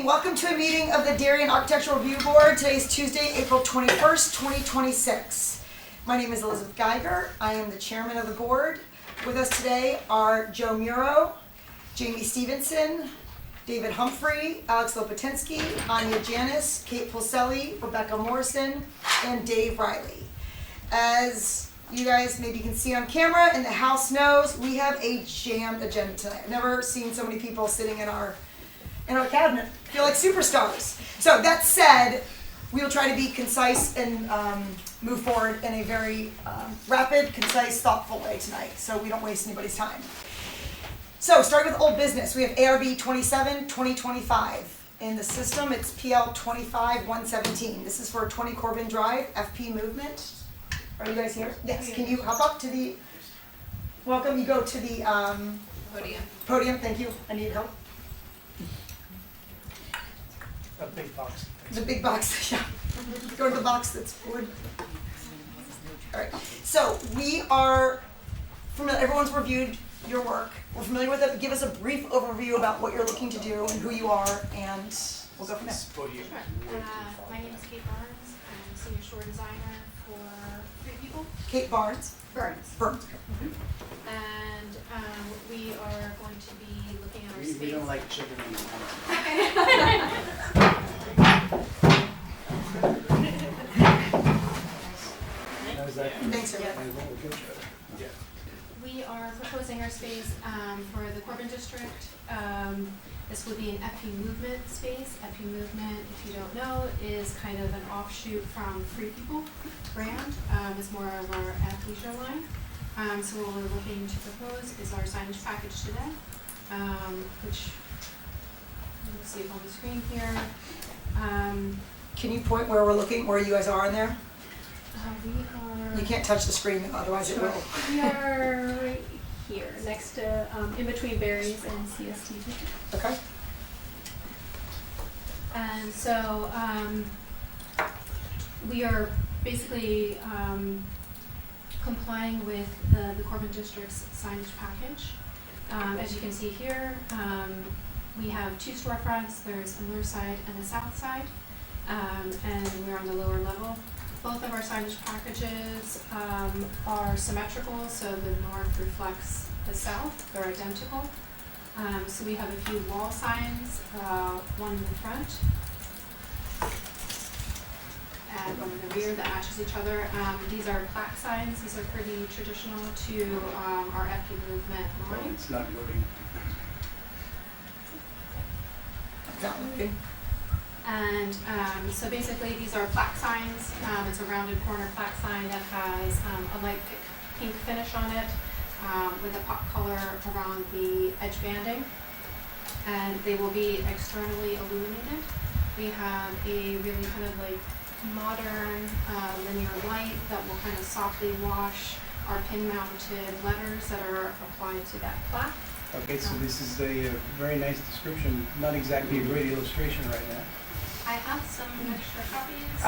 evening. Welcome to a meeting of the Darien Architectural Review Board. Today is Tuesday, April 21st, 2026. My name is Elizabeth Geiger. I am the chairman of the board. With us today are Joe Muro, Jamie Stevenson, David Humphrey, Alex Lopatinsky, Anya Janis, Kate Pulselli, Rebecca Morrison, and Dave Riley. As you guys maybe can see on camera and the house knows, we have a jammed agenda tonight. I've never seen so many people sitting in our cabinet. Feel like superstars. So that said, we will try to be concise and move forward in a very rapid, concise, thoughtful way tonight, so we don't waste anybody's time. So starting with old business, we have ARB 27-2025. In the system, it's PL 25-117. This is for 20 Corbin Drive, FP Movement. Are you guys here? Yes. Can you hop up to the, welcome, you go to the podium, thank you. I need help. A big box. The big box, yeah. Go to the box that's wood. All right. So we are familiar. Everyone's reviewed your work. We're familiar with it. Give us a brief overview about what you're looking to do and who you are, and we'll go from there. Sure. My name is Kate Barnes. I'm senior shore designer for 3 people. Kate Barnes. Burns. Burns. And we are going to be looking at our space. We don't like chicken anymore. Thanks, everyone. Yeah. We are proposing our space for the Corbin District. This would be an FP Movement space. FP Movement, if you don't know, is kind of an offshoot from Free People brand. It's more of our athleisure line. So what we're looking to propose is our signage package today, which you'll see up on the screen here. Can you point where we're looking, where you guys are in there? We are. You can't touch the screen, otherwise it will. We are right here, next to, in between Barry's and CST. Okay. And so we are basically complying with the Corbin District's signage package. As you can see here, we have 2 storefronts. There's a north side and a south side, and we're on the lower level. Both of our signage packages are symmetrical, so the north reflects the south. They're identical. So we have a few wall signs, one in the front and one in the rear that matches each other. These are plaque signs. These are pretty traditional to our FP Movement line. It's not moving. Not moving. And so basically these are plaque signs. It's a rounded corner plaque sign that has a light pink finish on it with a pop color around the edge banding. And they will be externally illuminated. We have a really kind of like modern linear light that will kind of softly wash our pin-mounted letters that are applied to that plaque. Okay, so this is a very nice description, not exactly a great illustration right now. I have some extra copies.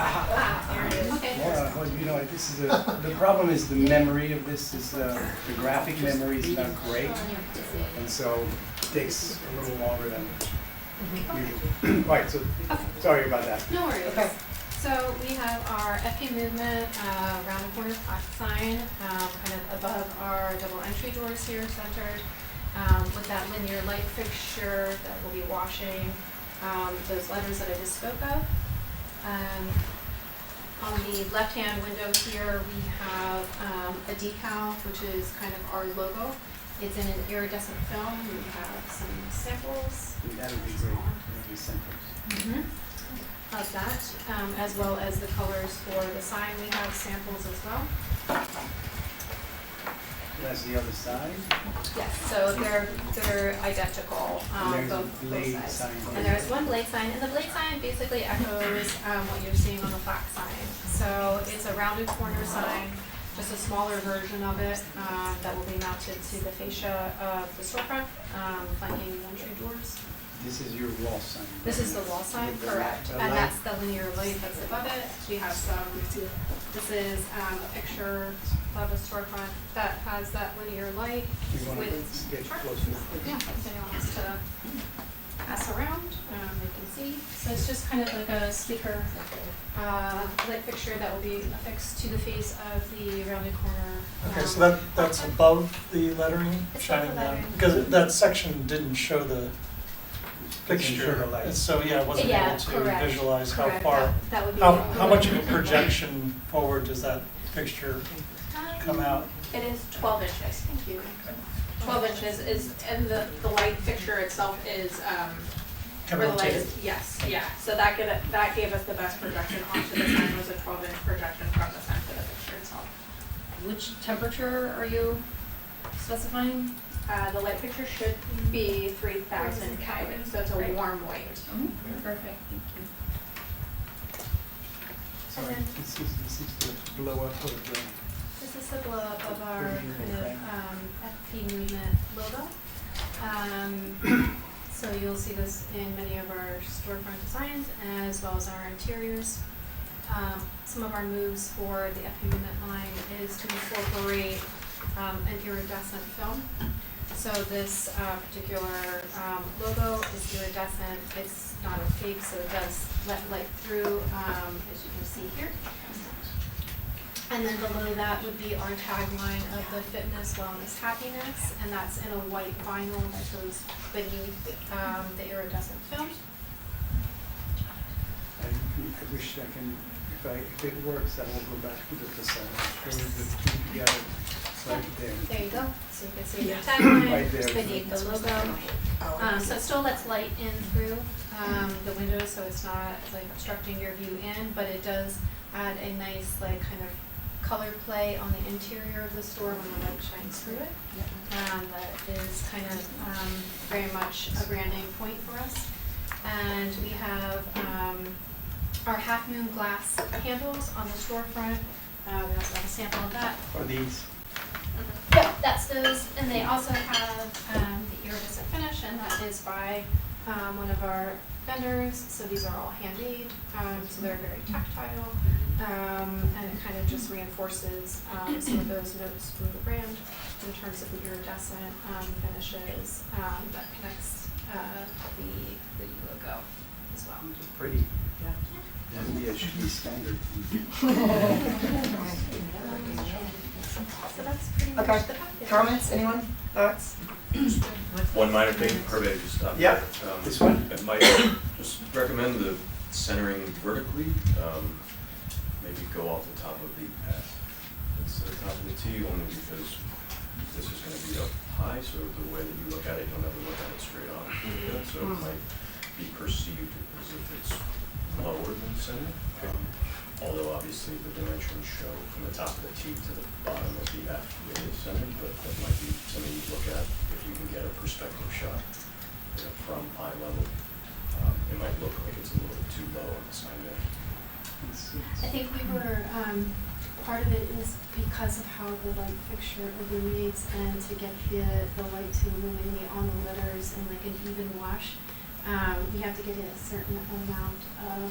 There it is. Okay. Well, you know, this is the problem is the memory of this is the graphic memory is not great, and so it takes a little longer than usual. Right, so sorry about that. No worries. Okay. So we have our FP Movement round corner plaque sign kind of above our double entry doors here centered with that linear light fixture that will be washing those letters that I just spoke of. On the left-hand window here, we have a decal, which is kind of our logo. It's in an iridescent film. We have some samples. That would be great. That would be simple. Like that, as well as the colors for the sign. We have samples as well. That's the other side. Yes, so they're identical, And there's a both blade sides. sign. And there's one blade sign, and the blade sign basically echoes what you're seeing on the plaque sign. So it's a rounded corner sign, just a smaller version of it that will be mounted to the fascia of the storefront, flanking the entry doors. This is your wall sign. This is the wall sign, With the correct, light- and that's the linear light that's above it. We have some, this is a picture of a storefront that has that linear light You want with, to get Sure. closer? yeah, if anyone wants to pass around, they can see. it's just kind of like a sleeker light fixture that will be affixed to the face of the rounded corner. Okay, so that's above the lettering It's shining above the down? lettering. Because that section didn't show the Doesn't show fixture, the light. and so, yeah, I wasn't Yeah, able to correct, visualize how correct. far, That would be. how much of a projection forward does that fixture come out? It is 12 inches, thank you. 12 inches is, and the light fixture itself is, where the light Rotated. is, yes, yeah. So that gave us the best projection onto the sign, was a 12-inch projection from the sign to the fixture itself. Which temperature are you specifying? The light fixture should be 3,000 Kelvin, so it's a Right. warm white. Perfect, thank you. Sorry, then- this is the blow up of the. This is the blow up of our Original kind of frame. FP movement logo. So you'll see this in many of our storefront designs as well as our interiors. Some of our moves for the FP movement line is to incorporate an iridescent film. So this particular logo is iridescent. It's not opaque, so it does let light through, as you can see here. And then below that would be our tagline of the fitness, wellness, happiness, and that's in a white vinyl that goes beneath the iridescent film. I wish I can, if it works, I will go back to the facade, show the two together, right there. There you go. So you can see the Yes. tagline Right there. beneath the logo. So it still lets light in through the windows, so it's not like obstructing your view in, but it does add a nice like kind of color play on the interior of the store when the light shines through it. That is kind of very much a branding point for us. And we have our half moon glass handles on the storefront. We also have a sample of that. Or these. Yeah, that's those, and they also have the iridescent finish, and that is by one of our vendors. So these are all hand-made, so they're very tactile, and it kind of just reinforces some of those notes from the brand in terms of the iridescent finishes that connects the logo as well. Pretty. Yeah, it should be standard. So that's pretty much Okay, the package. comments, anyone, thoughts? One minor thing, Hervé just stopped. Yeah, this one? I might just recommend the centering vertically, maybe go off the top of the F instead of top of the T, only because this is gonna be up high, so the way that you look at it, you'll never look at it straight on. So it might be perceived as if it's lower than center. Although obviously the dimensions show from the top of the T to the bottom of the F it is centered, but that might be something you look at if you can get a perspective shot, from eye level. It might look like it's a little bit too low on the sign there. I think we were, part of it is because of how the light fixture illuminates and to get the light to illuminate on the letters in like an even wash. We have to get a certain amount of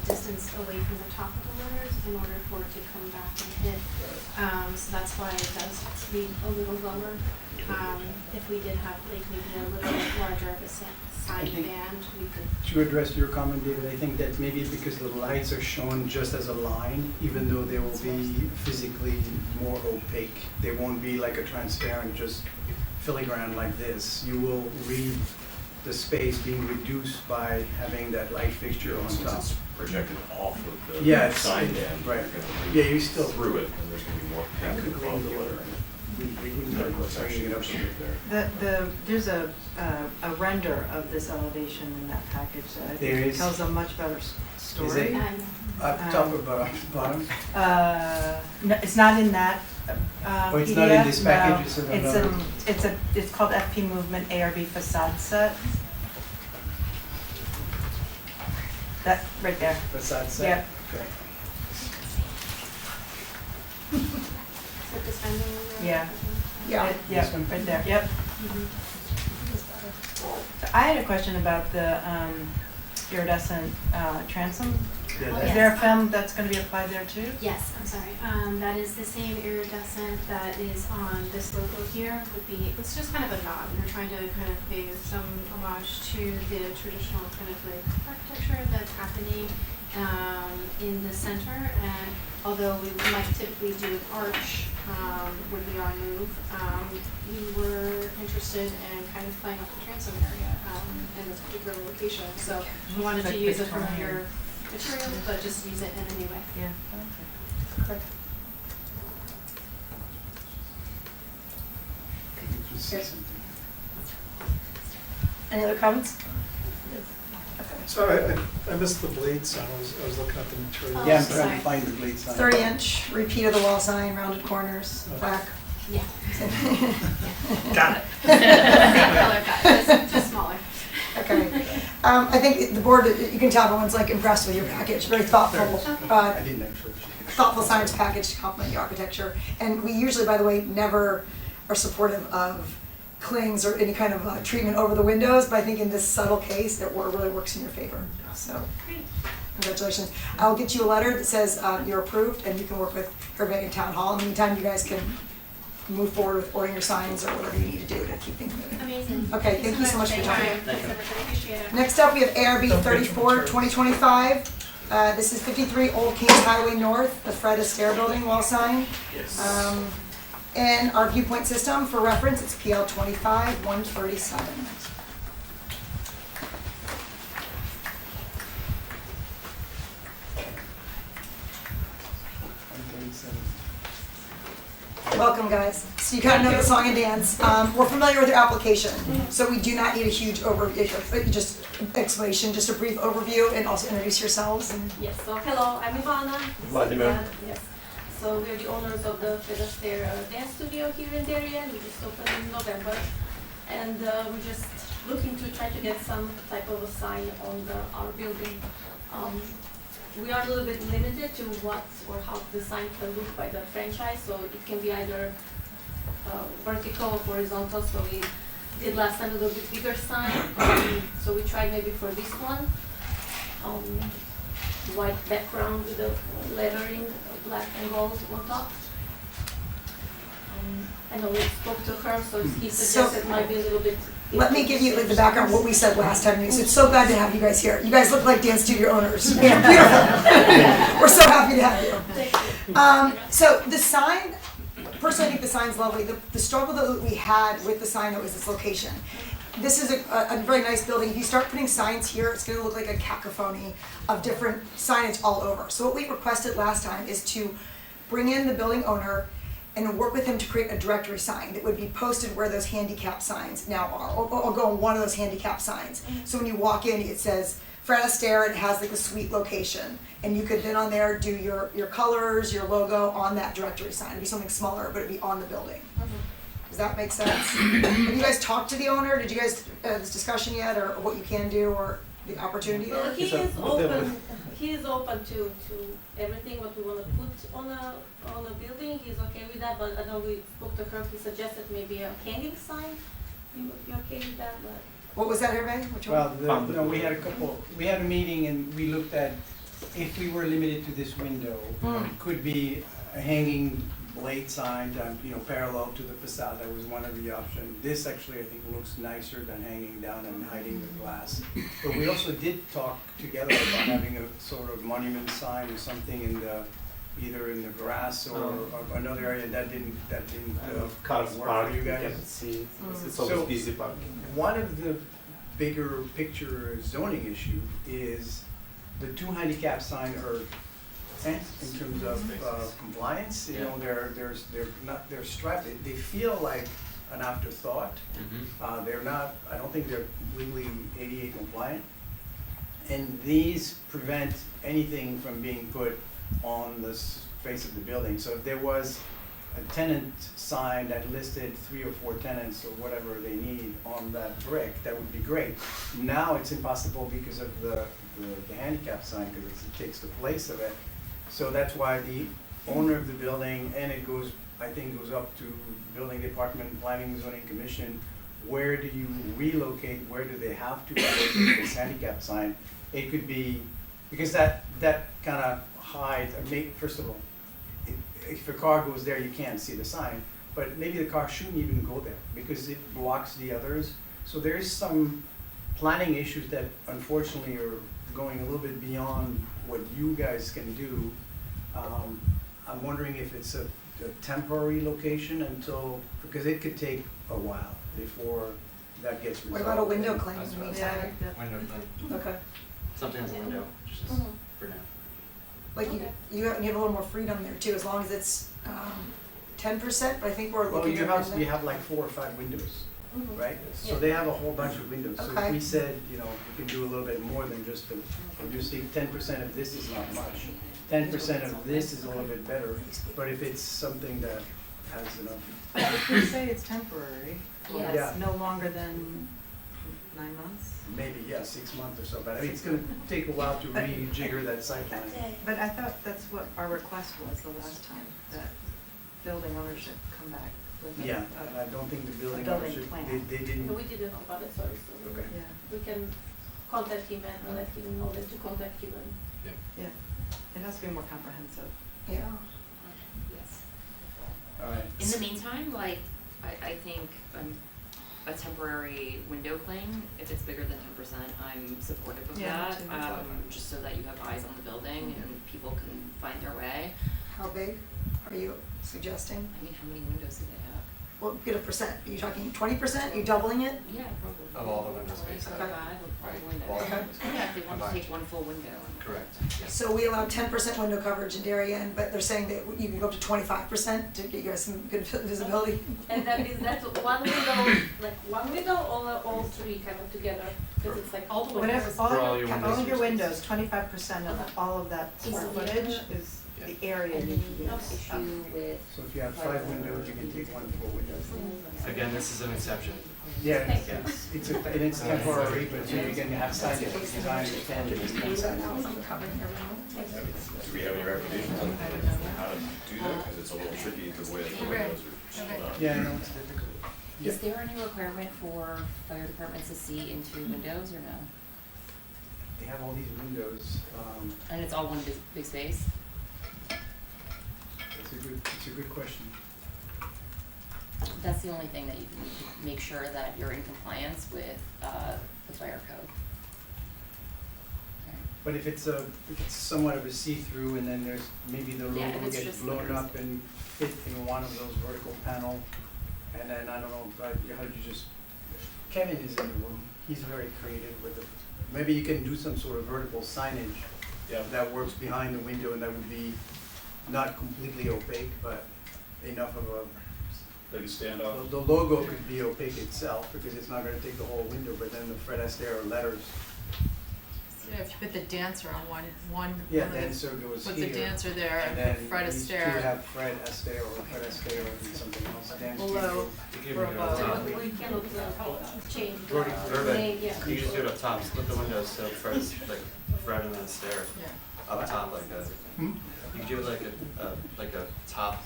distance away from the top of the letters in order for it to come back and hit. So that's why it does read a little lower. If we did have like maybe a little larger of a side think- band, we could. To address your comment, David, I think that maybe because the lights are shown just as a line, even though they will be physically more opaque. They won't be like a transparent, just filigrane like this. You will read the space being reduced by having that light fixture on Since top. it's projected off of the Yeah, it's- sign band, right. you're gonna Yeah, read you still. through it, and there's gonna be more pink above the lettering. Let's actually Bringing it up. there. There's a render of this elevation in that package that I There think is? tells a much better story. it? Up top or bottom? No, it's not in that Oh, it's not in this PDF, package, no. it's in another. It's called FP Movement ARB Facade Set. That, right there. Facade set? Yep. Okay. With this vendor over there? Yeah. Yeah. Right- This Yep, one? right there, yep. Mhm. I had a question about the iridescent transom. Yeah, Is there a film that's gonna be applied there too? Yes, I'm sorry. That is the same iridescent that is on this logo here. It's just kind of a nod. We're trying to kind of pay some homage to the traditional kind of like architecture that's happening in the center. And although we might typically do an arch, would be our move, we were interested in kind of playing off the transom area in this particular location. So we wanted to Like use a Victorian. familiar material, but just use it in a new way. Yeah. Correct. Any other comments? So I missed the blade sign, I was looking at the material. Yeah, I'm sorry. trying to find the blade sign. 30-inch, repeat of the wall sign, rounded corners, black. Yeah. Got it. Same color palette, just smaller. Okay. I think the board, you can tell everyone's like impressed with your package, very thoughtful, I didn't actually. thoughtful science package to complement the architecture. And we usually, by the way, never are supportive of clings or any kind of treatment over the windows, but I think in this subtle case, it really works in your favor. So, congratulations. I'll get you a letter that says you're approved, and you can work with Hervé in Town Hall. In the meantime, you guys can move forward with ordering your signs or whatever you need to do to keep things moving. Amazing. Okay, thank you so much for your time. Thanks, everybody. Appreciate it. Next up, we have ARB 34, 2025. This is 53 Old Kings Highway North, the Fred Astaire Building wall sign. Yes. And our viewpoint system, for reference, it's PL 25-137. Welcome, guys. So you kind of know the song and dance. We're familiar with your application, so we do not need a huge just explanation, just a brief overview, and also introduce yourselves. And Yes, so hello, I'm Ivana. Vladimir. Yes. So we're the owners of the Fred Astaire dance studio here in Darien. We just opened in November. And we're just looking to try to get some type of a sign on our building. We are a little bit limited to what or how the sign can look by the franchise. So it can be either vertical or horizontal. So we did last time a little bit bigger sign. So we tried maybe for this one. White background with the lettering, black and gold on top. I know we spoke to her, so he suggested it might be a little bit. let me give you the background of what we said last time. So it's so glad to have you guys here. You guys look like dance studio owners. Yeah, beautiful. We're so happy to have you. Thank you. So the sign, personally, I think the sign's lovely. The struggle that we had with the sign, though, is its location. This is a very nice building. If you start putting signs here, it's going to look like a cacophony of different signage all over. So what we requested last time is to bring in the building owner and work with him to create a directory sign that would be posted where those handicap signs now are, or go on one of those handicap signs. So when you walk in, it says Fred Astaire, and it has like a suite location. And you could then on there do your colors, your logo on that directory sign. It'd be something smaller, but it'd be on the building. Does that make sense? Have you guys talked to the owner? Did you guys have this discussion yet, or what you can do, or the opportunity Well, there? he is open. He is open to everything what we want to put on a building. He's okay with that. But I know we spoke to her. He suggested maybe a hanging sign. You would be okay with that? But What was that, Hervé? Which one? Well, we had a meeting and we looked at, if we were limited to this window, it could be a hanging blade sign, parallel to the facade. That was one of the options. This actually, I think, looks nicer than hanging down and hiding the glass. But we also did talk together about having a sort of monument sign or something in the, either in the grass or another area that didn't Cars work park, for you you guys. can see, it's So- always busy parking. One of the bigger picture zoning issue is the two handicap signs are in terms of compliance. You know, they're striped. They feel like an afterthought. They're not. I don't think they're legally ADA compliant. And these prevent anything from being put on the face of the building. So if there was a tenant sign that listed 3 or 4 tenants or whatever they need on that brick, that would be great. Now it's impossible because of the handicap sign, because it takes the place of it. So that's why the owner of the building, and it goes, I think goes up to building department, planning, zoning commission, where do you relocate, where do they have to relocate this handicap sign? It could be because that kind of hides, first of all, if a car goes there, you can't see the sign, but maybe the car shouldn't even go there because it blocks the others. So there is some planning issues that unfortunately are going a little bit beyond what you guys can do. I'm wondering if it's a temporary location until, because it could take a while before that gets resolved. What about a window claim in That's the what meantime? Window thing, Okay. something as a window, just for now. Like you have a little more freedom there too, as long as it's 10%, but I think we're Well, looking your at. house, you have like 4 or 5 windows, Mhm. right? So Yeah. they have a whole bunch of windows. So if Okay. we said, you know, we can do a little bit more than just the, obviously 10% of this is not much. 10% of this is a little bit better, but if it's something that has enough, But if we say it's temporary, Yes. Yeah. no longer than 9 months? maybe, yeah, 6 months or so, but I mean, it's gonna take a while to rejigger that site plan. But I thought that's what our request was the last time, that building ownership come back with a. Yeah, I don't think the building building ownership, plan. they didn't, We didn't know about it, sorry, so okay. Yeah, we can contact him and let him know that to contact you and. yeah. It has to be more comprehensive. Yeah. Yes. All right. In the meantime, like, I think a temporary window claim, if it's bigger than 10%, I'm supportive of Yeah, that. me too. Just so that you have eyes on the building and people can find their way. How big are you suggesting? I mean, how many windows do they have? Well, get a percent. Are you talking 20%? Are you doubling it? Yeah, probably. Of all the window space. 25 of all the windows. Okay. Yeah, if they want to Combined. take one full window. Correct, yes. So we allow 10% window coverage in Darien, but they're saying that you can go up to 25% to get you guys some good visibility. And that is that one window, like one window or all three kind of together, because it's like all the Whatever, windows. For all your windows. all your windows, 25% of all of that square footage is the area And you then can you use. have issue with. So if you have 5 windows, you can take 1 full window. Again, this is an exception. Yeah, Yes. and it's temporary, but so you can have signage, because I understand it. Do we have any recommendations on how to do that? Because it's a little tricky the way that the windows are. Yeah, I know it's difficult. Yeah. Is there any requirement for fire departments to see into windows or no? They have all these windows, And it's all one big space? it's a good question. That's the only thing that you need to make sure that you're in compliance with the fire code. Okay. But if it's somewhat of a see-through and then there's, maybe the Yeah, if logo it's gets just blown letters. up and fit in one of those vertical panel, and then, I don't know, how did you just, Kevin is in the room, he's very creative with it. Maybe you can do some sort of vertical signage that works behind the window and that would be not completely opaque, but enough of a, Like a standoff. the logo could be opaque itself because it's not gonna take the whole window, but then the Fred Astaire letters. Yeah, if you put the dancer on one Yeah, of the- dancer goes put here. the dancer there And and then put Fred these two Astaire have Fred Astaire or Fred Astaire and something else, dance below, studio. or above. But we cannot change the Vertical. name, yeah. You just do it up top, split the windows so Fred's like Fred and then stair Yeah. up top like that. Hmm? You do like a top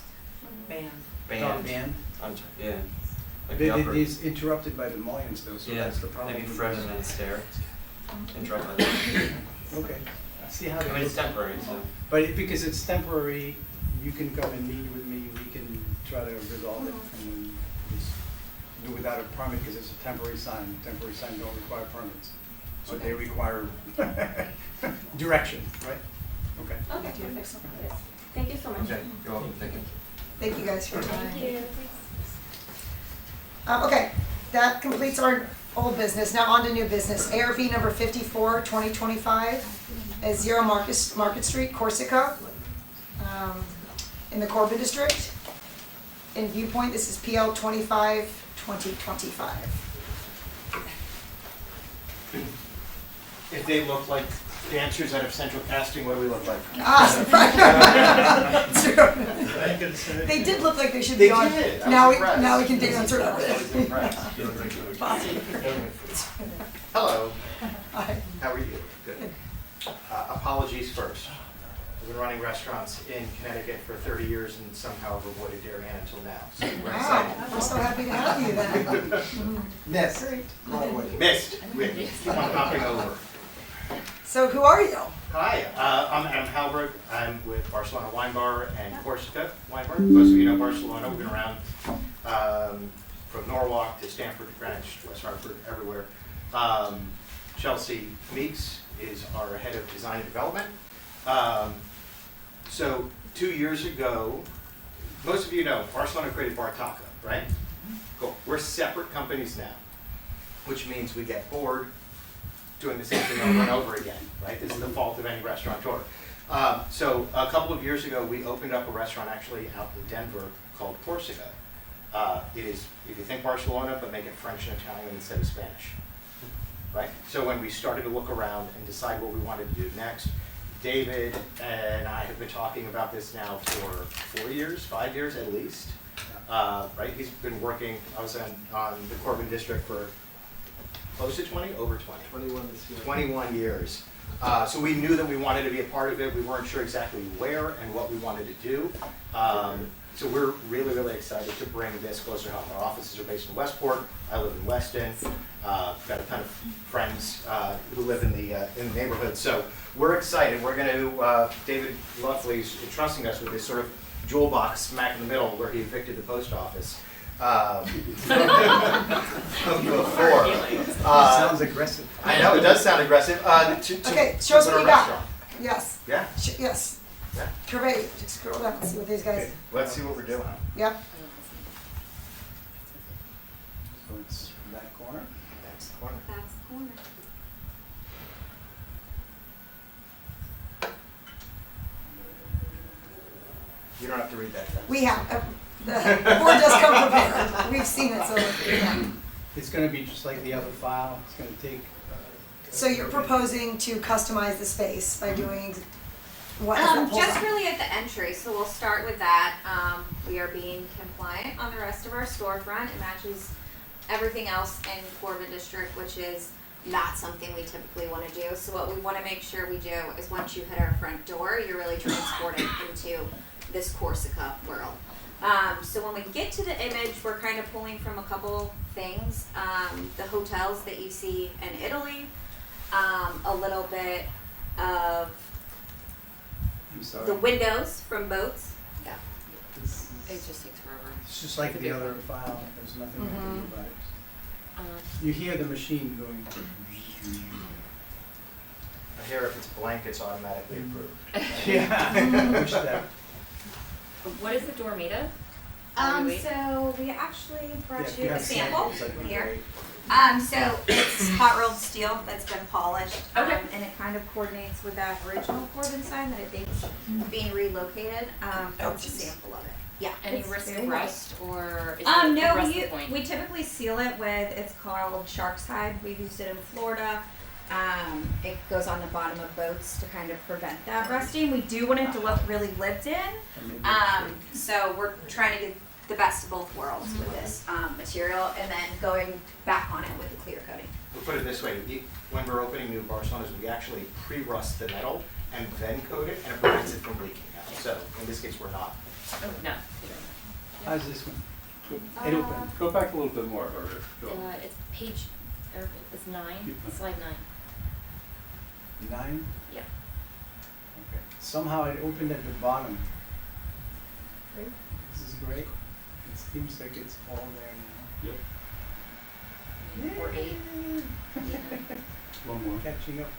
Band. Top band. band. Yeah. Like They, the upper. it is interrupted by the mullions though, so Yeah, that's the problem. maybe with Fred this. and then stair. Interrupt by that. Okay, see how. I mean, it's temporary, so. But because it's temporary, you can come and meet with me, we can try to resolve it and then just do without a permit because it's a temporary sign. Temporary signs don't require permits, so they require direction, right? Okay. Okay, perfect. Yes. Thank you so much. Okay, you're welcome, thank you. Thank you guys for your time. Thank you. Okay, that completes our old business. Now on to new business. ARB number 54, 2025, at 0 Market Street, Corsica, in the Corbin District. In Viewpoint, this is PL 25, 2025. If they look like dancers out of Central Casting, what do we look like? Ah, true. Thank goodness. They did look like they should They be on. did. I was Now we impressed. can dig into I was it. impressed. Hello, Hi. how are you? Good. Apologies first. I've been running restaurants in Connecticut for 30 years and somehow have avoided Darien until now. So we're Wow, excited. we're so happy to have you then. Missed. Great. Missed. We keep on popping over. So who are you? Hi, I'm Adam Halbert. I'm with Barcelona Wine Bar and Corsica Wine Bar. Most of you know Barcelona. We've been around from Norwalk to Stamford to Greenwich, West Hartford, everywhere. Chelsea Meeks is our head of design and development. So 2 years ago, most of you know Barcelona created Bar Taco, right? Cool. We're separate companies now, which means we get bored doing the same thing over and over again, right? This is the fault of any restaurateur. So a couple of years ago, we opened up a restaurant actually out in Denver called Corsica. It is, if you think Barcelona, but make it French and Italian instead of Spanish, right? So when we started to look around and decide what we wanted to do next, David and I have been talking about this now for 4 years, 5 years at least, right? He's been working, I was on the Corbin District for close to 20, over 20. 21 this year. 21 years. So we knew that we wanted to be a part of it. We weren't sure exactly where and what we wanted to do. So we're really, really excited to bring this closer to home. Our offices are based in Westport. I live in Weston. Got a ton of friends who live in the neighborhood. So we're excited. We're going to, David Luffley's entrusting us with this sort of jewel box smack in the middle where he evicted the post office. Before. Sounds aggressive. I know, it does sound aggressive. Okay, show us what you got. Yes. Yeah? Yes. Yeah. Curvey, just scroll down and see what these guys. Okay, let's see what we're doing. Yep. So it's that corner. That's the corner. That's the corner. You don't have to read that. Fast. We have, the board does come prepared. We've seen it, so, yeah. It's going to be just like the other file. It's going to take. So you're proposing to customize the space by doing what? is that pulled Just up? really at the entry, so we'll start with that. We are being compliant on the rest of our storefront. It matches everything else in Corbin District, which is not something we typically want to do. So what we want to make sure we do is once you hit our front door, you're really transported into this Corsica world. So when we get to the image, we're kind of pulling from a couple things. The hotels that you see in Italy, a little bit of I'm sorry. the windows from boats. Yeah. It just takes forever. It's just like the other file. There's nothing we can do about it. Uh, You hear the machine going. I hear if it's blank, it's automatically approved. Yeah. Push that. What is the door made of? So we actually brought Yeah, you you a have sample samples, that'd be here. great. So it's hot rolled steel that's been polished. Okay. And it kind of coordinates with that original Corbin sign that I think is being relocated. That's a sample of it. Yeah. Any it's risk very of nice. rust or is it No, rust we, the point? we typically seal it with, it's called shark's hide. We've used it in Florida. It goes on the bottom of boats to kind of prevent that rusting. We do want it to look really lived in. So we're trying to get the best of both worlds with this material and then going back on it with the clear coating. We'll put it this way, when we're opening new Barcelonas, we actually pre-rust the metal and then coat it, and it prevents it from leaking out. So in this case, we're not. Oh, no. How's this one? It opened. Go back a little bit more, or go. It's page, or it's 9, slide 9. 9? Yeah. Okay. Somehow it opened at the bottom. This is great. It seems like it's all there now. Yep. Or 8. One more. Catching up.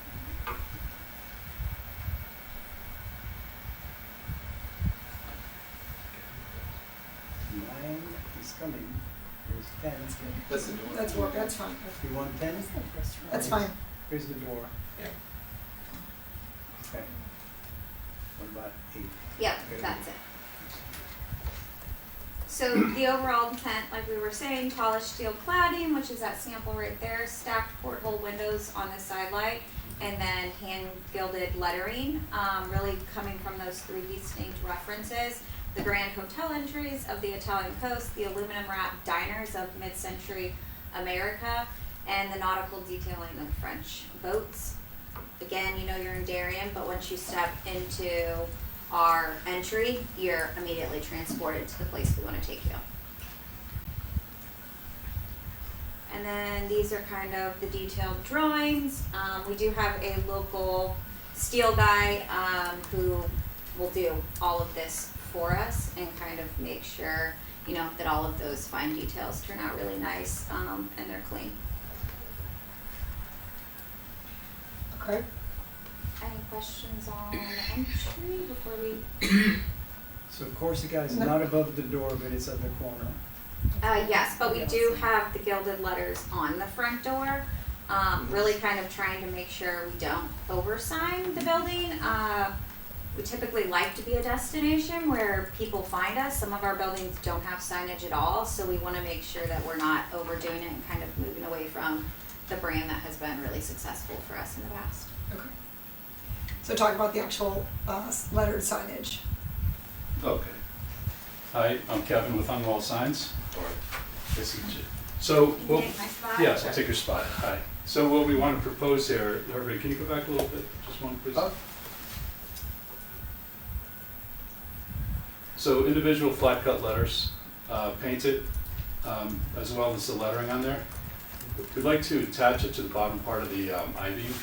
Nine is coming. There's 10. That's the door. That's work, that's fine. You want 10? That's fine. Here's the door. Yeah. Okay. What about 8? Yeah, that's it. So the overall intent, like we were saying, polished steel cladding, which is that sample right there, stacked porthole windows on the side light, and then hand gilded lettering, really coming from those 3 distinct references. The grand hotel entries of the Italian coast, the aluminum wrapped diners of mid-century America, and the nautical detailing of French boats. Again, you know you're in Darien, but once you step into our entry, you're immediately transported to the place we want to take you. And then these are kind of the detailed drawings. We do have a local steel guy, who will do all of this for us and kind of make sure, you know, that all of those fine details turn out really nice, and they're clean. Okay. Any questions on entry before we? So Corsica is not above the door, but it's at the corner. Yes, but we do have the gilded letters on the front door. Really kind of trying to make sure we don't oversign the building. We typically like to be a destination where people find us. Some of our buildings don't have signage at all, so we want to make sure that we're not overdoing it and kind of moving away from the brand that has been really successful for us in the past. Okay. So talk about the actual lettered signage. Okay. Hi, I'm Kevin with Unwell Signs. So, Can you take my spot? yes, I'll take your spot. Hi. So what we want to propose here, Herbert, can you go back a little bit? Just one, please. So individual flat cut letters, painted, as well as the lettering on there. We'd like to attach it to the bottom part of the I-beam.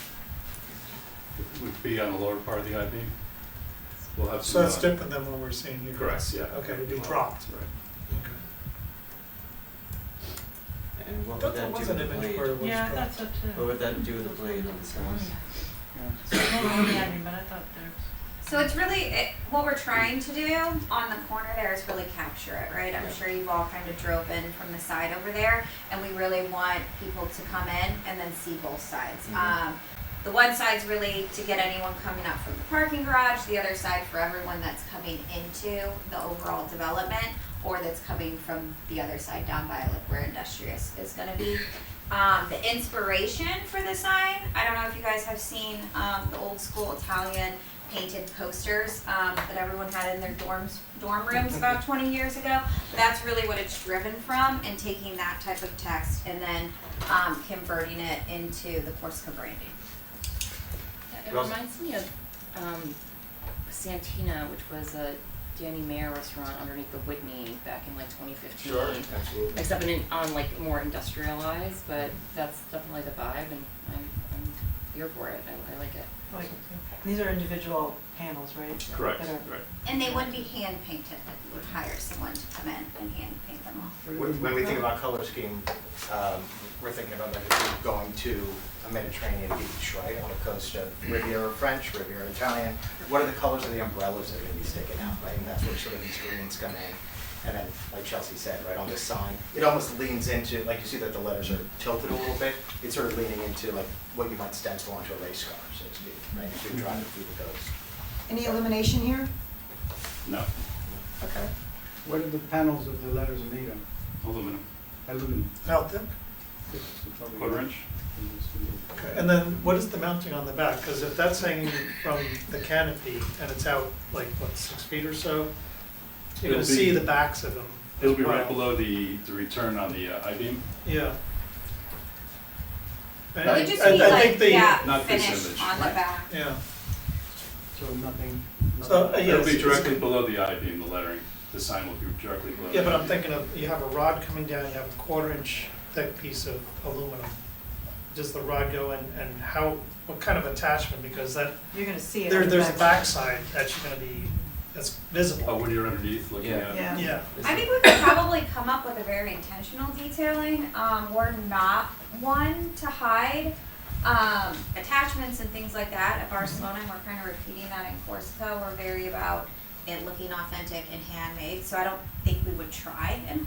It would be on the lower part of the I-beam. We'll have So some. that's different than what we're seeing here. Correct, yeah. Okay, it'll be dropped. Right. And what But would there that do was with an the image blade? where it was Yeah, I dropped. thought so too. What would that do with the blade on the sides? So I don't know the admin, but I thought there So it's really, what we're trying to do on the corner there is really capture it, right? I'm sure you've all kind of drove in from the side over there, and we really want people to come in and then see both sides. The one side's really to get anyone coming up from the parking garage, the other side for everyone that's coming into the overall development, or that's coming from the other side down by like where Industrious is gonna be. The inspiration for the sign, I don't know if you guys have seen the old school Italian painted posters that everyone had in their dorm rooms about 20 years ago. That's really what it's driven from, and taking that type of text and then converting it into the Corsica branding. Yeah, it reminds me of Santina, which was a Danny Mayer restaurant underneath the Whitney back in like 2015. Sure, absolutely. Except on like more industrialized, but that's definitely the vibe, and I'm here for it. I like it. Like, these are individual panels, right? Correct, That are- right. And they wouldn't be hand painted, we would hire someone to come in and hand paint them all. When we think about color scheme, we're thinking about like if you're going to a Mediterranean beach, right, on the coast of Riviera French, Riviera Italian. What are the colors of the umbrellas that are going to be sticking out, right? And that's where sort of these greens come in. And then, like Chelsea said, right on this sign, it almost leans into, like you see that the letters are tilted a little bit. It's sort of leaning into like what you might stencil onto a race car, so to speak, right? If you're driving through the coast. Any illumination here? No, Okay. What are the panels of the letters made of? aluminum, Aluminum. How thick? quarter inch. Okay, and then what is the mounting on the back? Because if that's hanging from the canopy and it's out like, what, 6 feet or so, you're gonna It'll be- see the backs of them. It'll as be right well. below the return on the I-beam. Yeah. It And would just I be think like, the- yeah, Not this finish image, on the right. back. Yeah, So nothing. so, nothing- yeah. It'll be it's- directly below the I-beam, the lettering. The sign will be directly below. Yeah, the but I'm I-beam. thinking of, you have a rod coming down, you have a 1/4 inch thick piece of aluminum. Does the rod go in, and how, what kind of attachment, because that, You're gonna see it. there's on the a backside that's gonna be, that's Oh, visible. when you're underneath looking Yeah. at it? Yeah. Yeah, I think we could probably come up with a very intentional detailing. We're not one to hide attachments and things like that. At Barcelona, and we're kind of repeating that in Corsica. We're very about it looking authentic and handmade. So I don't think we would try and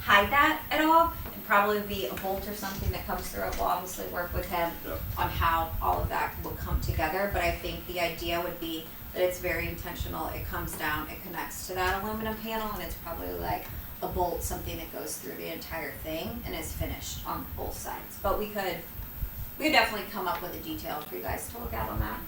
hide that at all. It'd probably be a bolt or something that comes through. We'll obviously work with him Yep. on how all of that will come together. But I think the idea would be that it's very intentional. It comes down, it connects to that aluminum panel, and it's probably like a bolt, something that goes through the entire thing and is finished on both sides. But we could definitely come up with a detail for you guys to look at on that.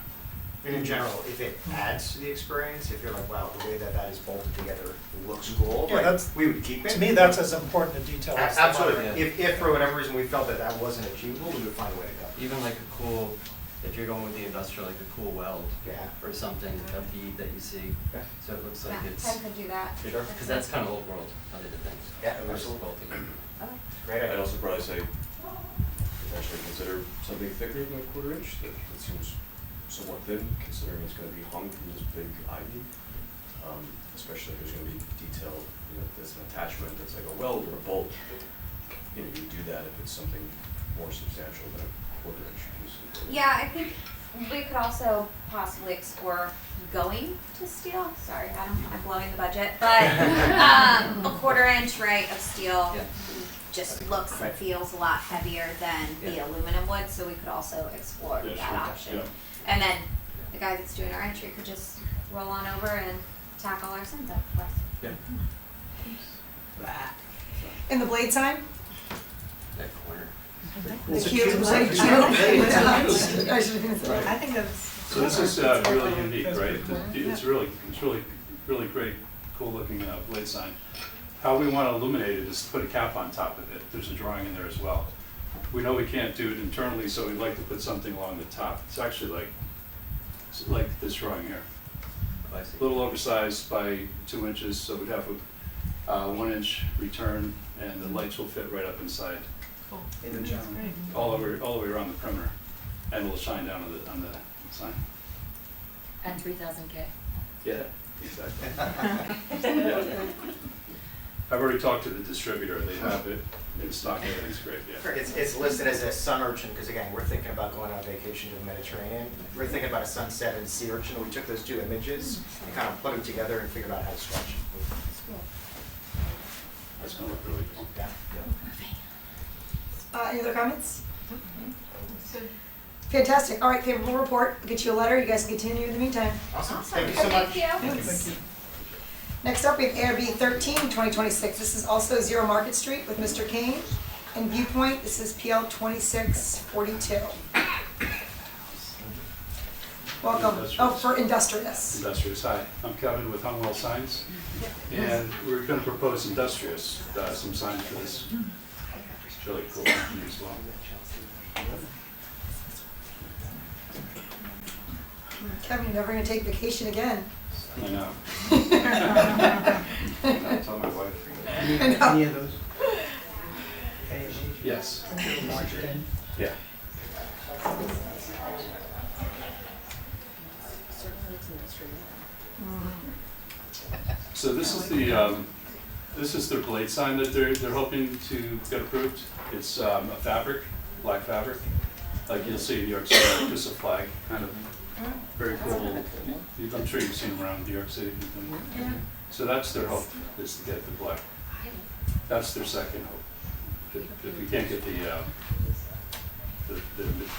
And in general, if it adds to the experience, if you're like, wow, the way that that is bolted together looks cool, Yeah, like, that's- we would keep it. to me, that's as important a detail as the Absolutely. lettering. If for whatever reason we felt that that wasn't achievable, we would find a way to go. Even like a cool, if you're going with the industrial, like a cool weld Yeah. or something, a bead that you see, Yeah. so it looks like Yeah, it's, Ted could do that. Sure. because that's kind of old world, how they did things. Yeah, Versus absolutely. bolting. Great I'd idea. also probably say potentially consider something thicker than a 1/4 inch. That seems somewhat thin, considering it's gonna be hung from this big ivy. Especially if there's gonna be detail, you know, there's an attachment that's like a weld or a bolt. You know, you do that if it's something more substantial than a 1/4 inch piece of wood. Yeah, I think we could also possibly explore going to steel. Sorry, Adam, I'm blowing the budget, but a 1/4 inch, right, of steel Yeah. just looks and Right. feels a lot heavier than the Yeah. aluminum wood, so we could also explore Yeah, that sure, option. yeah. And then the guy that's doing our entry could just roll on over and tackle our signs up for us. Yeah. And the blade sign? That corner. The It's a cube, cube like, sign. I should have said that. I think that's. So this is really unique, right? It's really great, cool looking blade sign. How we want to illuminate it is to put a cap on top of it. There's a drawing in there as well. We know we can't do it internally, so we'd like to put something along the top. It's actually like this drawing here. I see. A little oversized by 2 inches, so we'd have a 1 inch return, and the lights will fit right up inside, In the general. all the way around the perimeter, and it'll shine down on the sign. And 3,000K. Yeah, exactly. Yeah. I've already talked to the distributor, they have it in stock, everything's great, yeah. It's listed as a sun urchin, because again, we're thinking about going on vacation to the Mediterranean. We're thinking about a sunset and sea urchin. We took those two images and kind of put them together and figured out how to stretch. That's gonna look really cool. Yeah. Any other comments? Fantastic. All right, favorable report. I'll get you a letter. You guys can continue in the meantime. Awesome. Thank you so much. Thanks. Next up, we have ARB 13, 2026. This is also 0 Market Street with Mr. Kane. And Viewpoint, this is PL 2642. Welcome. Oh, for Industrious. Industrious, hi, I'm Kevin with Hunwell Signs, and we're gonna propose Industrious, some signs for this. It's really cool company as well. Kevin, you're never gonna take vacation again. I know. I'll tell my wife. Any of those? Yes. Yeah. So this is their blade sign that they're hoping to get approved. It's a fabric, black fabric, like you'll see in New York City, just a flag, kind of very cool. I'm sure you've seen them around New York City. So that's their hope, is to get the black. That's their second hope. If we can't get the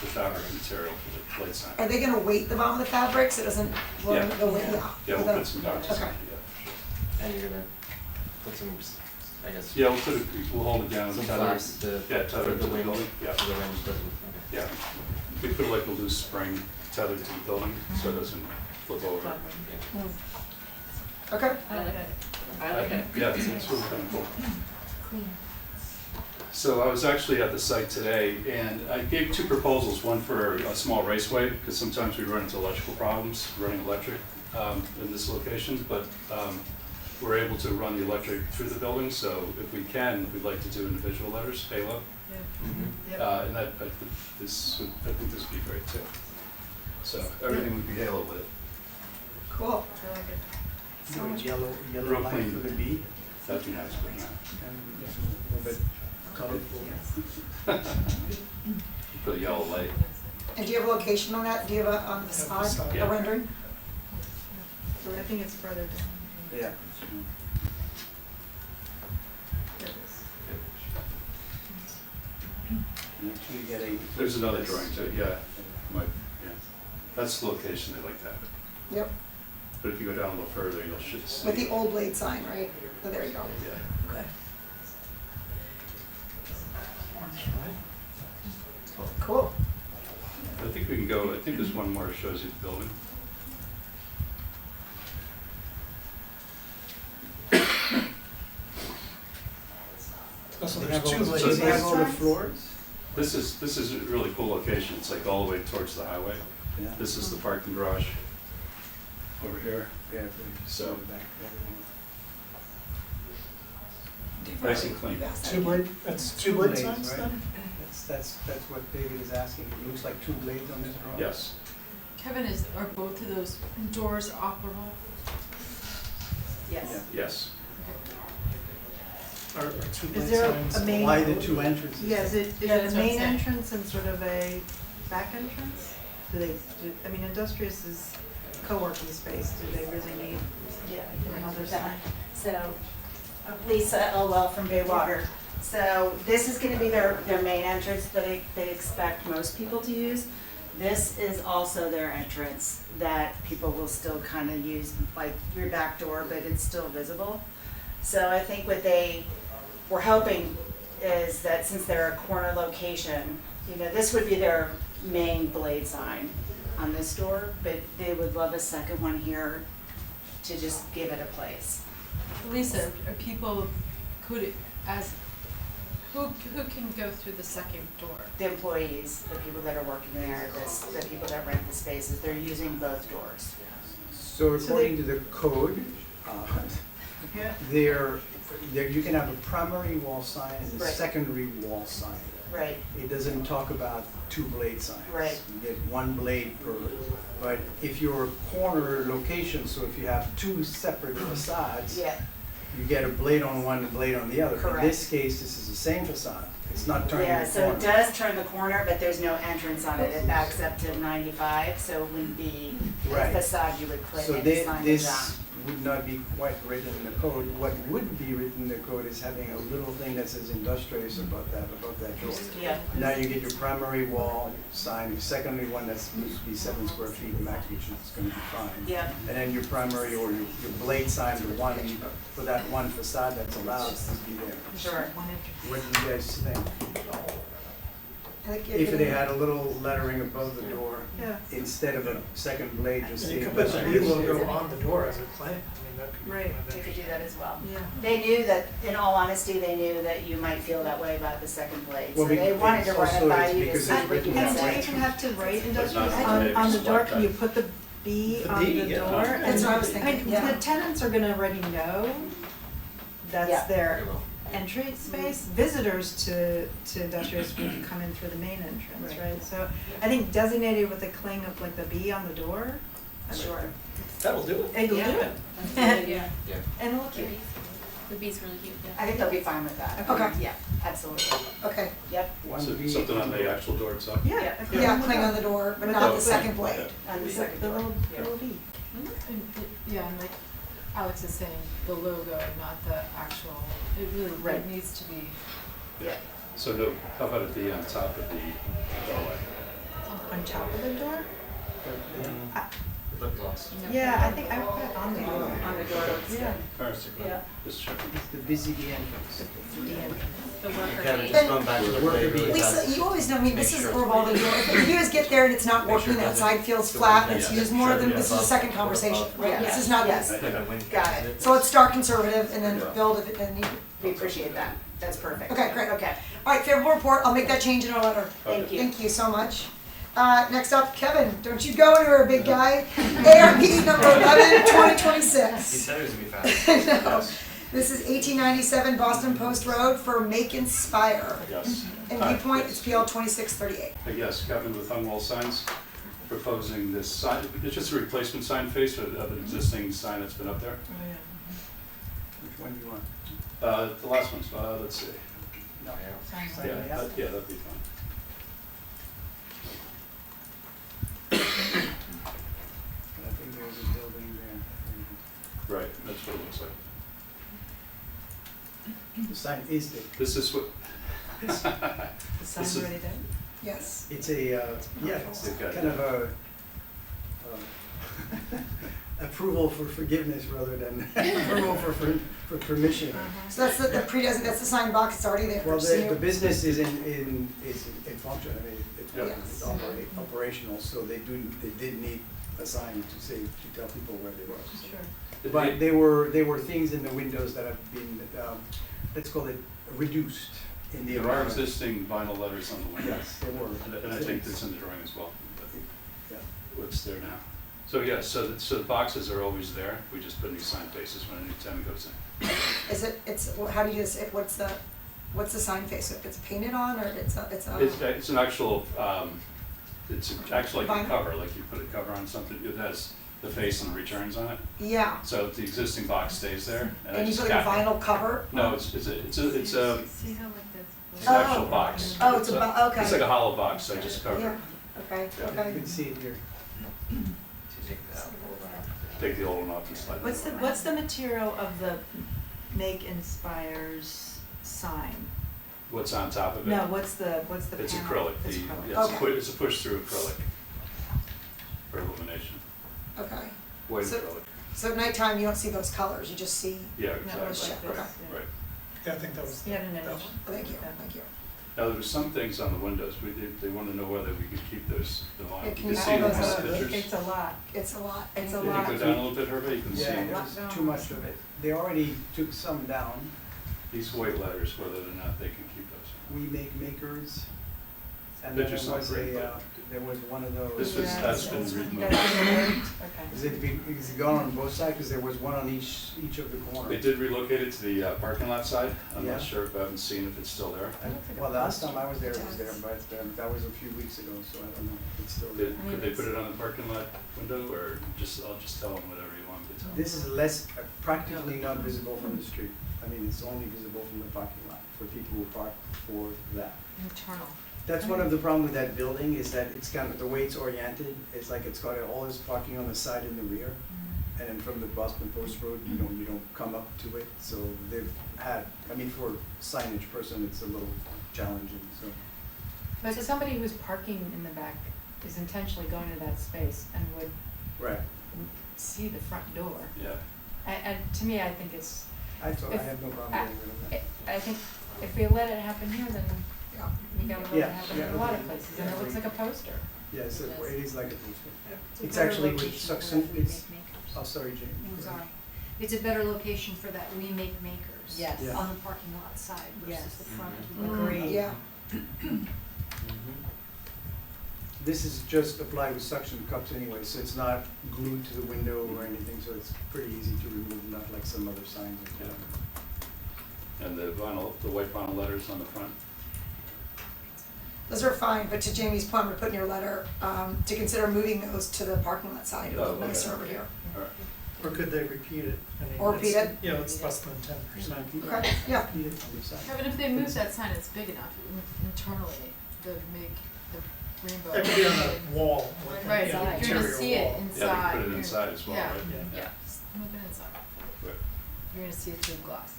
fabric material for the blade sign. Are they gonna weight the bottom of the fabric so it doesn't blow Yeah. the weight? Yeah, we'll put some down. Okay. And you're gonna put some, I guess. Yeah, we'll hold it down. Some tether it. flaps to. Yeah, tether for it to the wind, building. Yeah. so the wind doesn't, okay. Yeah. We put like a loose spring tethered to the building so it doesn't flip over. Okay. I like it. I like it. Yeah, it's really kind of cool. So I was actually at the site today, and I gave 2 proposals, one for a small raceway, because sometimes we run into electrical problems running electric in this location, but we're able to run the electric through the building, so if we can, we'd like to do individual letters, halo. And I think this would be great too. So everything would be halo with it. Cool. Do a yellow Real line clean. for the B, That'd be nice, but and just a little bit colorful. put a yellow light. And do you have a location on that? Do you have on the facade, Yeah. a rendering? I think it's further down. Yeah. There it is. Make sure you get a. There's another drawing too, yeah. Yeah. That's the location they like that. Yep. But if you go down a little further, you'll should see. With the old blade sign, right? Oh, there you go. Yeah. Okay. Cool. I think we can go, I think there's one more that shows you the building. Also, They there's have all 2 the- blade so they have all the signs. floors? This is a really cool location. It's like all the way towards the highway. Yeah. This is the parking garage over here. Yeah. So- back. Nice and clean. 2 blade, that's 2 blade signs right? then? That's what David is asking. It looks like 2 blades on this drawing. Yes. Kevin, are both of those doors operable? Yes. Yes. Are two Is light there signs? a main? Why the two entrances? Yeah, is it Yeah, a that's what I'm main saying. entrance and sort of a back entrance? I mean, Industrious is co-working space, do they really need another sign? So, Lisa Elwell from Baywater. So this is gonna be their main entrance that they expect most people to use. This is also their entrance that people will still kind of use, like your back door, but it's still visible. So I think what they were hoping is that since they're a corner location, this would be their main blade sign on this door, but they would love a second one here to just give it a place. Lisa, are people, who can go through the second door? The employees, the people that are working there, the people that rent the spaces, they're using both doors. So according to the code, there, you can have a primary wall sign and a Right. secondary wall sign. Right, It doesn't talk about two blade signs. Right. You get one blade per, but if you're a corner location, so if you have two separate facades, yeah, you get a blade on one and a blade on the other. Correct. In this case, this is the same facade. It's not turning yeah, the so corner. it does turn the corner, but there's no entrance on it. It backs up to 95, so it wouldn't be a Right. facade you would put So in they, signage on. this would not be quite written in the code. What would be written in the code is having a little thing that says industrious above that door. Yeah, Now you get your primary wall sign, your secondary one that's supposed to be 7 square feet max, which is gonna be fine. yeah, And then your primary or your blade sign, the one for that one facade that's allowed to be there. sure. What do you guys think? I think If they had a little lettering above the door, Yeah. instead of a second blade, just And say you could put the B industrious. logo on the door as a claim, I mean, that could be. Right. They could do that as well. Yeah. They knew that, in all honesty, they knew that you might feel that way about the second blade. So Well, they wanted to run also it by it's you to because see it's what written you that would And do way. you say. even have to write industrious not on the door? like Can you that. put the B The on B, the yeah. door? That's what I was And, thinking, mean, yeah. the tenants are gonna already know that's Yeah. their entry space. Visitors to Industrious would come in through the main entrance, right? So I think designated with a cling of like the B on the door, Sure. That'll do it. it'll do it. Yeah. And it'll look cute. The B's really cute, I think they'll be fine with that. Okay. Yeah, absolutely. Okay, Yep, One So B- something on the actual door itself? Yeah. Yeah. a yeah, cling on the door, but not the second blade. on the second The door. little, Yeah. little B. Yeah, and like Alex is saying, the logo, not the actual, it really, Right. it needs to be. Yeah. So no, how about it be on top of the doorway? On top of the door? Lip gloss. Yeah, I think I would put it on the door. On the door, looks Yeah. good. Yeah. Just checking. It's the busy B entrance. The worker Kevin, bee. just going back to the Worker blade bee. really Lisa, fast. you always know me, this Make is sure a it's revolving door. If you guys get there and it's not Make sure working, it that side doesn't feels go flat, in. it's Yeah. used more than, Sure, this is yeah. a second conversation, right? Yeah. This is not Yes. this. And then wind Got catches it. So let's start conservative and then Yeah. build if it, and you, We appreciate that. That's perfect. okay, great. Okay, All right, favorable report, I'll make that change in our letter. thank you. Thank you so much. Next up, Kevin, don't you go anywhere, big guy. ARP number 11, He 2026. said it was gonna be fast. No. This is 1897 Boston Post Road for Make Inspire. Yes. And Hi. viewpoint, it's PL 2638. Yes, Kevin with Unwell Signs, proposing this sign, it's just a replacement sign face of an existing sign that's been up there. Which one do you want? The last one's, let's see. No. Sign Sign Yeah, it out. that'd be fine. I think there's a building there. Right, that's what it looks like. The sign is there. This is what, The This sign's is- already there? Yes. It's a, yeah, it's They've got kind of a, approval for forgiveness rather than approval for permission. So that's the that's the sign box, it's already there. Well, Just a the new- business is in function, I mean, Yeah. it's operational, so they did need a sign to say, to tell people where they were. so. Sure. But there were things in the windows that have been, let's call it reduced in the there are environment. existing vinyl letters on the window. Yes, there were. And I think that's in the drawing as well. Yeah. What's there now? So yeah, so the boxes are always there, we just put new sign faces when a new tenant goes in. Is it, well, how do you just, what's the sign face? If it's painted on or it's a? It's an actual, it's actually like a Vinyl? cover, like you put a cover on something, it has the face and returns on it. Yeah, So the existing box stays there, and I and you just put like a cap it. vinyl cover? No, it's a, See how like it's this? an actual Oh. box. Oh, it's okay. It's like a hollow box, so I just cover Yeah, it. okay, Yeah. okay. You can see it here. Take the old one off and slide it over. What's the material of the Make Inspires sign? What's on top of it? No, what's the It's panel? acrylic. It's The- acrylic. yeah, Okay. it's a push-through acrylic for illumination. Okay. White So- acrylic. So at nighttime, you don't see those colors, you just see, Yeah, That was exactly. like Okay. this, yeah. Right. Yeah, I think that was. He had an that image. one. thank you, thank you. Now, there were some things on the windows, they want to know whether we could keep those, the Yeah, line. can You you can see pull them those in the up? pictures. It's a lot. It's a lot. It's a Can you lot. go down a little bit, Herbie? You can see Yeah, them. there's too much of it. They already took some down. These white letters, whether or not they can keep those. We make makers. And then Pictures there not was great, a, but there was one of those. this was, Yeah, that's been you removed. guys did it right? Okay. Is it gone on both sides? Because there was one on each of the corners. They did relocate it to the parking lot side. I'm Yeah. not sure if I haven't seen if it's still there. Well, the last time I was there, it was there, but that was a few weeks ago, so I don't know if it's still there. Could they put it on the parking lot window, or just, I'll just tell them whatever you want me to tell them? This is less, practically not visible from the street. I mean, it's only visible from the parking lot for people who park for that. Internal. That's one of the problems with that building, is that it's kind of, the way it's oriented, it's like it's got all this parking on the side and the rear. And then from the Boston Post Road, you don't come up to it, so they've had, I mean, for a signage person, it's a little challenging, so. But somebody who's parking in the back is intentionally going to that space and would Right. see the front door. Yeah. And to me, I think it's, I If- have no problem getting rid of that. I think if we let it happen here, then Yeah. you gotta let Yeah, it happen yeah, in a lot of okay. places, and it Yeah, looks like a poster. Yes, it is like a poster. It's a It's better actually with location for suction, that we it's, make makers. oh, sorry, Jane. I'm sorry. It's a better location for that we make makers. Yes. Yeah. On the parking lot side Yes. versus the front. Agreed. Yeah, This is just applied with suction cups anyway, so it's not glued to the window or anything, so it's pretty easy to remove, not like some other signs. And the vinyl, the white vinyl letters on the front. those are fine, but to Jamie's point, we're putting your letter, to consider moving those to the parking lot side, it would Oh, look nicer okay. over here. All right. Or could they repeat it? I mean, Or repeat it's- it? Yeah, it's less than 10%. Okay, yeah, Repeat it on the side. Yeah, but if they move that sign, it's big enough internally, the make, the rainbow. That could be on a wall. like an Right, interior you're gonna see it wall. inside. Yeah, they can put it You're- inside as well, yeah. right? Yeah. Move it inside. Right. You're gonna see it through glass.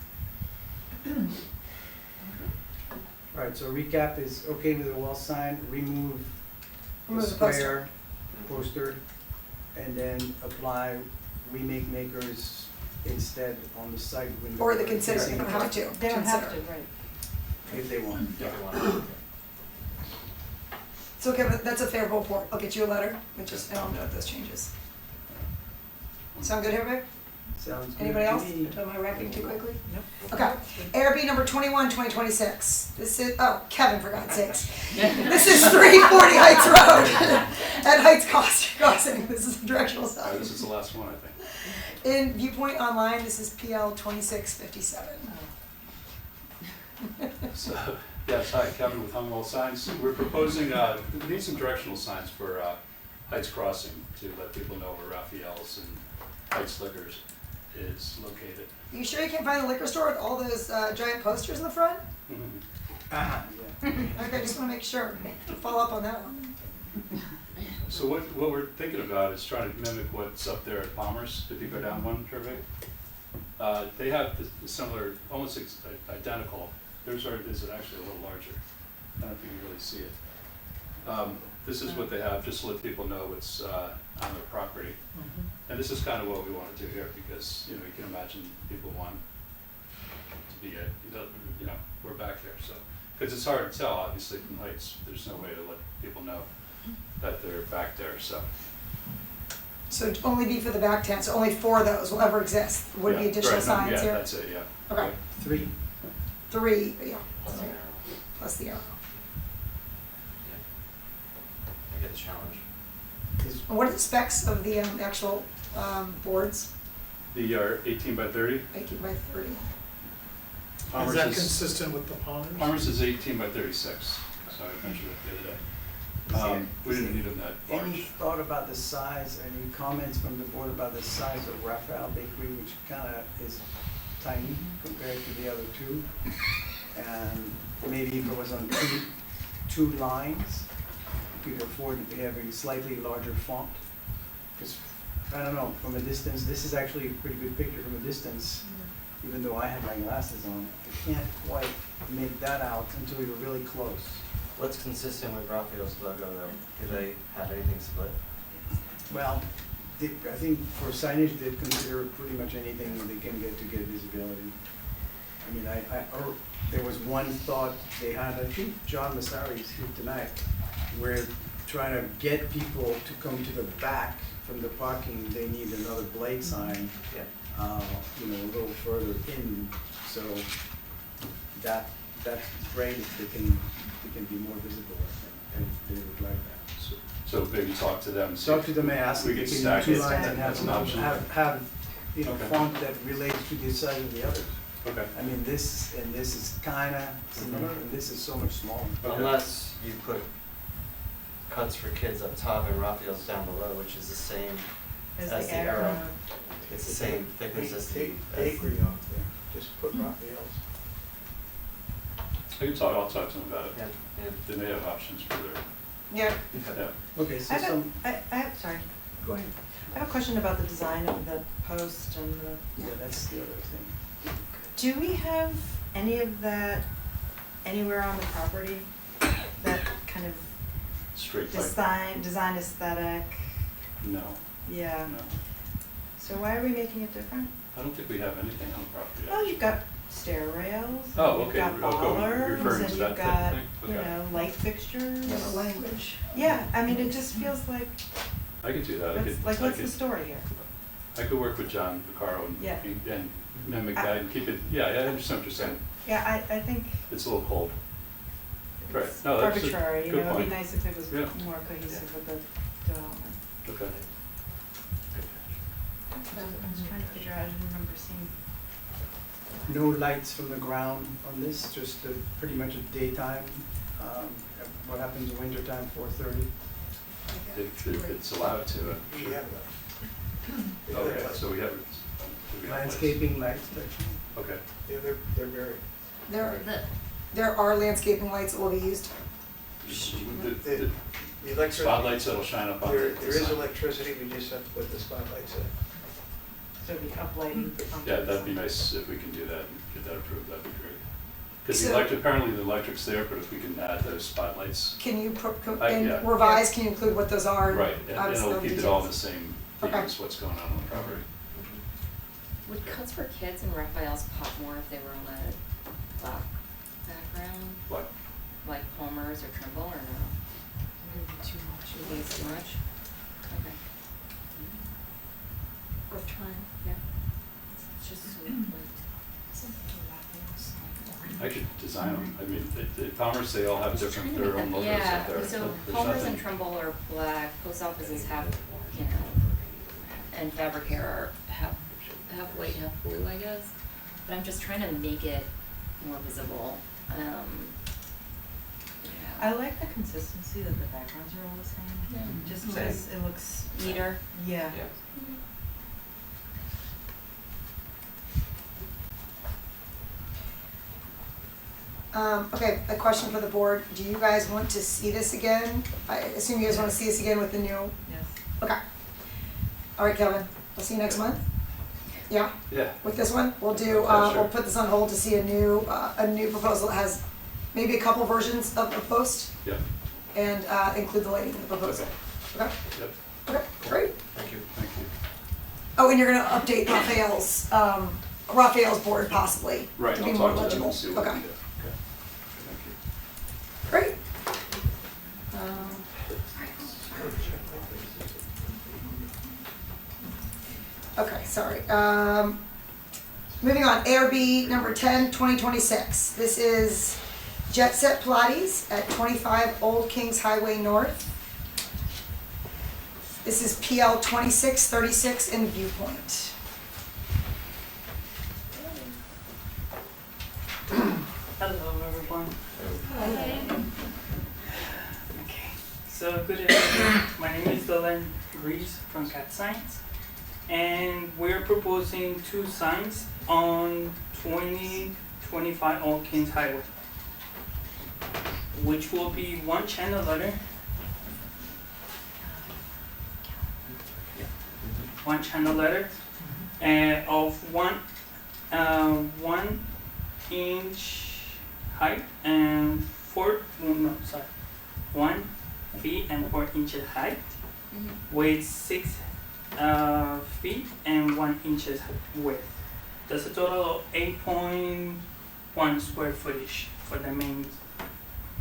All right, so recap is okay with the wall sign, remove the Remove the poster. square poster, and then apply remake makers instead on the side window. or they consider, they facing don't the have front, to. They don't have consider. to, right. if they want. So Kevin, that's a favorable report, I'll get you a letter, which is, and I'll note those changes. Sound good, everybody? Sounds good Anybody to else? me. Am I wrapping too quickly? Nope. Okay, ARB number 21, 2026. This is, oh, Kevin, for God's sakes. This is 340 Heights Road at Heights Crossing. This is the directional sign. This is the last one, I think. In Viewpoint Online, this is PL 2657. So, yes, hi, Kevin with Humwell Signs. We're proposing, we need some directional signs for Heights Crossing to let people know where Raphael's and Heights Liquors is located. You sure you can't find the liquor store with all those giant posters in the front? Ah, yeah. Okay, just want to make sure. Follow up on that one. So what we're thinking about is trying to mimic what's up there at Palmer's, if you go down one, Hervé. They have the similar, almost identical. Theirs is actually a little larger. I don't know if you can really see it. This is what they have, just to let people know what's on their property. And this is kind of what we want to do here, because, you know, you can imagine people want to be, we're back there, so. Because it's hard to tell, obviously, from Heights, there's no way to let people know that they're back there, so. So it'd only be for the back tent, so only 4 of those will ever exist. Would be Yeah, additional right, no, signs yeah, here? that's it, yeah. Okay, 3. 3, yeah, plus the arrow. I get the challenge. And what are the specs of the actual boards? The 18 by 30. 18 by 30. Is Palmer's that consistent with the Palmer's? Palmer's is 18 by 36, so I measured it the other day. We didn't need them that large. Any thought about the size, any comments from the board about the size of Raphael Bakery, which kind of is tiny compared to the other two? And maybe if it was on two lines, you could afford to have a slightly larger font. Because, I don't know, from a distance, this is actually a pretty good picture from a distance, even though I have my glasses on. I can't quite make that out until you're really close. What's consistent with Raphael's logo though? Do they have anything split? Well, I think for signage, they consider pretty much anything they can get to get visibility. I mean, or there was one thought they had, I think John Massari is here tonight, where trying to get people to come to the back from the parking, they need another blade sign, Yeah. you know, a little further in. So that's great if they can be more visible, I think, and they would like that. So maybe talk to them. Talk to them and ask We if could they can stack do it. two lines and That's an option. have, you know, Okay. font that relates to the size of the others. Okay. I mean, this and this is kinda similar, and this is so much smaller. Okay. Unless you put cuts for kids up top and Raphael's down below, which is the same As as the the arrow. arrow. It's the same thickness as the. Take bakery off there, just put Raphael's. I'll talk to them about it. Yeah, yeah. They may have options for their, Yeah. yeah. Okay, so I have, some, sorry, go ahead. I have a question about the design of the post and the, Yeah, that's the other thing. do we have any of that anywhere on the property? That kind of Straight pipe. design aesthetic, No, yeah. no. So why are we making it different? I don't think we have anything on the property. Well, you've got stair rails, Oh, you've okay. got You're bollards, referring and to you've that got, thing? you Okay. know, light fixtures. Yeah, the language. Yeah, I mean, it just feels like, I could do that. what's the story here? I could work with John Vaccaro Yeah. and mimic that and keep it, yeah, I understand what you're saying. Yeah, I think It's a little cold. Right. it's No, that's a arbitrary, you good know, it'd point. be nice if it was Yeah. more cohesive with the development. Okay. I was trying to figure out, I didn't remember seeing. No lights from the ground on this, just pretty much a daytime. What happens in wintertime, 4:30? If it's allowed to. We have Okay, so we have. landscaping lights, Okay. yeah, they're very. There are landscaping lights that will be used. The spotlights that'll shine up on the sign. electricity, we just have to put the spotlights in. So it'd be uplighting. Yeah, that'd be nice if we can do that and get that approved, that'd be great. Because So- apparently the electric's there, but if we can add those spotlights, Can you, yeah. revise, can you include what those are? right, and Obviously, it'll the keep it all the details. same theme Okay. as what's going on the property. Would cuts for kids and Raphael's pop more if they were on a black background, What? like Palmer's or Trimble, or no? Too much. You think it's too much? Okay. Worth trying. Yeah. It's just so, like, I could design them, I mean, at Palmer's, they all have just different, trying to their make own them- logos up there. Yeah, so There's Palmer's nothing- and Trimble are black, post offices have, you know, and Fabricare are half white, half blue, I guess. But I'm just trying to make it more visible. Yeah. I like the consistency that the backgrounds are all the same, Yeah. just Same. because it looks, Neater. yeah. Yeah. Okay, a question for the board. Do you guys want to see this again? I assume you guys want to see this again with the new, Yes. okay. All right, Kevin, we'll see you next month? Yeah, Yeah, with this one? We'll do, Yeah, sure. we'll put this on hold to see a new proposal that has maybe a couple versions of the post yeah, and include the lighting in the proposal. Okay, yep, okay, great. Thank you. thank you. Oh, and you're gonna update Raphael's board possibly Right, to be I'll more talk to them legible. and see what we Okay, can do. Okay, thank you. great. Okay, sorry. Moving on, ARB number 10, 2026. This is Jet Set Pilates at 25 Old Kings Highway North. This is PL 2636 in Viewpoint. Hello, everyone. Okay. So Alan Reese from Cat Signs, and we're proposing 2 signs on 2025 Old Kings Highway, which will be 1 channel letter. 1 channel letter of 1 inch height and 1 feet and 4 inches height, with 6 feet and 1 inches width. That's a total of 8.1 square footage for the main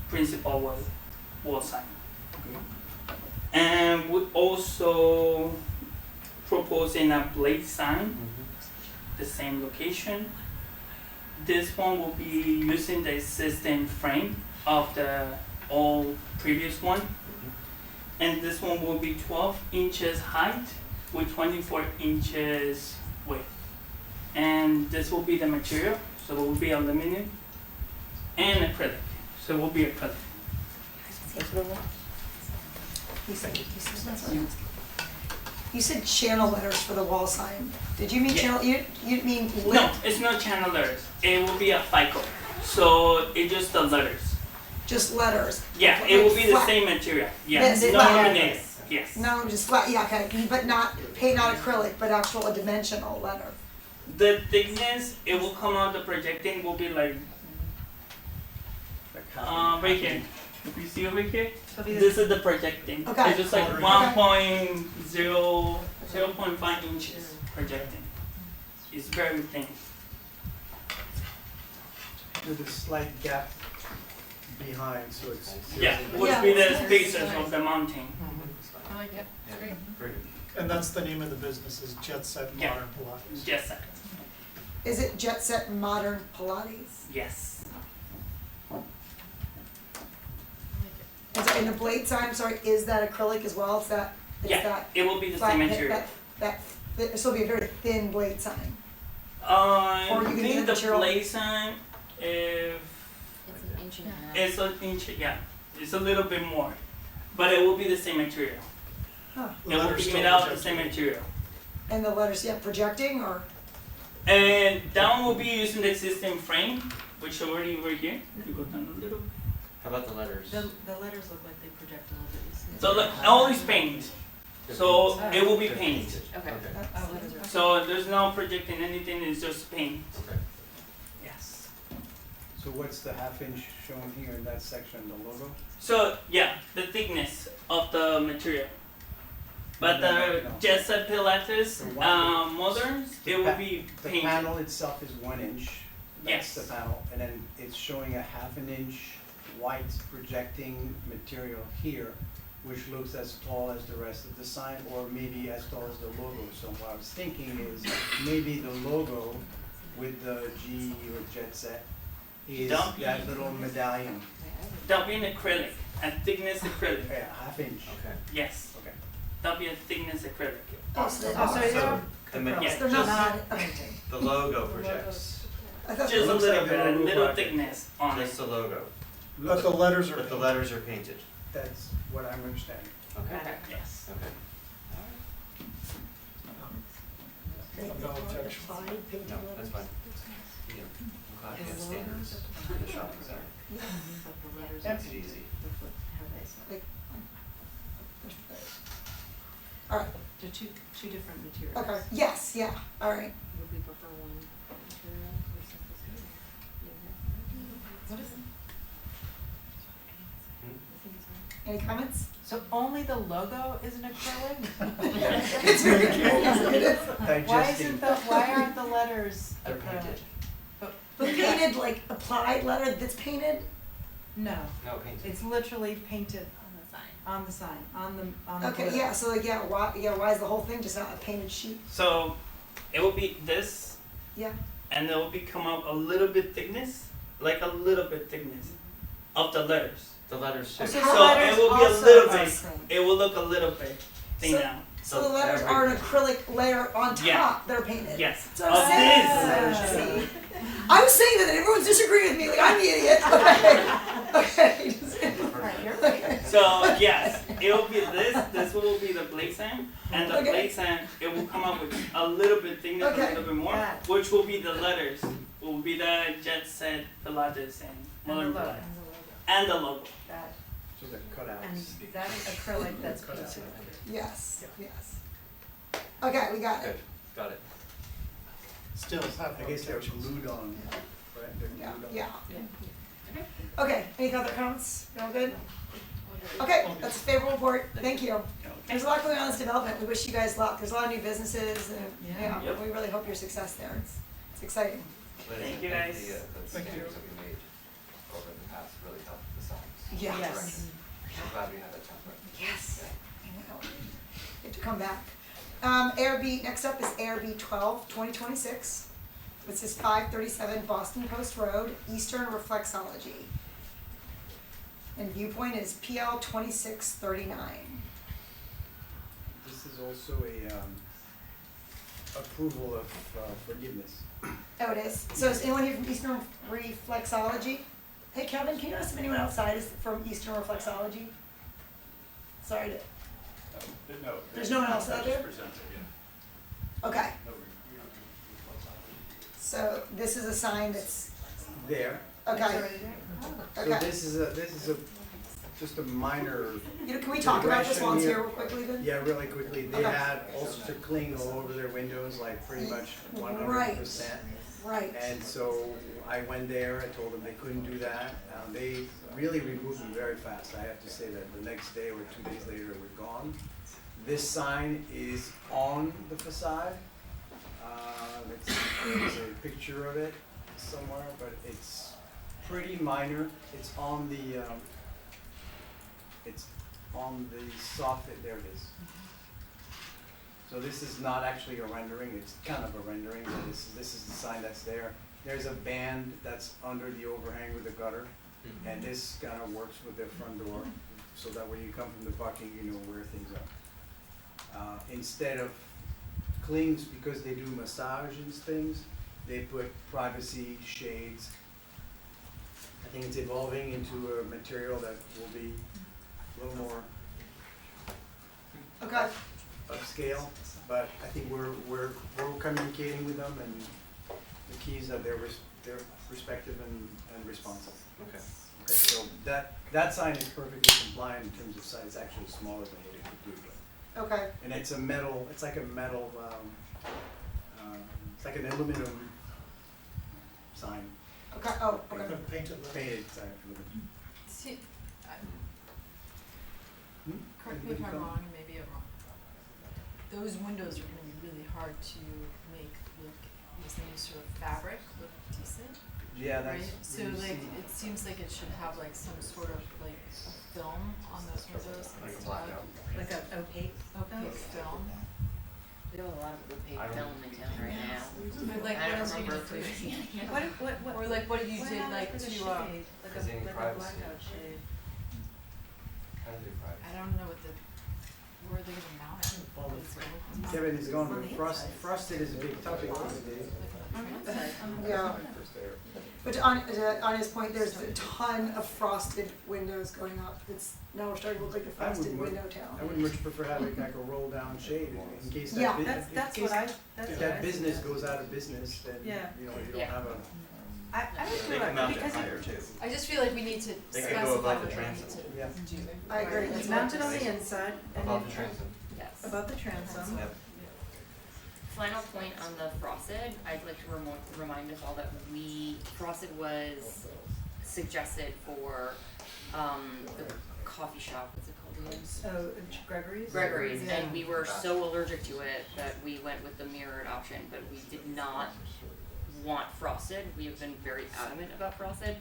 principal wall sign. And we also proposing a blade sign, the same location. This one will be using the existing frame of the old previous one. And this one will be 12 inches height with 24 inches width. And this will be the material, so it will be aluminum and acrylic. So it will be acrylic. You said channel letters for the wall sign. Did you mean Yeah. channel, you mean lit? No, it's not channel letters. It will be a FICO. So it's just the letters. Just letters? Yeah, Like it will be the flat. same material. Yeah, Yes, no flat. laminated. Yes. No, just flat, yeah, okay, but not acrylic, but actual dimensional letter. The thickness, it will come out, the projecting will be like, right here. If you see over here, this is the projecting. Okay. It's just like Okay. 0.5 inches projecting. It's very thin. With a slight gap behind, so it's. Yeah, would be the spacers of the mountain. I like it. It's great. Very good. And that's the name of the business, is Jet Set Yeah. Modern Pilates. Yes, sir. Is it Jet Set Modern Pilates? Yes. And the blade sign, I'm sorry, is that acrylic as well? Is that, Yeah, that it will be the flat, same material. this will be a very thin blade sign. Or I you can get think the material- blade sign, if It's an inch and a half. it's an inch, yeah, it's a little bit more, but it will be the same material. Huh. The It will letters be still made out of the projected. same material. And the letters, yeah, projecting or? And that one will be using the existing frame, which already over here. You go down a little. How about the letters? The letters look like they project a little bit. So all is paint. So it will be They're paint. painted. Okay. So there's no projecting anything, it's just paint. Okay. Yes. So what's the 1/2 inch shown here in that section, the logo? So yeah, the thickness of the material. But the Jet Set Pilates moderns, it will be The painted. panel itself is 1 inch. That's Yes. the panel, and then it's showing a 1/2 inch white projecting material here, which looks as tall as the rest of the sign, or maybe as tall as the logo. So what I was thinking is, maybe the logo with the G or Jet Set is Don't be- that little medallion. That'll be an acrylic, a thickness acrylic. Yeah, 1/2 inch. Okay. Yes. Okay. That'll be a thickness acrylic. Oh, so Oh, so So the ma- Yeah. they're not, okay. the logo projects, I thought Just a looks little like bit, the a logo little bracket. thickness on it. just the logo, But the letters are. but the letters are painted. That's what I'm understanding. Okay. Yes. Okay. No objection. No, that's fine. You know, I'm glad you have standards in the shopping center. Makes it easy. All right, They're two different materials. okay, yes, yeah, all right. Would we prefer one material or something? What is it? Any comments? So only the logo is an acrylic? It's very curious, it is. Why Digesting. why aren't the letters They're acrylic? painted. But But painted, like applied letter that's painted? no, No, painted. it's literally painted on the sign, on the Okay, blue. yeah, so like, why is the whole thing just not a painted sheet? So it will be this, Yeah, and it will be come out a little bit thickness, like a little bit thickness of the letters. The letters too. So So the letters it will be a also little are bit. thin. It will look a little bit thin So- now. so the letters are an acrylic layer on top, Yeah. they're painted. Yes. So I'm Of saying, this. see, I was saying that everyone's disagreeing with me, like I'm the idiot, okay, okay. Alright, you're right. So yes, It'll be this will be the blade sign, and the Okay. blade sign, it will come up with a little bit thickness, Okay. a little bit more, Got it. which will be the letters. Will be the Jet Set Pilates and And the Modern logo. Pilates. And the logo. That, So the cutouts. and that's acrylic, that's Cutouts. painted. Yes, yes. Okay, we got Good, it. got it. Still have I guess they're protections. glued on, right? They're Yeah, glued on. yeah. Okay, any other comments? You all good? Okay, that's a favorable report. Thank you. There's a lot going on in this development. We wish you guys luck. There's a lot of new businesses and, yeah, Yep. we really hope your success there. It's exciting. Thank you, guys. The Thank you. standards that we made over the past really helped the signs. Yeah. Yes. I'm glad we had that template. Yes. I know. Good to come back. ARB, next up is ARB 12, 2026. This is 537 Boston Post Road, Eastern Reflexology. And viewpoint is PL 2639. This is also a approval of forgiveness. Oh, it is? So is anyone here from Eastern Reflexology? Hey, Kevin, can you ask if anyone outside is from Eastern Reflexology? Sorry to, No. There's no one else out there? Just presented, yeah. okay. No, So this is a sign that's, There. okay. So Okay. this is just a minor. You know, can we talk about this while it's digression here real quickly then? Yeah, really quickly. They Okay. had all sorts of cling all over their windows, like pretty much 100%. Right. And so I went there, I told them they couldn't do that. They really removed them very fast. I have to say that the next day or 2 days later, it was gone. This sign is on the facade. There's a picture of it somewhere, but it's pretty minor. It's on the soffit, there it is. So this is not actually a rendering, it's kind of a rendering, but this is the sign that's there. There's a band that's under the overhang with the gutter, and this kind of works with their front door, so that when you come from the parking, you know where things are. Instead of clings, because they do massage and things, they put privacy shades. I think it's evolving into a material that will be a little more Okay. upscale, but I think we're communicating with them, and the key is that they're respective and responsive. Okay. Okay, so that sign is perfectly compliant in terms of size. It's actually smaller than what it could do, but. Okay. And it's a metal, it's like a metal, it's like an aluminum sign, Okay, oh, okay. Painted leather. painted sign. See, Hmm? correct me if I'm wrong, and maybe I'm wrong. Those windows are gonna be really hard to make look, use any sort of fabric look decent, Yeah, right? that's. So you like, see- it seems like it should have like some sort of like film on those windows Like a instead blackout. of Like a opaque. opaque film. We have a lot of opaque I don't- film in town right now. But like, I what don't else are you remember gonna if do? we- Or like, what if you What did happened like to the to, shade? Like Is there any like privacy? blackout shade. Kind of do privacy. I don't know what the, where they're gonna mount it. Well, It's gonna- Kevin is gone, On but the frosted, inside. frosted is a big topic these days. Yeah. But on his point, there's a ton of frosted windows going up. It's, now we're starting to look like a I would frosted mu- window I town. would much prefer having like a roll down shade in case that. Yeah. That's what I, that's If what I that business suggest. goes out of business, then, Yeah. you know, you don't Yeah. have a. I would They do can it, mount it because higher too. I just feel like we need to They could specify go above what the we transom. need to Yeah. do. I agree. it's mounted on the inside and Above the then transom. Yes. above the transom. Yep. Final point on the frosted, I'd like to remind us all that frosted was suggested for, the coffee shop, what's it called again? Oh, Gregory's? Gregory's, Yeah. and we were so allergic to it that we went with the mirrored option, but we did not want frosted. We have been very adamant about frosted,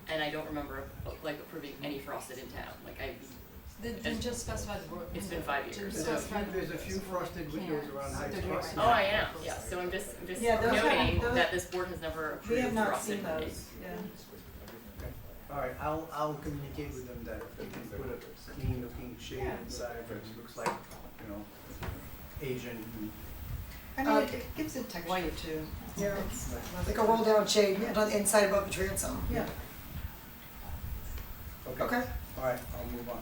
and I don't remember like approving any frosted in town. Like Then just specify the word. It's been 5 years. Just There's specify the there's a few frosted windows around Hyde They're doing Park. right Oh, now. I am, yeah, so I'm just Yeah, those noting those- that this board has never We approved have not frosted seen windows. those, yeah. All right, I'll communicate with them that they can put a clean looking shade inside that looks like, you know, Asian. I mean, it gives it texture too. Yeah, like a roll down shade on the inside above the transom. Yeah. Okay. All right, I'll move on.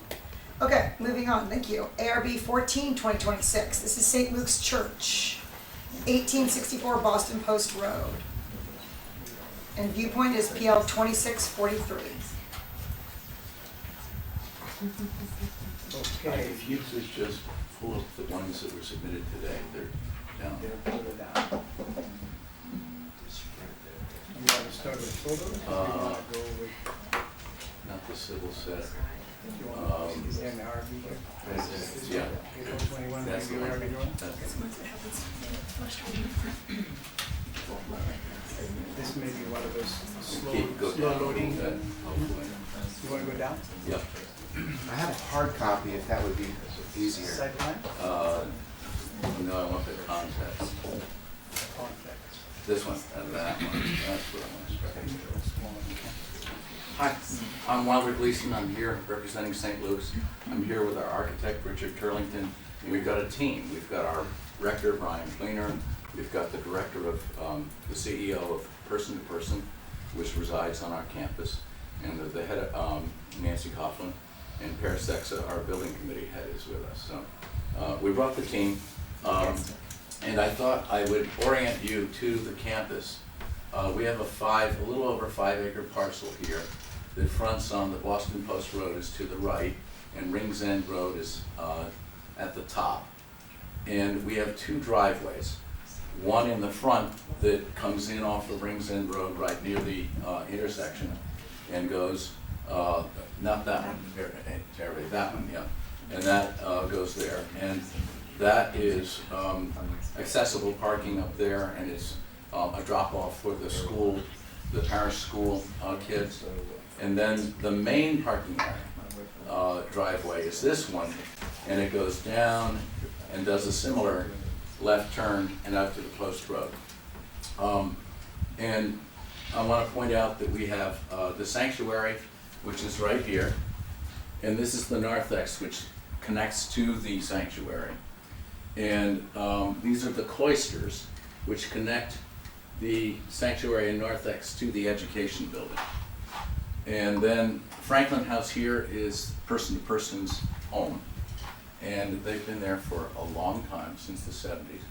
Okay, moving on, thank you. ARB 14, 2026. This is St. Luke's Church, 1864 Boston Post Road. And viewpoint is PL 2643. Okay. If you could just pull up the ones that were submitted today, they're down there. Further down. You want to start with photos, or you want to go with, Not the civil set. you want to, is there an RV here? Yeah. April 21, That's the maybe one. RV drawing? That's the one. This may be one of those Go slow down a loading. little bit, hopefully. You want to go down? Yep. I have a hard copy if that would be easier. Side plan? No, I want the context. Context. This one, and that one, that's what I want to start. Hi, I'm Wilder Gleason. I'm here representing St. Luke's. I'm here with our architect, Richard Turlington. And we've got a team. We've got our rector, Brian Cleaner. We've got the director of, the CEO of Person to Person, which resides on our campus. And the head, Nancy Coughlin. And Paris Sexa, our building committee head, is with us. So we brought the team. And I thought I would orient you to the campus. We have a little over 5 acre parcel here that fronts on the Boston Post Road is to the right, and Rings End Road is at the top. And we have 2 driveways. One in the front that comes in off of Rings End Road right near the intersection and goes, not that one, Terry, that one, yeah. And that goes there. And that is accessible parking up there, and it's a drop-off for the school, the parish school kids. And then the main parking area, driveway is this one, and it goes down and does a similar left turn and out to the Post Road. And I want to point out that we have the sanctuary, which is right here, and this is the narthex, which connects to the sanctuary. And these are the cloisters, which connect the sanctuary and narthex to the education building. And then Franklin House here is Person to Person's home. And they've been there for a long time, since the 70s.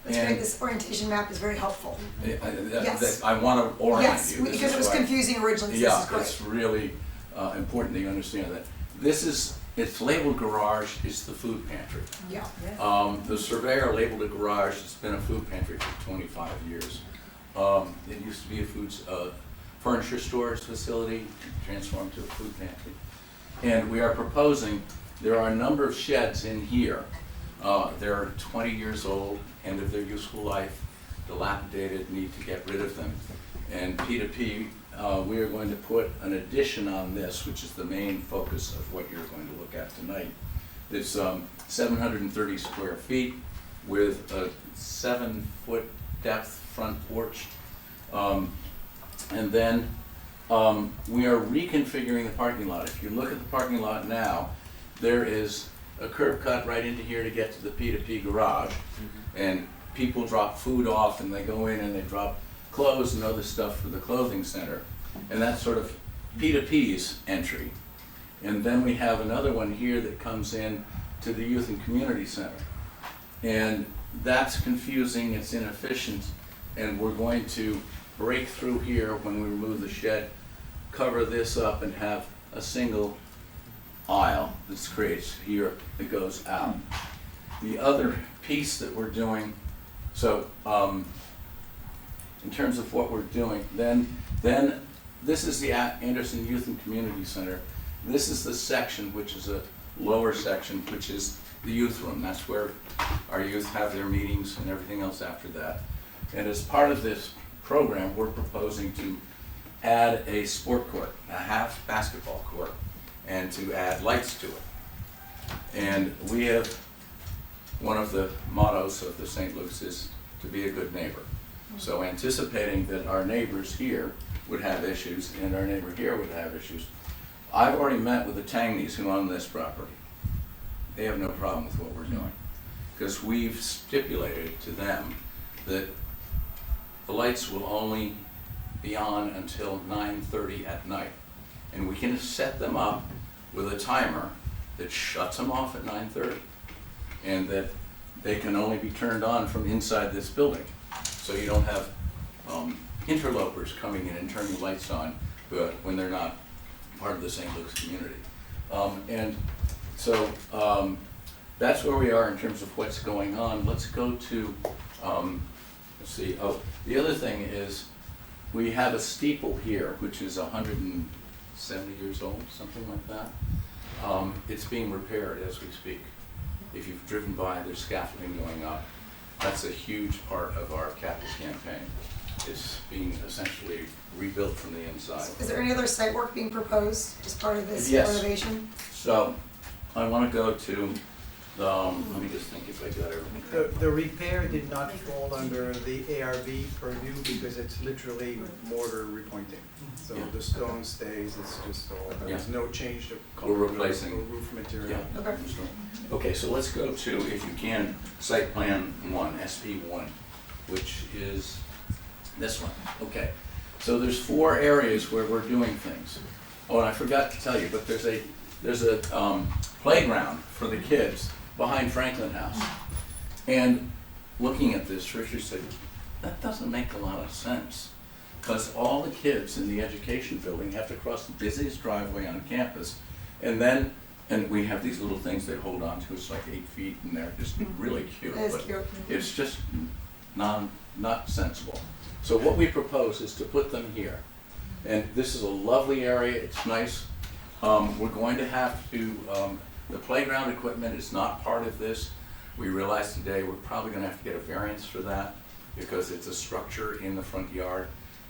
That's great, this orientation map is very helpful. Yes. I want to orient Yes, you. This because is it was why- confusing originally, so this is great. Yeah, it's really important that you understand that. It's labeled garage, it's the food pantry. Yeah. The surveyor labeled it garage, it's been a food pantry for 25 years. It used to be a furniture storage facility, transformed to a food pantry. And we are proposing, there are a number of sheds in here. They're 20 years old, end of their useful life, dilapidated, need to get rid of them. And P2P, we are going to put an addition on this, which is the main focus of what you're going to look at tonight. It's 730 square feet with a 7-foot depth front porch. And then we are reconfiguring the parking lot. If you look at the parking lot now, there is a curb cut right into here to get to the P2P garage. And people drop food off and they go in and they drop clothes and other stuff for the clothing center. And that's sort of P2P's entry. And then we have another one here that comes in to the Youth and Community Center. And that's confusing, it's inefficient, and we're going to break through here when we remove the shed, cover this up and have a single aisle that creates here that goes out. The other piece that we're doing, so in terms of what we're doing, then this is the Anderson Youth and Community Center. This is the section, which is a lower section, which is the youth room. That's where our youth have their meetings and everything else after that. And as part of this program, we're proposing to add a sport court, a half basketball court, and to add lights to it. And we have, one of the mottos of the St. Luke's is to be a good neighbor. So anticipating that our neighbors here would have issues and our neighbor here would have issues, I've already met with the Tangneys who own this property. They have no problem with what we're doing, because we've stipulated to them that the lights will only be on until 9:30 at night. And we can set them up with a timer that shuts them off at 9:30, and that they can only be turned on from inside this building. So you don't have interlopers coming in and turning the lights on when they're not part of the St. Luke's community. And so that's where we are in terms of what's going on. Let's go to, let's see, the other thing is we have a steeple here, which is 170 years old, something like that. It's being repaired as we speak. If you've driven by, there's scaffolding going up. That's a huge part of our campus campaign. It's being essentially rebuilt from the inside. Is there any other site work being proposed as part of this Yes. renovation? So I want to go to the, let me just think if I got everything. The repair did not fall under the ARB purview because it's literally mortar repointing. So Yeah. the stone stays, it's just all, there's no change to color. We're replacing. or roof material. Yeah. Okay. Okay, so let's go to, if you can, site plan 1, SP1, which is this one. Okay, so there's 4 areas where we're doing things. Oh, and I forgot to tell you, but there's a playground for the kids behind Franklin House. And looking at this, Richard said, that doesn't make a lot of sense. Because all the kids in the education building have to cross the busiest driveway on campus. And we have these little things they hold on to, it's like 8 feet, and they're just really cute. That is but cute. It's just not sensible. So what we propose is to put them here. And this is a lovely area, it's nice. We're going to have to, the playground equipment is not part of this. We realize today we're probably gonna have to get a variance for that because it's a structure in the front yard.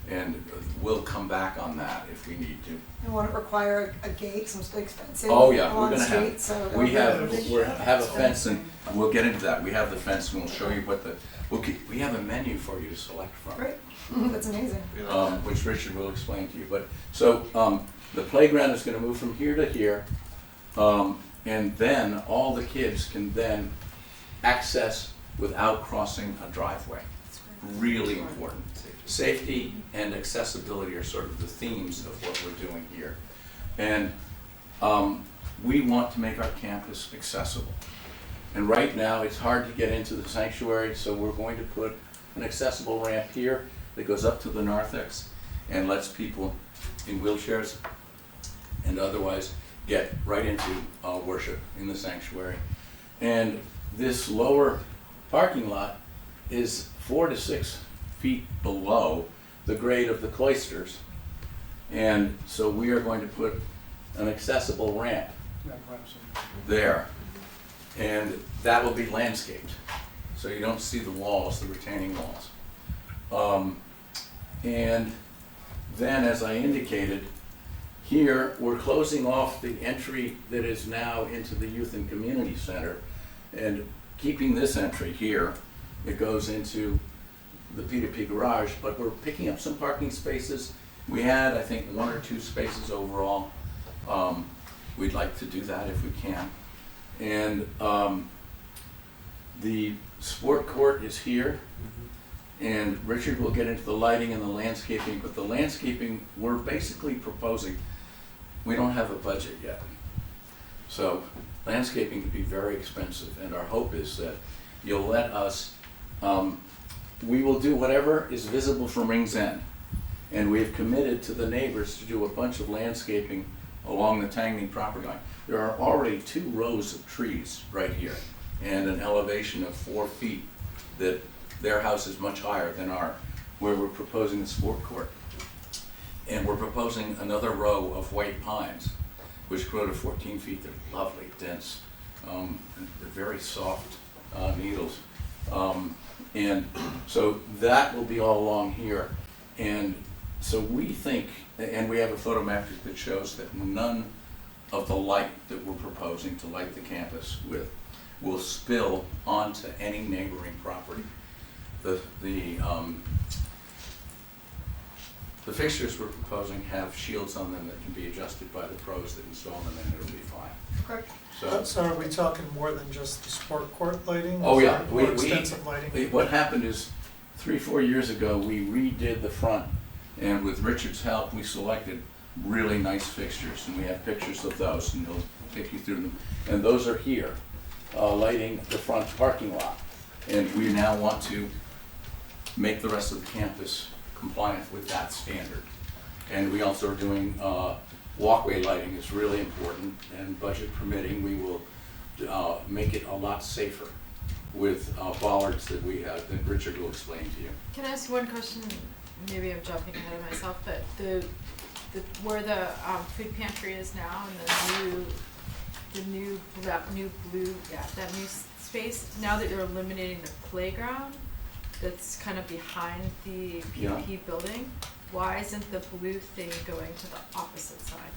And we'll come back on that if we need to. And won't it require a gate, some sort of fencing Oh, yeah, we're along the gonna street? have, So we that'll have a fence, and we'll get into that. We have the fence, and we'll show you what we have a menu for you to select from. Great, that's amazing. Which Richard will explain to you. But, so, the playground is gonna move from here to here, and then all the kids can then access without crossing a driveway. Really important. Safety and accessibility are sort of the themes of what we're doing here. And we want to make our campus accessible. And right now, it's hard to get into the sanctuary, so we're going to put an accessible ramp here that goes up to the narthex and lets people in wheelchairs and otherwise get right into worship in the sanctuary. And this lower parking lot is 4 to 6 feet below the grade of the cloisters. And so we are going to put an accessible ramp there. And that will be landscaped. So you don't see the walls, the retaining walls. And then, as I indicated, here we're closing off the entry that is now into the Youth and Community Center and keeping this entry here that goes into the P2P garage, but we're picking up some parking spaces. We had, I think, 1 or 2 spaces overall. We'd like to do that if we can. And the sport court is here, and Richard will get into the lighting and the landscaping, but the landscaping, we're basically proposing, we don't have a budget yet. So landscaping can be very expensive, and our hope is that you'll let us, we will do whatever is visible from Rings End. And we have committed to the neighbors to do a bunch of landscaping along the Tangney property line. There are already 2 rows of trees right here and an elevation of 4 feet that their house is much higher than where we're proposing the sport court. And we're proposing another row of white pines, which grow to 14 feet. They're lovely, dense, they're very soft needles. And so that will be all along here. And so we think, and we have a photometric that shows that none of the light that we're proposing to light the campus with will spill onto any neighboring property. The fixtures we're proposing have shields on them that can be adjusted by the pros that install them, and it'll be fine. Correct. So are we talking more than just the sport court lighting? Oh, Is yeah. there more extensive lighting? What happened is 3-4 years ago, we redid the front, and with Richard's help, we selected really nice fixtures, and we have pictures of those, and take you through them. And those are here, lighting the front parking lot. And we now want to make the rest of the campus compliant with that standard. And we also are doing walkway lighting is really important, and budget permitting, we will make it a lot safer with bollards that we have, that Richard will explain to you. Can I ask one question? Maybe I'm jumping ahead of myself, but where the food pantry is now and that new blue, that new space, now that you're eliminating the playground that's kind of behind the PDP building, why isn't the blue thing going to the opposite side?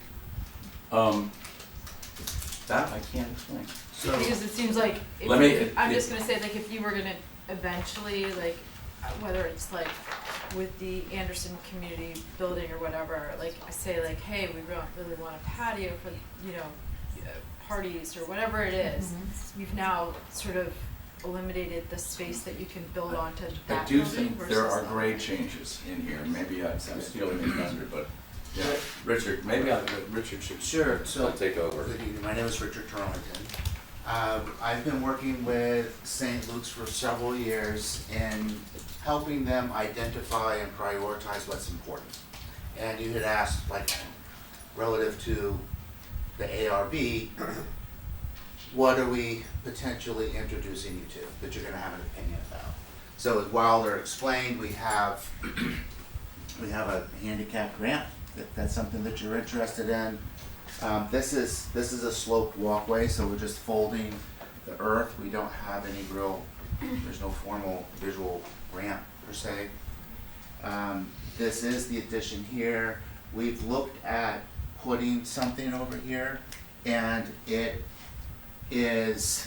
That I can't explain. So because it seems like, I'm just gonna say, like, if you were gonna eventually, like, whether it's like with the Anderson community building or whatever, like, I say like, hey, we don't really want a patio for, you know, parties or whatever it is, you've now sort of eliminated the space that you can build onto that I do building think versus there are the- grade changes in here. Maybe I'm stealing his thunder, but yeah, Richard, maybe Richard should take over. Good evening, my name is Richard Turlington. I've been working with St. Luke's for several years in helping them identify and prioritize what's important. And you had asked, like, relative to the ARB, what are we potentially introducing you to that you're gonna have an opinion about? So while they're explained, we have a handicap ramp, if that's something that you're interested in. This is a sloped walkway, so we're just folding the earth. We don't have any there's no formal visual ramp per se. This is the addition here. We've looked at putting something over here, and it is,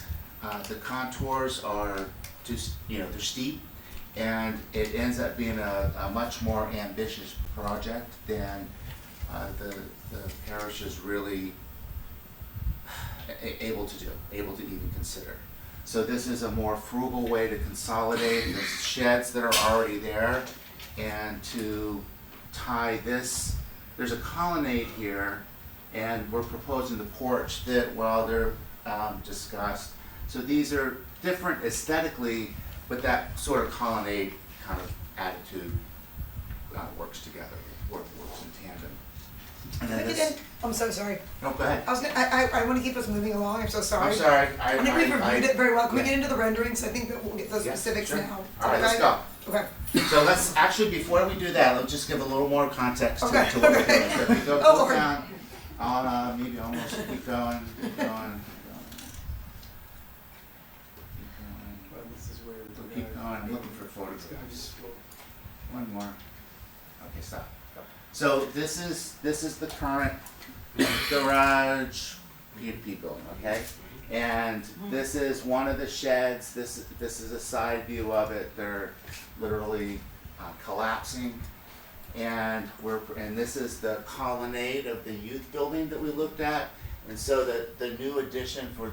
the contours are just, they're steep, and it ends up being a much more ambitious project than the parish is really able to even consider. So this is a more frugal way to consolidate the sheds that are already there and to tie this. There's a colonnade here, and we're proposing the porch that, well, they're discussed. So these are different aesthetically, but that sort of colonnade kind of attitude works together, works in tandem. And then this, I'm so sorry. no, go ahead. I want to keep us moving along. I'm so sorry. I'm sorry. I think we've reviewed it very well. Can we yeah. get into the renderings? I think that we'll get those specifics sure. now. All right, let's go. Okay. So let's actually, before we do that, let's just give a little more context to what we're doing. So if we go down, maybe almost keep going. Well, this is where Keep going. I'm looking for photographs. One more. Okay, stop. So this is the current garage P2P building, okay? And this is one of the sheds. This is a side view of it. They're literally collapsing, and this is the colonnade of the youth building that we looked at. And so the new addition for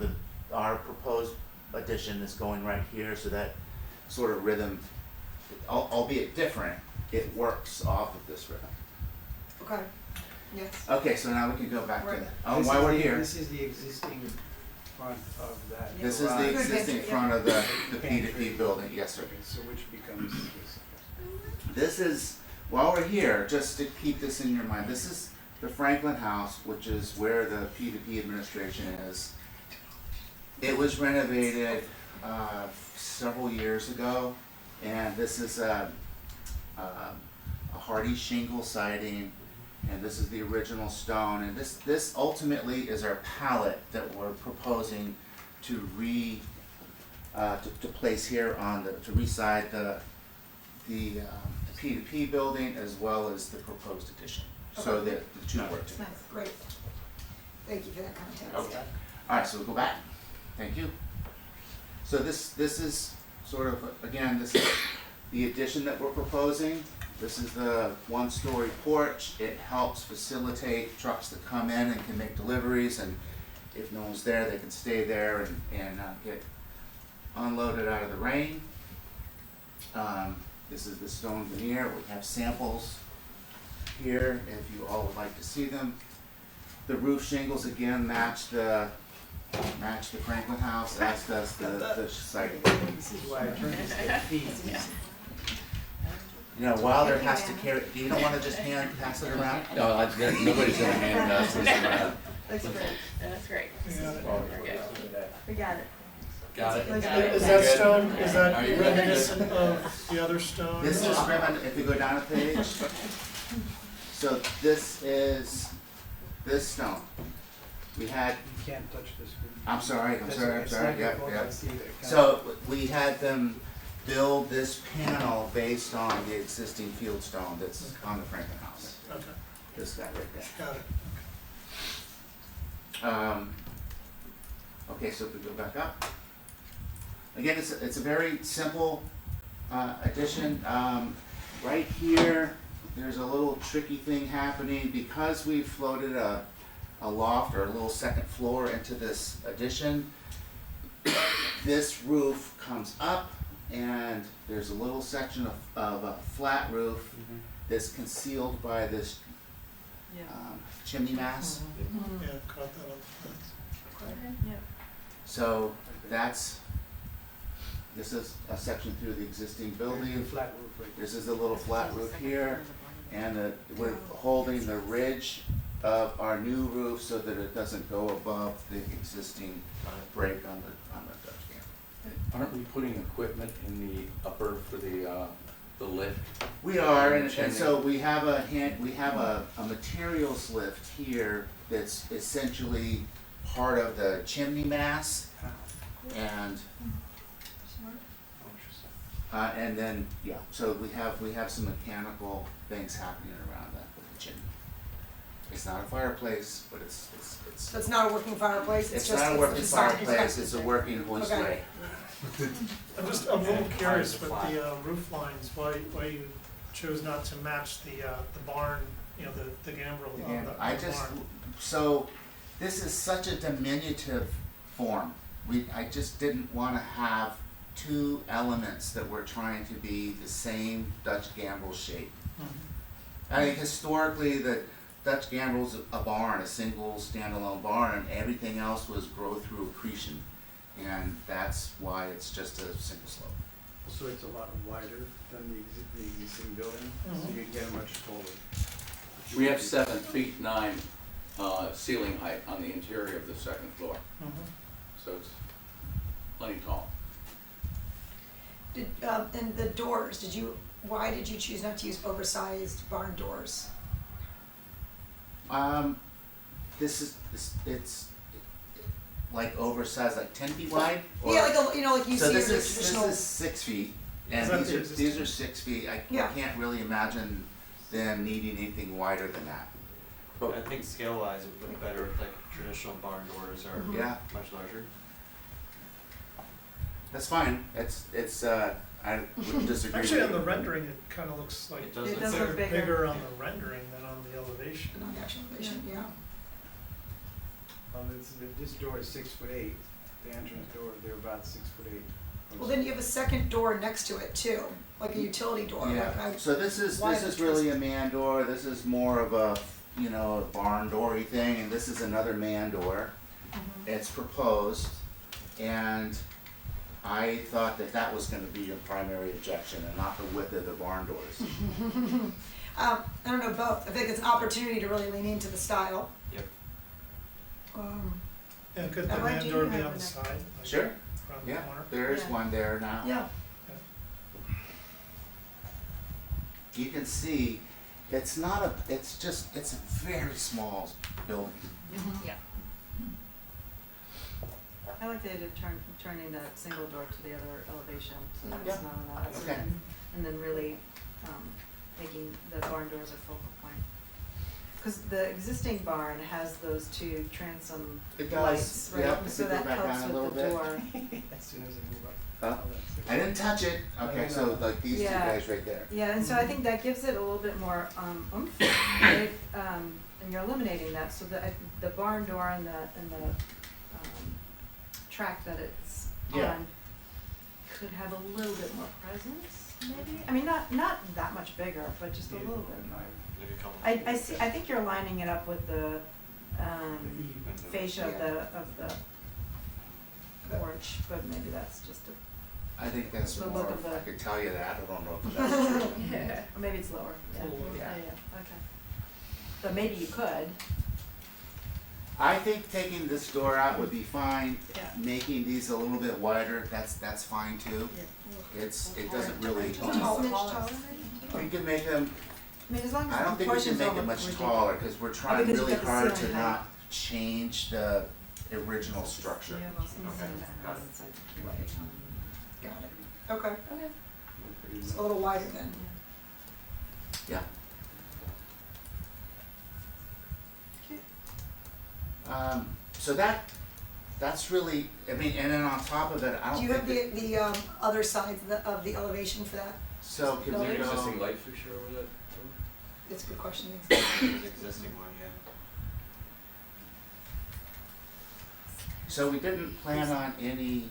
our proposed addition is going right here. So that sort of rhythm, albeit different, it works off of this rhythm. Okay. Yes. Okay, so now we can go back to that. Why we're here. This is the existing front of that. This is the existing front of the P2P building, yes, sir. Okay, so which becomes this? This is, while we're here, just to keep this in your mind, this is the Franklin House, which is where the P2P administration is. It was renovated several years ago, and this is a hardy shingle siding, and this is the original stone, and this ultimately is our palette that we're proposing to place here to reside the P2P building as well as the proposed addition, so that the two work together. Great. Thank you for that context. Okay. All right, so we'll go back. Thank you. So this is sort of, again, this is the addition that we're proposing. This is the one-story porch. It helps facilitate trucks that come in and can make deliveries, and if no one's there, they can stay there and get unloaded out of the rain. This is the stone veneer. We have samples here if you all would like to see them. The roof shingles again match the Franklin house, as does the siding. This is why I turned this to feet. You know, Wilder has to carry, you don't wanna just hand pass it around? No, nobody's gonna hand pass this around. Looks great. That's great. We got it. Got it? Is that stone, is that Are you reminiscent of the other stone? This is reminiscent, if you go down a page. So this is this stone. We had, You can't touch this. I'm sorry, It's not your yep, fault, yep. I see that. So we had them build this panel based on the existing field stone that's on the Franklin house. Okay, This guy right got it. there. Okay, so if we go back up. Again, it's a very simple addition. Right here, there's a little tricky thing happening because we floated a loft or a little second floor into this addition. This roof comes up and there's a little section of a flat roof that's concealed by this chimney mass. Yeah, caught that on the fence. So this is a section through the existing building. Flat roof right there. This is a little flat roof here, and we're holding the ridge of our new roof so that it doesn't go above the existing break on the Dutch camp. Aren't we putting equipment in the upper for the lift? We are, and so we have a materials lift here that's essentially part of the chimney mass, and then so we have some mechanical things happening around the chimney. It's not a fireplace, but it's So it's not a working fireplace, it's just not a working design. fireplace. It's a working hoistway. Okay. I'm a little curious with the roof lines, why you chose not to match the barn, you know, the gambrel on the I just barn. so this is such a diminutive form. I just didn't want to have two elements that were trying to be the same Dutch gambrel shape. I think historically the Dutch gambrel's a barn, a single standalone barn, and everything else was growth through accretion, and that's why it's just a single slope. So it's a lot wider than the existing building, so you can get a much taller. We have 7 feet 9 ceiling height on the interior of the second floor, so it's plenty tall. And the doors, why did you choose not to use oversized barn doors? It's like oversized, like 10 feet wide? Or- Yeah, like you So see this your is traditional. 6 feet, Is and that the these are 6 feet. I Yeah. can't really imagine them needing anything wider than that. I think scale wise it would look better, like traditional barn doors are Yeah. much larger. That's fine. I wouldn't disagree with Actually, on you. the rendering, it kind of looks like It does It look does look bigger. bigger. on the rendering than on the elevation. On the actual elevation, yeah. This door is 6'8", the entrance door, they're about 6'8". Well, then you have a second door next to it too, like a utility door. Yeah, so this is really a man door. This is more of a, a barn door-y thing, and this is another man door. It's proposed, and I thought that was gonna be your primary objection and not the width of the barn doors. I don't know, both. I think it's an opportunity to really lean into the style. Yep. And could the Why man do door you be have on the an- side? like Sure. Around the Yeah, corner? there is Yeah. one there now. Yeah. You can see, it's a very small building. Yeah. I like the idea of turning that single door to the other elevation, so that Yeah. it's not on that. Okay. And then really, making the barn doors a focal point. Cause the existing barn has those two transom It lights, does, right? yep, if So you go that back helps down a with the little door. As soon as I move up. Huh? I didn't touch it. Okay, so like these two Yeah. guys right there. Yeah, and so I think that gives it a little bit more oomph, right? And you're eliminating that, so the barn door and the track that it's Yeah. on could have a little bit more presence, maybe? I mean, not that much bigger, but just a little bit more. Maybe a couple. I think you're lining it up with the fascia of the porch, but maybe that's just a, I think that's The more, look of I the- could tell you that, I don't know if that's true. or maybe it's lower, yeah, Yeah. okay. But maybe you could, I think taking this door out would be fine. Yeah. Making these a little bit wider, that's fine too. It doesn't really. Just a smidge taller maybe? We can make them, I mean, as long as I don't the think we can portion's make over it much ridiculous. taller, cause we're trying because really you've got the hard to ceiling not height. change the original structure. Got it. Okay. It's a little wider then. Yeah. So that's really, I mean, and then on top of it, I don't Do you think have that, the other sides of the elevation for that? so can we Is there go? Existing light fixture over that? That's a good question. Existing one, yeah. So we didn't plan on any,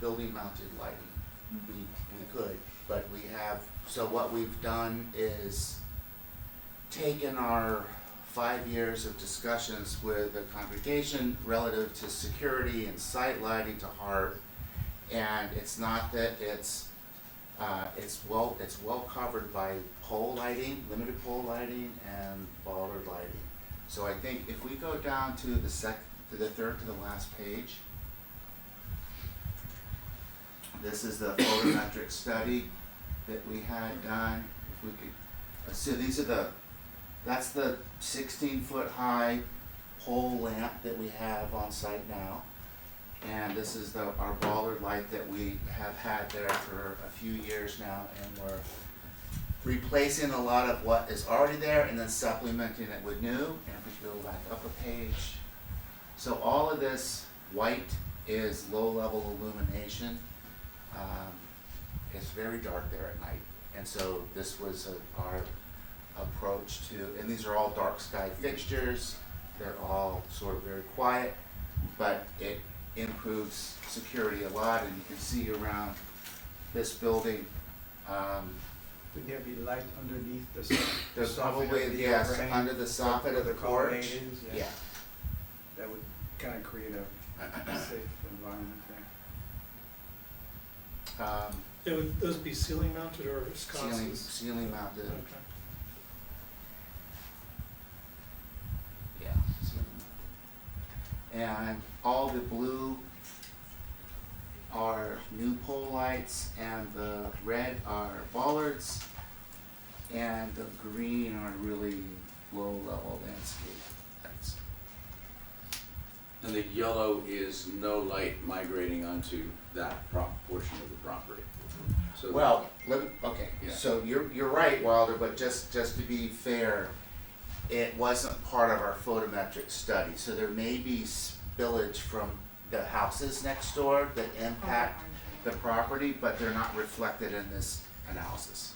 building mounted lighting. We could, but we have, so what we've done is taken our 5 years of discussions with the congregation relative to security and site lighting to heart. And it's not that it's well covered by pole lighting, limited pole lighting and bollard lighting. So I think if we go down to the third to the last page, this is the photometric study that we had done. If we could, so these are that's the 16-foot high pole lamp that we have on site now. And this is our bollard light that we have had there for a few years now, and we're replacing a lot of what is already there and then supplementing it with new. And if we go back up a page, so all of this white is low-level illumination. It's very dark there at night, and so this was our approach to, and these are all dark sky fixtures. They're all sort of very quiet, but it improves security a lot, and you can see around this building. Would there be light underneath the There's soffit probably, of the yes, overhang under the soffit where of the the colonnade porch. is, Yeah. That would kind of create a safe environment there. Would those be ceiling mounted or sconces? Ceiling mounted. Okay. Yeah. And all the blue are new pole lights, and the red are bollards, and the green are really low-level landscape lights. And the yellow is no light migrating onto that portion of the property. So Well, okay, Yeah. so you're right, Wilder, but just to be fair, it wasn't part of our photometric study, so there may be spillage from the houses next door that impact the property, but they're not reflected in this analysis.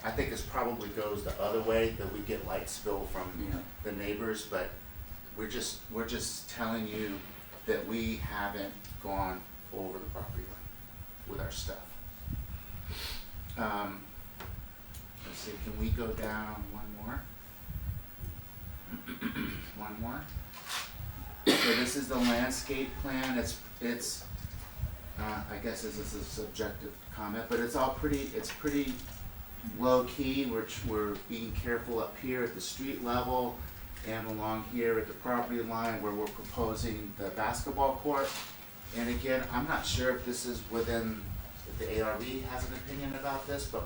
I think this probably goes the other way, that we get light spill from the neighbors, but we're just telling you that we haven't gone over the property line with our stuff. Let's see, can we go down one more? One more? So this is the landscape plan. It's I guess this is a subjective comment, but it's pretty low key. We're being careful up here at the street level and along here at the property line where we're proposing the basketball court. And again, I'm not sure if this is within, if the ARB has an opinion about this, but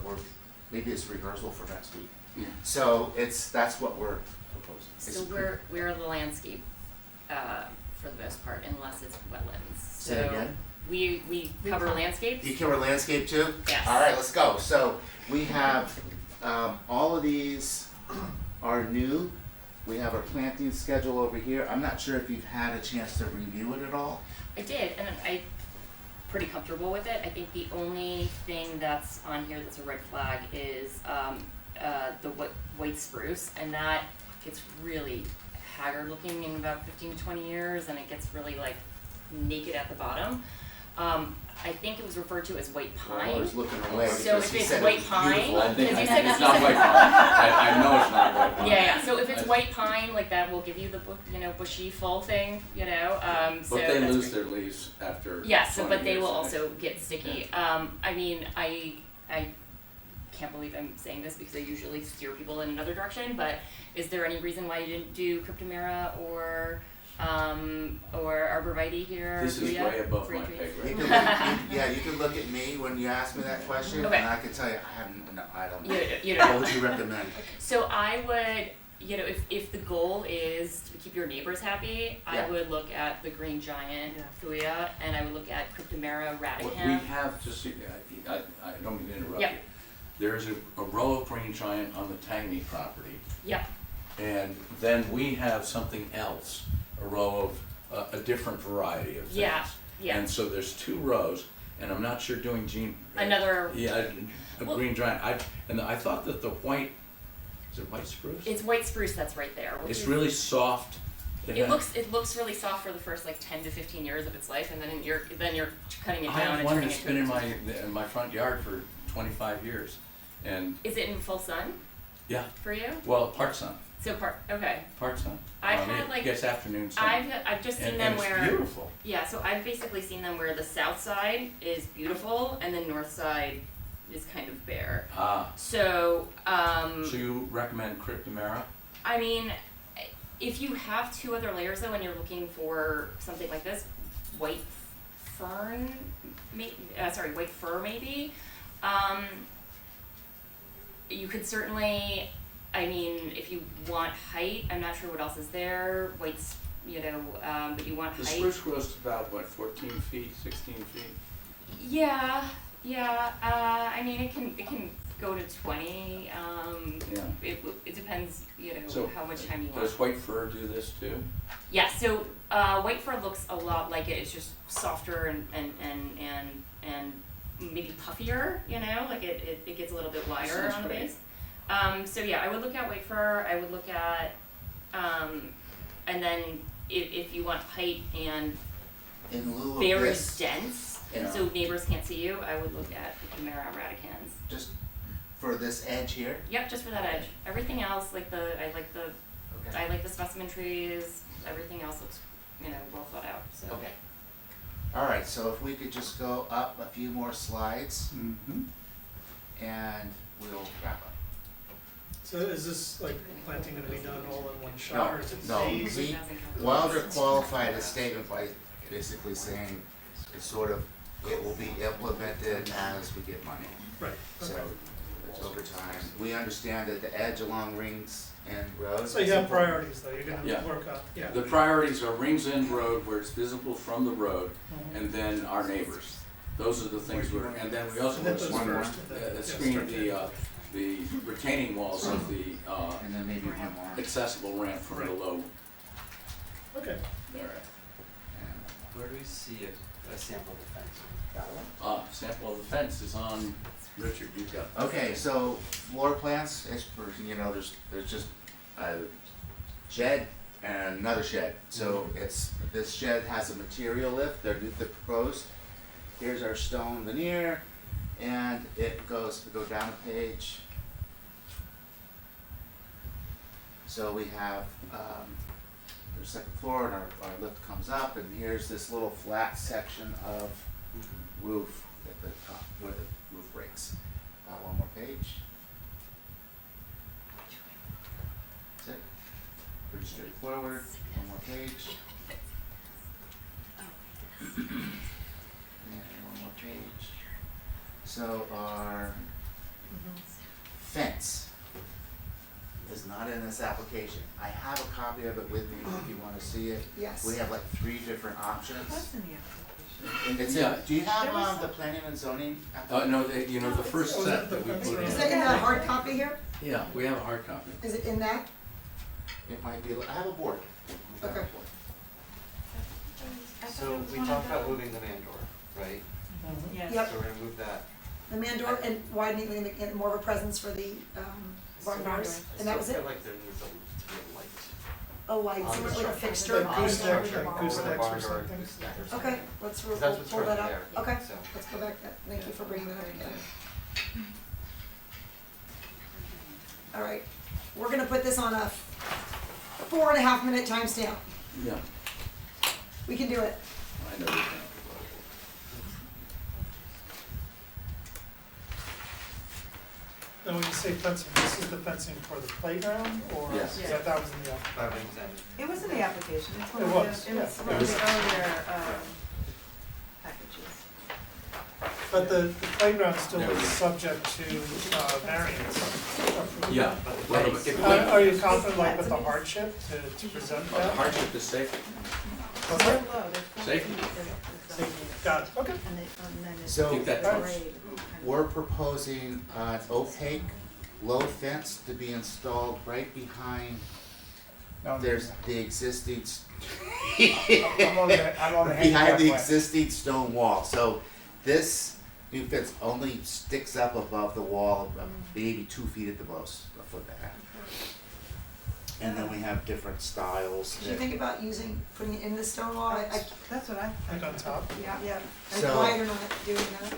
maybe it's rehearsal for next week. Yeah. So that's what we're proposing. So we're the landscape, for the most part, unless it's wetlands. Say it again? We cover landscapes. You cover landscape too? Yes. All right, let's go. So we have, all of these are new. We have our planting schedule over here. I'm not sure if you've had a chance to review it at all. I did, and I'm pretty comfortable with it. I think the only thing that's on here that's a red flag is the white spruce, and that gets really haggard looking in about 15 to 20 years, and it gets really like naked at the bottom. I think it was referred to as white Well, I pine. was looking away So because if he it's said it white was pine, beautiful. I think because you I said think it's not white pine. I know it's not white pine. Yeah, so if it's I- white pine, like that will give you the bushy full thing, so But they that's lose great. their leaves after 20 Yes, but they years, will I think. also get sticky. I mean, I can't believe I'm saying this because I usually steer people in another direction, but is there any reason why you didn't do Cryptomera or Arborvitae here? This is Rhea? way above my Rhea? pay You grade. could you could look at me when you ask me that question, Okay. and I can tell you, I don't know. You don't know. What would you recommend? So I would, if the goal is to keep your neighbors happy, I Yeah. would look at the green giant thuya, and I would look at Cryptomera What we radicam. have, just so I don't mean to interrupt Yep. you. There's a row of green giant on the Tangney property. Yep. And then we have something else, a row of a different variety of things. Yeah, yeah. And so there's 2 rows, and I'm not sure doing Another. Yeah, a Well- green giant. I thought that the white, is it white spruce? It's white spruce that's right there. Which It's is- really soft. It looks really soft for the first like 10 to 15 years of its life, and then you're cutting it I down have and one turning that's it been into. in my front yard for 25 years, and Is it in full sun yeah, for you? well, part sun, So okay. part sun. I've had, like- Yes, afternoon sun. I've just seen And them it's where. beautiful. Yeah, so I've basically seen them where the south side is beautiful and the north side is kind of bare. Ah, So so you recommend Cryptomera? I mean, if you have 2 other layers though, and you're looking for something like this, white fern, white fir maybe. You could certainly, I mean, if you want height, I'm not sure what else is there. White's, but you want The height. spruce grows to about, what, 14 feet, 16 feet? Yeah. I mean, it can go to 20. Yeah. It depends, So, how much time you want. Does white fir do this too? Yeah, so white fir looks a lot like it. It's just softer and maybe puffier, like it gets a little bit wider Sounds on the great. base. So yeah, I would look at white fir. I would look at, and then if you want height and In lieu of very this, dense, and Yeah. so neighbors can't see you, I would look at the Cryptomera radicans. just for this edge here. Yep, just for that edge. Everything else, I like the specimen trees. Everything else looks, well thought out. So. Okay. All right, so if we could just go up a few more slides, Mm-hmm. and we'll wrap up. So is this like planting gonna be done all in one shot, or is it No, phased? Wilder qualified his statement by basically saying it will be implemented as we get money. Right, So okay. it's over time. We understand that the edge along Rings and Road. So you have priorities though, you're Yeah. gonna work on, yeah. The priorities are Rings End Road, where it's visible from the road, and then our neighbors. Those are the things and then we also And then want to those screen, first, and then- yeah, screen start the retaining walls of the, And then maybe one more. accessible ramp from the low. Okay. Where do we see a sample of the fence? Sample of the fence is on, Richard, you've got. Okay, so floor plans, there's just a shed and another shed. So this shed has a material lift, they're proposed. Here's our stone veneer, and go down a page. So we have, the second floor, and our lift comes up, and here's this little flat section of roof at the top, where the roof breaks. One more page. That's it. Pretty straightforward. One more page. And one more page. So our fence is not in this application. I have a copy of it with me if you wanna see it. Yes. We have like 3 different options. What's in the application? It's do you have the planning and zoning? No, the first set that we put in. Is it in that hard copy here? Yeah, we have a hard copy. Is it in that? It might be, I have a board. Okay. So we talked about moving the man door, right? Yes. Yep. So we're gonna move that. The man door and widening and making more of a presence for the barn doors, and that was I it? feel like there needs to be a light a light, On somewhere the like a structure. fixture? Like On the goosenecks, structure, like over the goosenecks barn or door, something? gooseneck or Okay, something. let's, Because that's we'll what's pull that currently up. there. Okay, So- let's go back, thank you for bringing that up again. All right, we're gonna put this on a 4.5 minute timestamp. Yeah, We can do it. I know. Now, when you say fencing, this is the fencing for the playground, or Yes. is that was in the, That was examined. It was in the application, it's one It of was, the, it was yeah. one of the earlier, packages. but the playground still There we is go. subject to variance. Yeah. Are you confident, like, with the hardship to present Well, the that? hardship is safety. What's They're that? low, they're Safety. Got it, okay. And then it's So- Keep that grade, close. kind of. We're proposing an opaque, low fence to be installed right behind, No, there's the existing, I'm on the behind handicap the way. existing stone wall. So this new fence only sticks up above the wall, maybe 2 feet at the most, a foot and a half. And then we have different styles. Did you think about putting it in the stone wall? That's what I. Like on top? Yeah, So- why or not doing that?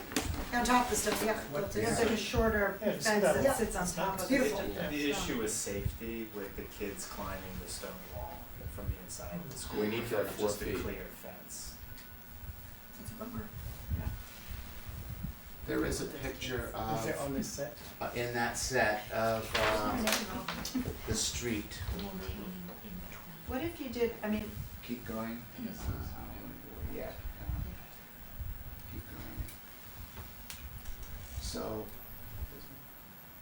On top of the stone, yeah. What- built in. It's like a shorter Yeah, you see fence that? that Yeah. sits on It's top nice. of Beautiful. it. The issue is safety with the kids climbing the stone wall from the inside of the school. We need to have 4 just a feet. clear fence. It's a bummer. There is a picture Is it of, on this set? in that set of, the street. What if you did, I mean, Keep going. Yeah. Keep going. So,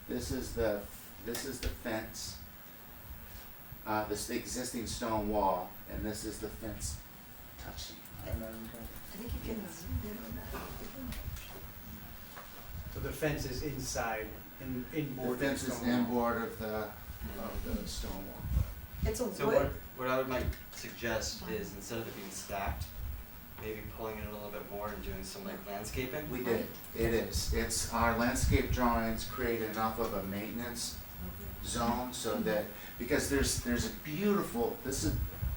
this is the fence. This existing stone wall, and this is the fence touching. I think you can zoom in on that. So the fence is inside, in The board. fence is inboard of the stone wall. It's a So wood, what I would might suggest is instead of it being stacked, maybe pulling it a little bit more and doing some like landscaping. We did, it is, it's, our landscape drawings create enough of a maintenance zone so that, because there's a beautiful,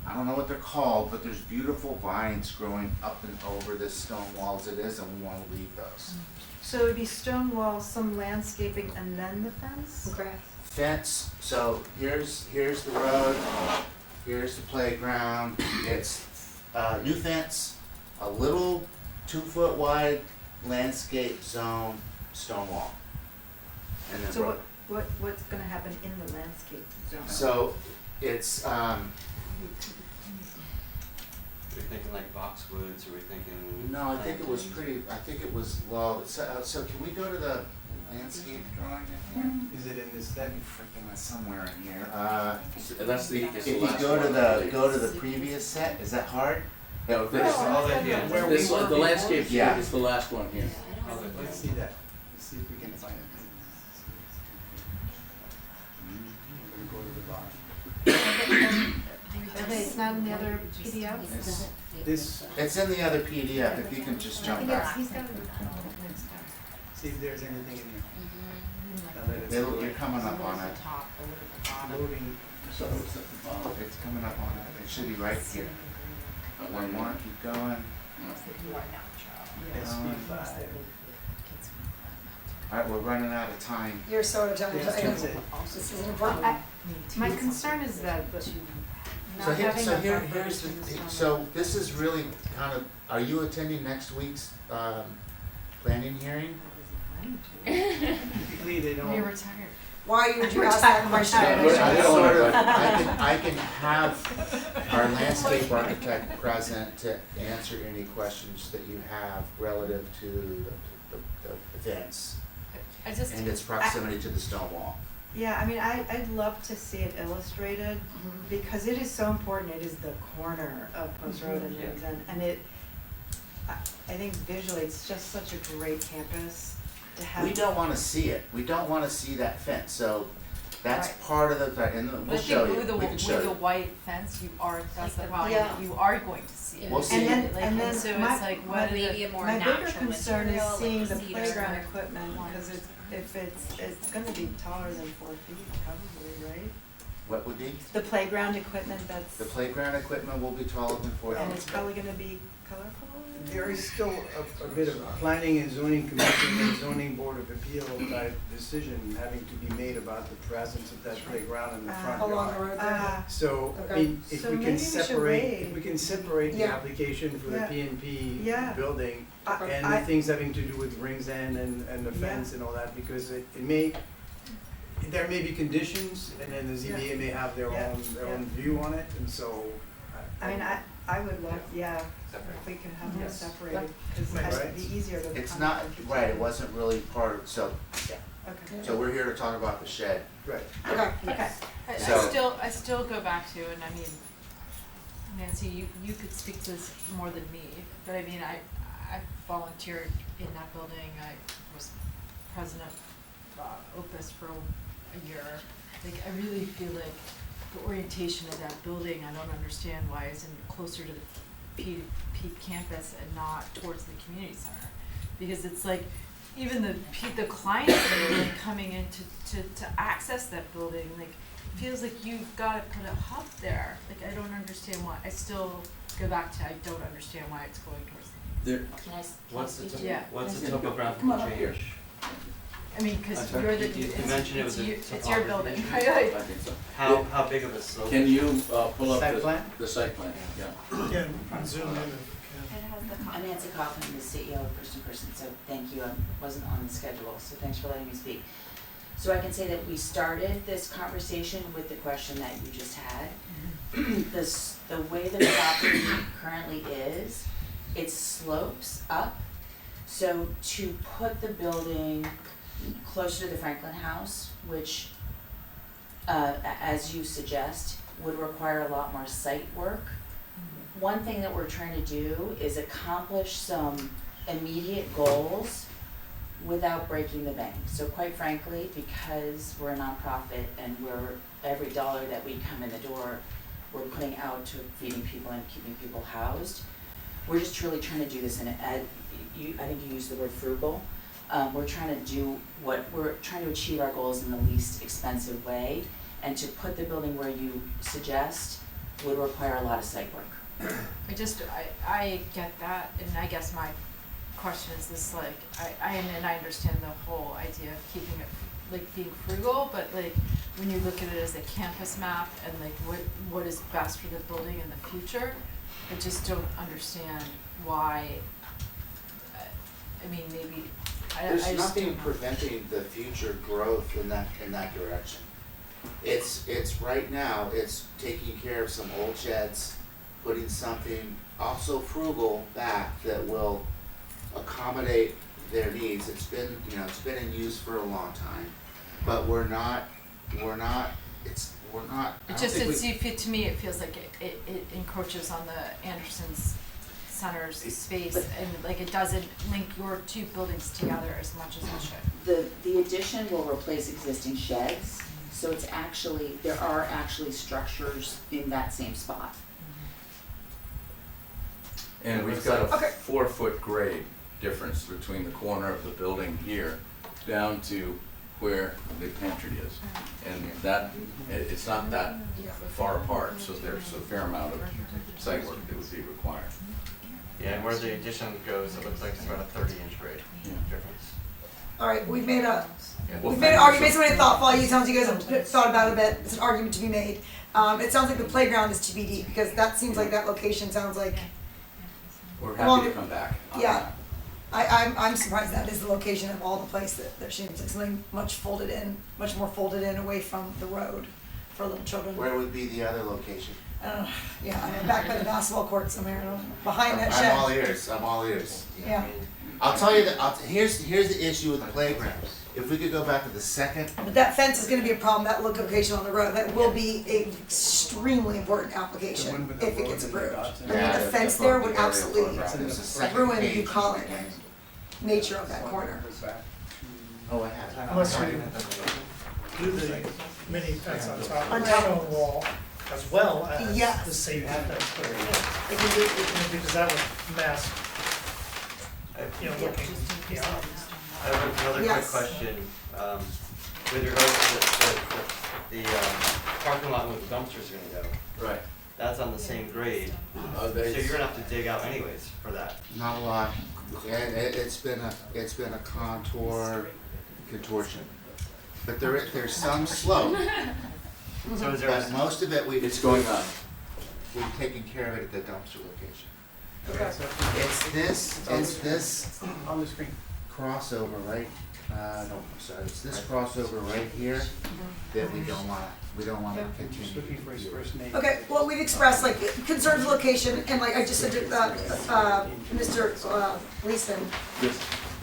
I don't know what they're called, but there's beautiful vines growing up and over this stone wall as it is, and we wanna leave those. so it would be stone wall, some landscaping, and then the fence? grass. Fence, so here's the road, here's the playground, it's new fence, a little 2 foot wide landscape zone, stone wall. And then So road. what's gonna happen in the landscape zone? So it's, Are we thinking like boxwoods, or are we thinking? no, I think it was low, so can we go to the landscape drawing in here? Is it in this set? Freaking somewhere in here, That's the, if it's the you last go to one. go to the previous set, is that hard? No, This is all that, yeah. Where we this, were the landscape Yeah. is the last one here. Let's see that. Let's see if we can find it. We're gonna go to the bottom. Okay, it's not in the other PDF? This, It's in the other PDF, if you can just jump back. He's got it. see if there's anything in here. Now that it's You're coming up on it. loading. So it's coming up on it. It should be right here. One more, keep going. SB5. Alright, we're running out of time. You're so out of time, Yes, I know. that's it. This is important. My concern is that not So here, having so a here, buffer here's between the stone. so this is really kind of, are you attending next week's, planning hearing? Typically, they don't. You're retired. Why would you ask that question? I don't Sort of, wanna- I can have our landscape architect present to answer any questions that you have relative to the fence I just, and its proximity to the stone wall. yeah, I mean, I'd love to see it illustrated, because it is so important, it is the corner of Post Road and Riggs, and it, I think visually, it's just such a great campus to have. We don't wanna see it, we don't wanna see that fence, so that's Right. part of the, and we'll show you, we can show With the you. white fence, you are, that's the problem, Yeah. you are going to see it. We'll see. And Like, then so my, it's like, my, what are maybe a more my bigger natural concern is material, seeing like the cedar. playground equipment, because if it's gonna be taller than 4 feet, probably, right? What would be? The playground equipment that's, The playground equipment will be taller than 14 and it's feet. probably gonna be colorful? There is still a bit of planning and zoning commission and zoning board of appeal type decision having to be made about the presence of that playground in the front Along the yard. road there. So, I Okay. mean, if So we maybe can we should separate, wait. if we can separate the Yeah. application for the Yeah. PNP Yeah. building and I- the things having to do with rings end and the fence and all that, because it may, there may be conditions, and then the ZBA may have their Yeah. own view on it, and so. I mean, I would love, yeah, if we can have them Yes. separated, because Right. it'd be easier to. It's kind not, of keep right, it track. wasn't really part of, so, Okay. so we're here to talk about the shed. Right. Okay. Okay. I still go back to, and I mean, Nancy, you could speak to this more than me, but I mean, I volunteered in that building, I was president of Opus for a year. Like, I really feel like the orientation of that building, I don't understand why it's closer to the Peak campus and not towards the community center. Because it's like, even the clients that are like coming in to access that building, like, feels like you've gotta put a hub there. Like, I don't understand why, I still go back to, I don't understand why it's going towards the There, Can I What's the, speak to Yeah. what's the Come topographical on. change? I mean, cause I'm sorry, you're the, you mentioned it was a it's your topography building, issue? right? I think so. How big of a slope? Can you, pull up Site plan? the site plan? Yeah. Yeah, and zoom in if you It has the I'm Nancy Kaufman, the CEO of First in Person, so thank you, I wasn't on the schedule, so thanks for letting me speak. So I can say that we started this conversation with the question that you just had. The way the property currently is, it slopes up. So to put the building closer to the Franklin House, which, as you suggest, would require a lot more site work. One thing that we're trying to do is accomplish some immediate goals without breaking the bank. So quite frankly, because we're a nonprofit and every dollar that we come in the door, we're putting out to feeding people and keeping people housed. We're just truly trying to do this I think you used the word frugal. We're trying to achieve our goals in the least expensive way, and to put the building where you suggest would require a lot of site work. I get that, and I guess my question is this, like, I understand the whole idea of keeping it, like, being frugal, but like, when you look at it as a campus map and like what is best for the building in the future, I just don't understand why, I mean, maybe, I There's just nothing don't know. preventing the future growth in that direction. It's right now, it's taking care of some old sheds, putting something also frugal back that will accommodate their needs. It's been in use for a long time, but we're not, I It don't just, think we- to me, it feels like it encroaches on the Anderson's Center's space, and like, it doesn't link your two buildings together as much as it should. The addition will replace existing sheds, so it's actually, there are actually structures in that same spot. And we've got a Okay. 4-foot grade difference between the corner of the building here down to where the pantry is. And that, it's not that far apart, so there's a fair amount of site work that would be required. Yeah, and where the addition goes, it looks like it's about a 30-inch grade difference. All right, we've made Well, an thank you argument, so- somebody thoughtful, it sounds like you guys have thought about it a bit, it's an argument to be made. It sounds like the playground is TBD, because that seems like that location sounds like, We're Well, happy to come back on yeah. that. I'm surprised that is the location of all the place that there seems like something much more folded in away from the road for little children. Where would be the other location? Yeah, I mean, back by the basketball court somewhere, I don't know, behind that shed. I'm all ears. Yeah. I'll tell you that, here's the issue with the playground. If we could go back to the second, But that fence is gonna be a problem, that location on the road, that will be an extremely important The application one with the if it road gets and the approved. dots I and- mean, Yeah, the the fence there would area for absolutely background. There's a second ruin the page. bucolic nature of that corner. oh, I have. Unless you do the mini fence on top On of the top. stone wall as well as Yes. the safety fence. Because that would mask, looking beyond. I have another quick Yes. question, with regards to the the parking lot where the dumpsters are gonna go. Right. That's on the same grade, so you're gonna have to dig out anyways for that. Not a lot, and it's been a contortion. But there's some slope, So is there but a, most of it It's going up. we've taken care of it at the dumpster location. Okay, so It's this on the screen. crossover right, no, I'm sorry, it's this crossover right here that we don't wanna Just continue. looking for his first name. Okay, well, we've expressed like concerns of location, and like I just said to, Mr. Leeson, Yes.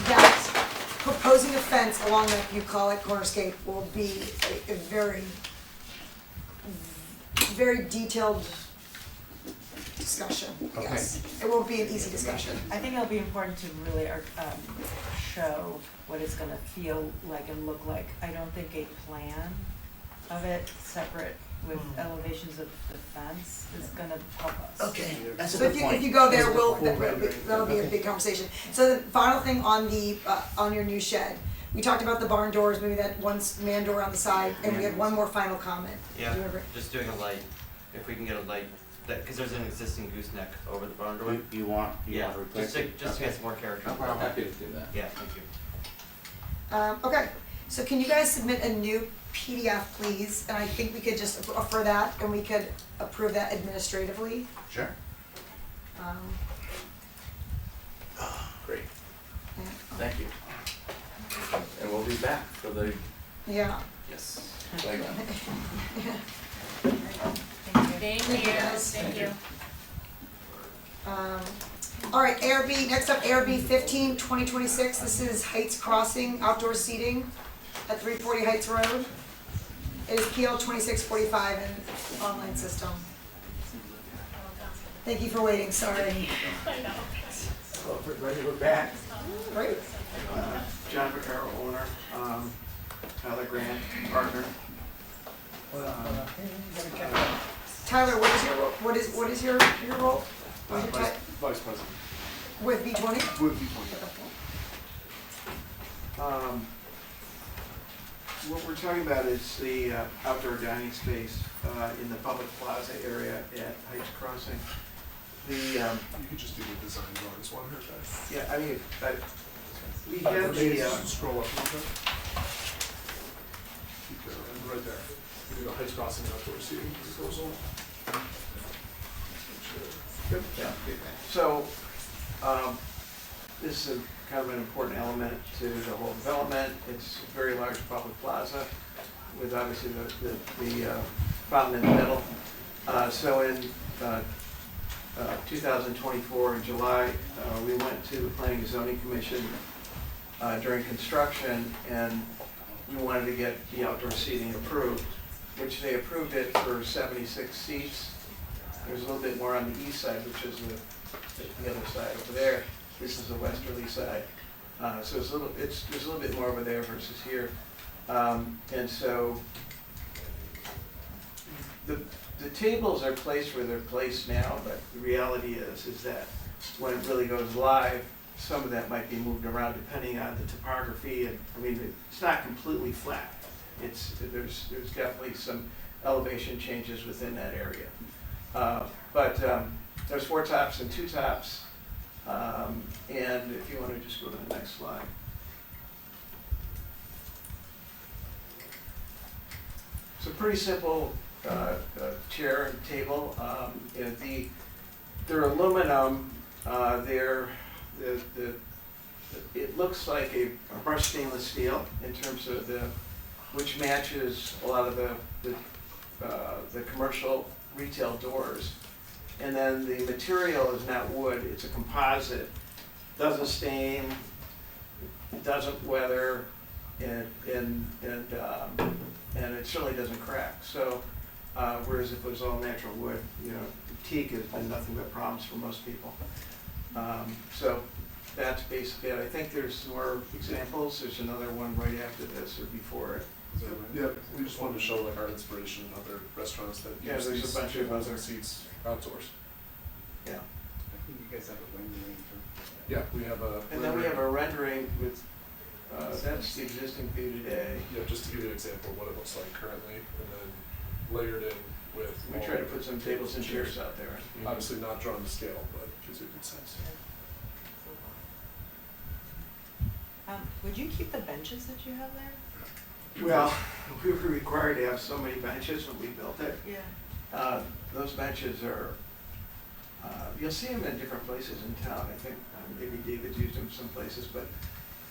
that proposing a fence along that, you call it cornerscape, will be a very, very detailed discussion, yes. It won't be an easy discussion. I think it'll be important to really show what it's gonna feel like and look like. I don't think a plan of it separate with elevations of the fence is gonna help us. Okay, That's a so good point. if you go there, That's a good point. that'll be a big conversation. So the final thing on the, on your new shed, we talked about the barn doors, maybe that one man door on the side, and we had one more final comment. yeah, Do you remember? just doing a light, if we can get a light, that, cause there's an existing gooseneck over the barn door. You want Yeah, to replace just to, it? just to get some more character. No problem. Happy to do that. Yeah, thank you. Okay, so can you guys submit a new PDF, please? And I think we could just offer that, and we could approve that administratively. Sure. Great. Yeah. Thank you. And we'll be back for the, Yeah. yes, flag on. Thank you. Thank you. All right, ARB, next up, ARB 15-2026. This is Heights Crossing outdoor seating at 340 Heights Road. It is PL 2645 and online system. Thank you for waiting, sorry. Hello, everybody, we're back. Great. John Vaccaro, owner, Tyler Grant, partner. Tyler, what is your role? What is your role? What is your Vice ti- President. With B20? Would be 20. What we're talking about is the outdoor dining space in the public plaza area at Heights Crossing. You could just do the design drawings one here, guys. Yeah, I mean, we have the, scroll up a little bit. Keep going, right there. We do the Heights Crossing outdoor seating proposal. Good. Yeah. So, this is kind of an important element to the whole development. It's a very large public plaza with obviously the fountain in the middle. So in 2024 in July, we went to the Planning and Zoning Commission during construction, and we wanted to get the outdoor seating approved, which they approved it for 76 seats. There's a little bit more on the east side, which is the other side over there. This is the westerly side. So there's a little bit more over there versus here. And so the tables are placed where they're placed now, but the reality is that when it really goes live, some of that might be moved around depending on the topography. And I mean, it's not completely flat. There's definitely some elevation changes within that area. But there's 4 tops and 2 tops. And if you want to just go to the next slide. It's a pretty simple chair and table. They're aluminum. It looks like a brushed stainless steel in terms of which matches a lot of the commercial retail doors. And then the material is not wood, it's a composite. Doesn't stain, doesn't weather, and it certainly doesn't crack. So, whereas if it was all natural wood, teak has been nothing but problems for most people. So that's basically it. I think there's more examples. There's another one right after this or before it. Yeah, we just wanted to show like our inspiration in other restaurants that Yeah, use there's these a bunch of tables and other- seats outdoors. Yeah. I think you guys have a rendering. Yeah, we have a. And then we have a rendering with That's the existing view today. Yeah, just to give you an example of what it looks like currently, and then layered in with. We try to put some tables and chairs out there. Obviously not drawn to scale, but gives you a good sense. Would you keep the benches that you have there? Well, we were required to have so many benches when we built it. Yeah. Those benches are, you'll see them in different places in town. I think maybe David's used them some places, but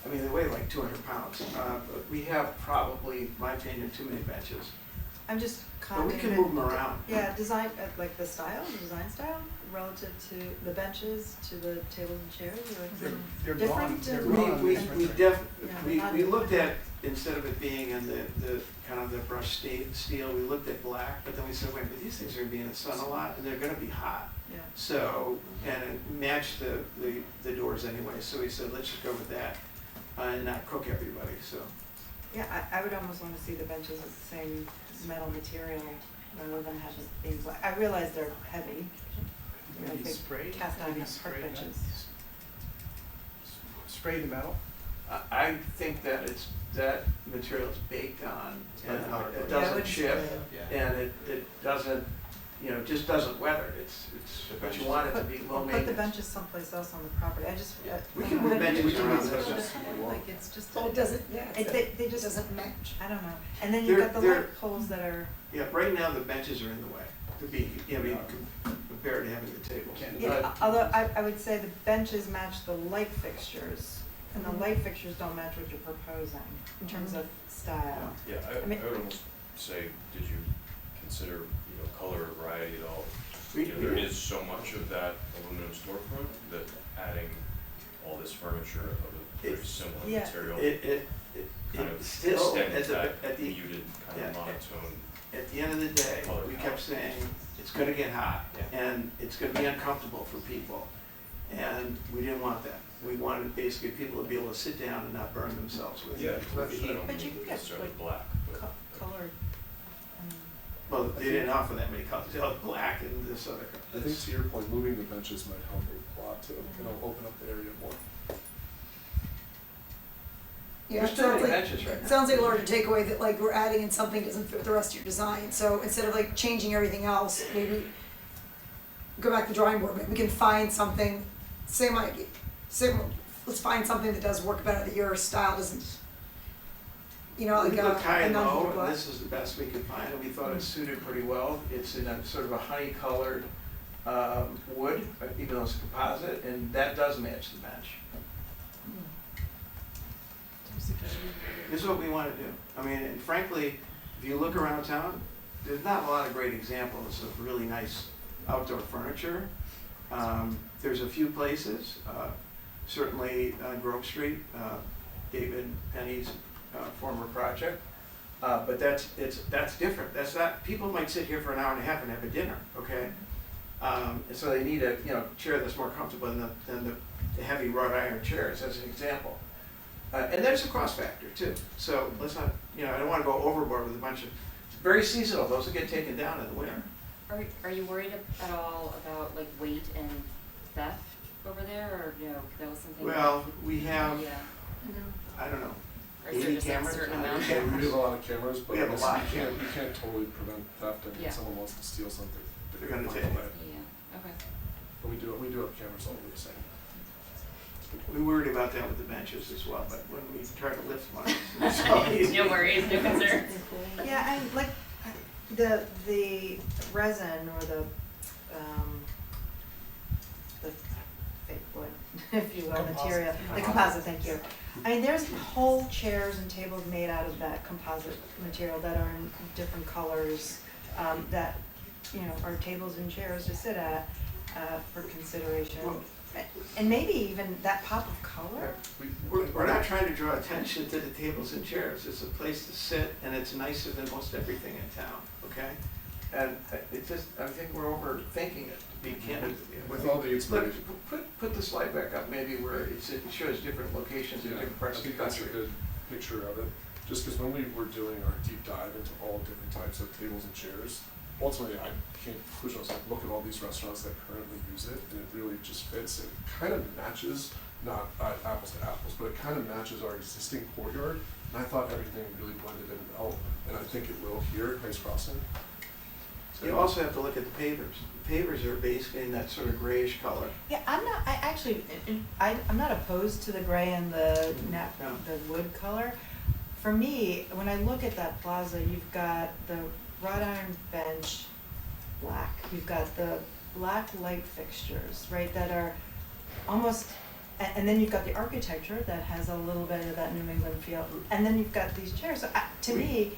I mean, they weigh like 200 pounds. But we have probably, in my opinion, too many benches. I'm just But we commenting. can move them around. Yeah, design, like the design style, relative to the benches, to the tables and chairs, or like They're different. gone. and- We looked at, instead of it being in the kind of the brushed steel, we looked at black, but then we said, wait, but these things are gonna be in the sun a lot, and they're gonna be hot. Yeah. So, and it matched the doors anyway, so we said, let's just go with that, and not cook everybody, so. Yeah, I would almost wanna see the benches with the same metal material rather than have it being black. I realize they're heavy, you know, Maybe big spray, cast iron maybe park spray that. benches. Spray the metal? I think that that material is baked on, and it Yeah, doesn't it's chip, good. and it doesn't, just doesn't weather. It's, but you want it to be low Put the maintenance. benches someplace else on the property. I just. We can move benches around. Like, it's just. Oh, it doesn't, yeah, They just. doesn't match. I don't know. And then you've got the light poles that are. Yeah, right now the benches are in the way, to be, compared to having the tables. Yeah, although I would say the benches match the light fixtures, and the light fixtures don't match what you're proposing in terms of style. Yeah, I would almost say, did you consider, color variety at all? There is so much of that aluminum storefront that adding all this furniture of a very similar material kind of Still, extends at that the, muted kind of monotone. at the end of the day, color we palette. kept saying, it's gonna get hot, and it's gonna be uncomfortable for people. And we didn't want that. We wanted basically people to be able to sit down and not burn themselves with Yeah, with the heat. But you can get necessarily like black, but colored. Well, they didn't offer that many colors. They had black and this other I think to your point, moving the benches might help a lot too, open up the area more. Yeah, There's it too sounds many like, benches right now. it sounds like a larger takeaway that like we're adding in something that doesn't fit with the rest of your design. So instead of like changing everything else, maybe go back to the drawing board. Maybe we can find something, let's find something that does work better, that your style doesn't, like We looked high a and low, non-heated and black. this is the best we could find, and we thought it suited pretty well. It's in a sort of a honey-colored wood, even though it's a composite, and that does match the bench. This is what we want to do. I mean, and frankly, if you look around town, there's not a lot of great examples of really nice outdoor furniture. There's a few places, certainly on Grove Street, David Penny's former project. But that's different. That's not, people might sit here for an hour and a half and have a dinner, okay? And so they need a chair that's more comfortable than the heavy wrought iron chairs, as an example. And there's a cost factor too. So let's not, I don't want to go overboard with a bunch of, it's very seasonal. Those will get taken down in the winter. Are you worried at all about like weight and theft over there, or no, that was something? Well, we have, Yeah. I don't know, Or is there 80 just like a cameras? certain 100 amount? Yeah, we cameras. have a lot of cameras, but We have a lot of you cameras. can't totally prevent theft, and Yeah. if someone wants to steal something, They're gonna find take a way. Yeah, okay. But we do have cameras all over the same. We worried about that with the benches as well, but when we try to lift one, it's all easy. No worries, no concerns. Yeah, and like the resin or the fake wood, if you will, material, the composite, thank you. I mean, there's whole chairs and tables made out of that composite material that are in different colors, that, are tables and chairs to sit at, for consideration. And maybe even that pop of color. We're not trying to draw attention to the tables and chairs. It's a place to sit, and it's nicer than most everything in town, okay? And it just, I think we're overthinking it, to be candid with you. With all the inspiration. Look, put the slide back up, maybe where it shows different locations in different parts of the That's a country. good picture of it. Just because when we were doing our deep dive into all different types of tables and chairs, ultimately I came to the conclusion, I was like, look at all these restaurants that currently use it, and it really just fits. It kind of matches, not apples to apples, but but it kind of matches our existing courtyard. And I thought everything really blended in well, and I think it will here at Grace Crossing. So, You also have to look at the pavers. The pavers are basically in that sort of grayish color. Yeah, I'm not opposed to the gray and the No. the wood color. For me, when I look at that plaza, you've got the wrought iron bench, black. You've got the black light fixtures, right, that are almost, and then you've got the architecture that has a little bit of that New England feel. And then you've got these chairs. So to me,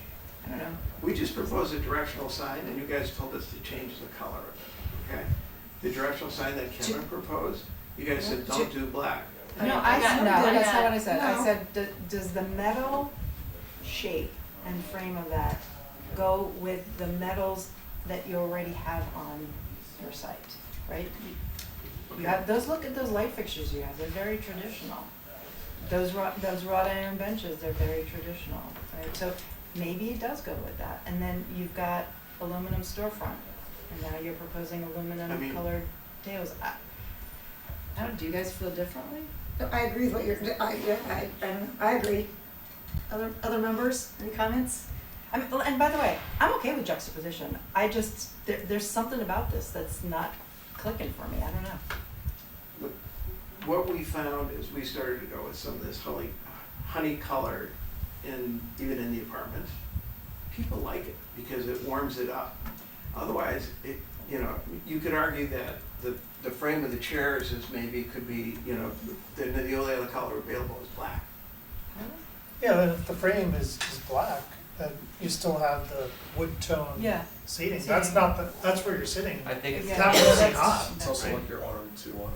I don't know. We just proposed a directional sign, and you guys told us to change the color of it, okay? The directional sign that Kevin proposed, you guys said, don't do black. No, that's not what I said. I said, does the metal shape and frame of that go with the metals that you already have on your site, right? You have those. Look at those light fixtures you have. They're very traditional. Those wrought iron benches, they're very traditional, right? So maybe it does go with that. And then you've got aluminum storefront, and now you're proposing aluminum colored tables. I don't. Do you guys feel differently? I agree with what you're, I agree. Other members, any comments? I mean, and by the way, I'm okay with juxtaposition. I just, there's something about this that's not clicking for me. I don't know. Look, what we found is we started to go with some of this honey colored even in the apartments. People like it because it warms it up. Otherwise, you could argue that the frame of the chairs is maybe could be, the only other color available is black. Yeah, and if the frame is black, then you still have the wood tone seating. That's where you're sitting. I think it's not really hot. It's also like your arm too on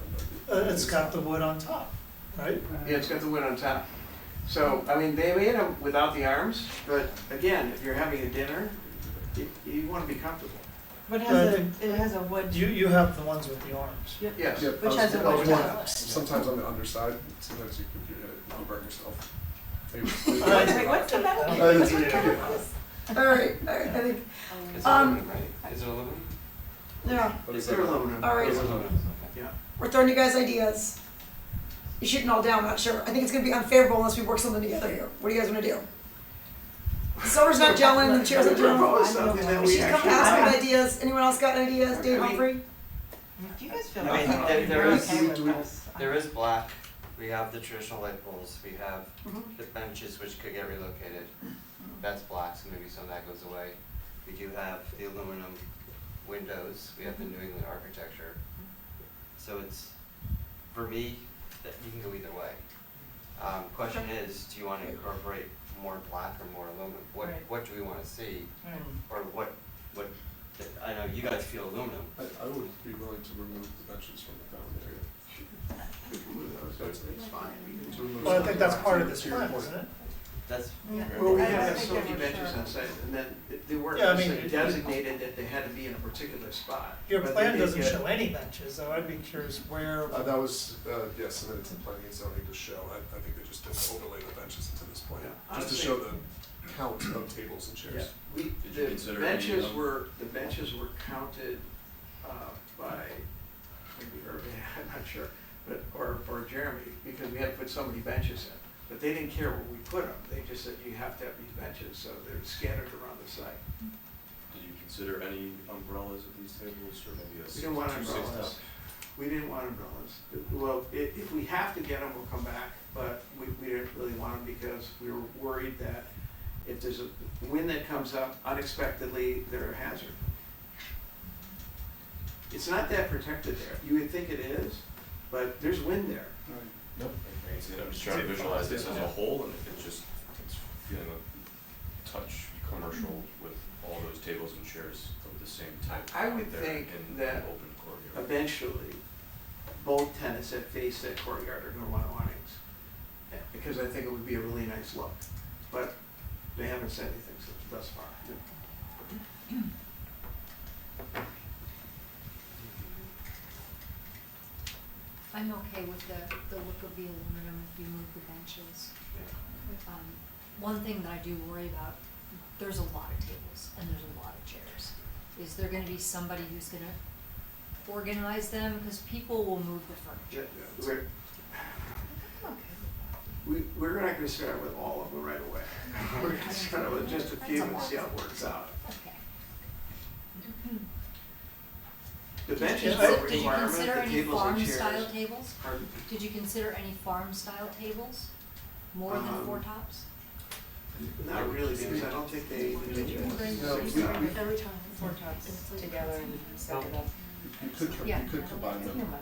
it. It's got the wood on top, right? Yeah, it's got the wood on top. So, I mean, they made them without the arms, but again, if you're having a dinner, you want to be comfortable. But it has a wood. You have the ones with the arms. Yes. Which has a wood top. Sometimes on the underside, sometimes you could hit it, you burn yourself. Wait, what's the metal? All right, I think, It's aluminum, right? Is it aluminum? yeah, It's aluminum. all right. It's aluminum. Yeah. We're throwing you guys ideas. You're shooting all down, I'm not sure. I think it's gonna be unfavorable unless we work something together here. What do you guys wanna do? The silver's not gelling, the chairs are Propose something that gelling. we She's come actually past like. with ideas. Anyone else got ideas? Dave Humphrey? Do you guys feel I mean, like there is black. We have the traditional light poles. We have Mhm. the benches which could get relocated. That's black, so maybe some of that goes away. We do have the aluminum windows. We have the New England architecture. So it's, for me, that you can go either way. Question is, do you want to incorporate more black or more aluminum? What do we want to see? Or what, I know you guys feel aluminum. I would be willing to remove the benches from the fountain area. We can move those, it's fine. We can Well, I think that's part of this plan, isn't it? That's. Well, we have so many benches on site, and then they weren't Yeah, I mean, necessarily designated that they had to be in a particular spot. Your But plan they did doesn't get- show any benches, so I'd be curious where. That was, submitted to planning and zoning to show. I think they just didn't overlay the benches into this plan, Yeah, just to honestly- show the count of tables and chairs. Yeah, Did you the consider any, benches were counted, by, maybe Irving, I'm not sure, but, or Jeremy, because we had to put so many benches in. But they didn't care where we put them, they just said you have to have these benches, so they're scattered around the site. Did you consider any umbrellas at these tables, or maybe a We didn't want 2-6 umbrellas. top? We didn't want umbrellas. Well, if we have to get them, we'll come back, but we didn't really want them because we were worried that if there's a wind that comes up unexpectedly, they're a hazard. It's not that protected there. You would think it is, but there's wind there. Nope. I'm just trying to visualize this as a whole, and it's feeling a touch commercial with all those tables and chairs of the same type. I would out there think in that open courtyard. eventually, both tenants that face that courtyard are gonna want awnings. Because I think it would be a really nice look, but they haven't said anything thus far. I'm okay with the look of the aluminum if you move the benches. One thing that I do worry about, there's a lot of tables and there's a lot of chairs. Is there gonna be somebody who's gonna organize them? Because people will move the furniture. we're not gonna start with all of them right away. We're gonna start with just a few and see how it works out. The benches Did you are a Did you requirement, consider the any tables and farm chairs. style tables? Pardon? Did you consider any farm style tables? More than 4 tops? Not really, because I don't think they. Every time, 4 tops together and set it up. You could combine them.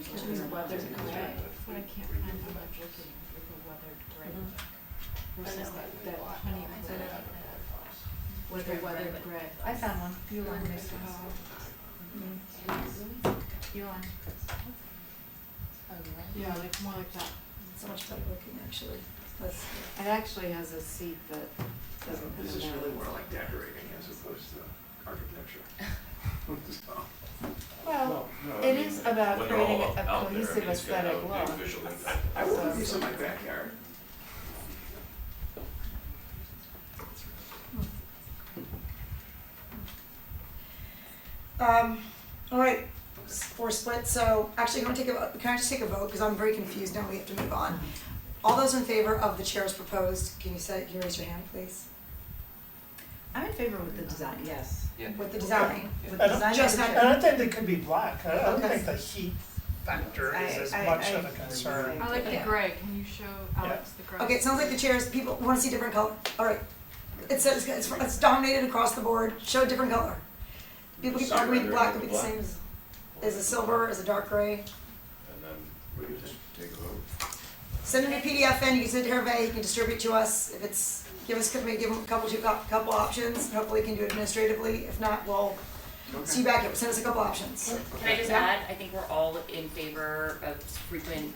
Choose weathered gray, but I can't find how much looking with a weathered gray look. Versus that honey with a weathered gray. I found one. You want this You on? Yeah, like more like that. So much better looking, actually. It actually has a seat that doesn't have This a is nose. really more like decorating as opposed to architecture. So, Well, No, it is about when they're creating all a out there, I cohesive mean, it's gonna aesthetic have a look. big visual impact. I would do this in my backyard. All right, 4 split, so actually, can I just take a vote, because I'm very confused now, we have to move on. All those in favor of the chairs proposed, can you raise your hand, please? I'm in favor with the design, yes. With the design? With I the design just of the not- chair. And I think they could be black. I don't Okay. think the heat factor is as I- much I- of a concern. I like the Yeah. gray, can you show Alex the gray? Okay, it sounds like the chairs, people want to see different color, all right. It says, it's dominated across the board, show a different color. People keep So you'd arguing rather black go would be the black? same as a silver, as a dark gray. And then we can just take a vote. Send me a PDF in, you can send it to Hervé, you can distribute to us, if it's, maybe give them a couple options, and hopefully we can do it administratively, if not, we'll see you back here, send us a couple options. Can I just Yeah? add, I think we're all in favor of frequent,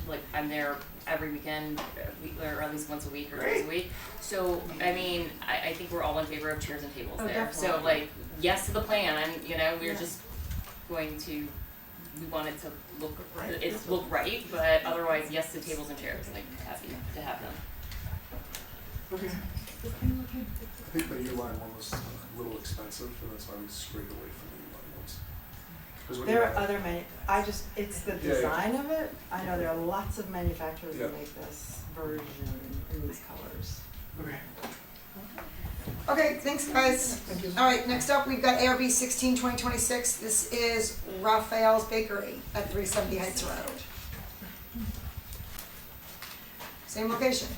like, I'm there every weekend, or at least once a week or twice a week. So, I mean, I think we're all in favor of chairs and tables Oh, there. So definitely. like, yes to the plan, we're just going to, we want it to look right, but otherwise, yes to tables and chairs, like, happy to have them. Okay. I think the U-line one was a little expensive, and that's why we strayed away from the U-line ones. 'Cause when you There have- are other it's the Yeah, yeah. design of it. I know there are lots of manufacturers that Yeah. make this version in these colors. Okay. Okay, thanks guys. All right, next up, we've got ARB 16-2026. This is Raphael's Bakery at 370 Heights Road. Same location.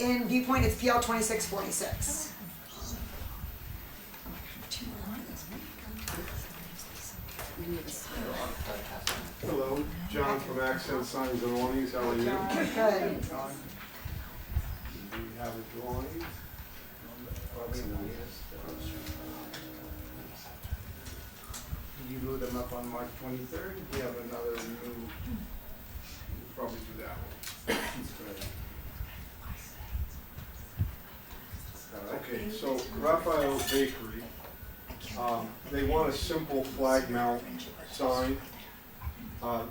In Viewpoint, it's PL 2646. Hello, John from Accent Signs and Awnings, how are you? Good. Do we have a drawing? You blew them up on March 23rd, we have another new, we'll probably do that one. Okay, so Raphael's Bakery, they want a simple flag mount sign.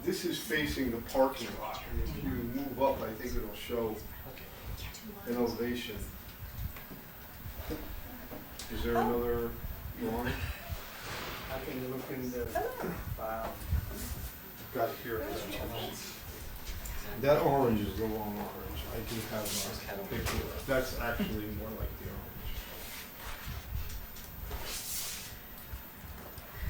This is facing the parking lot, and if you move up, I think it'll show an elevation. Is there another drawing? I can look in the file. Got it here. That orange is the wrong orange. I do have a picture. That's actually more like the orange.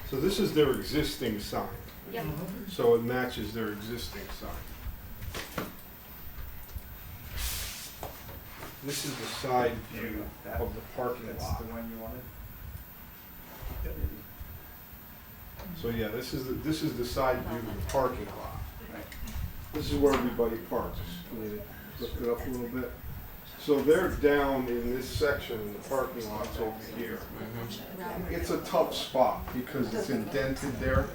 So this is their existing sign. Yep. So it matches their existing sign. This is the side view of the parking lot. That's the one you wanted? So yeah, this is the side view of the parking lot. This is where everybody parks. Can you lift it up a little bit? So they're down in this section, the parking lot's over here. It's a tough spot because it's indented there.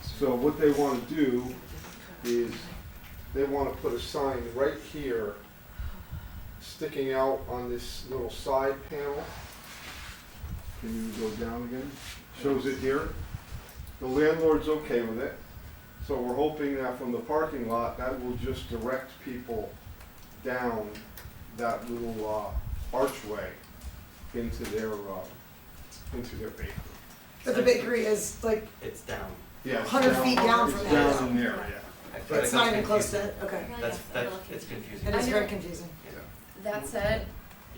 So what they want to do is they want to put a sign right here sticking out on this little side panel. Can you go down again? Shows it here. The landlord's okay with it. So we're hoping that from the parking lot, that will just direct people down that little archway into their bakery. But the bakery is like It's down. Yeah, it's 100 down- feet down it's from down that. in there, yeah. I feel like It's not that's even close to, confusing. okay. It's confusing. It is I very know. confusing. That said,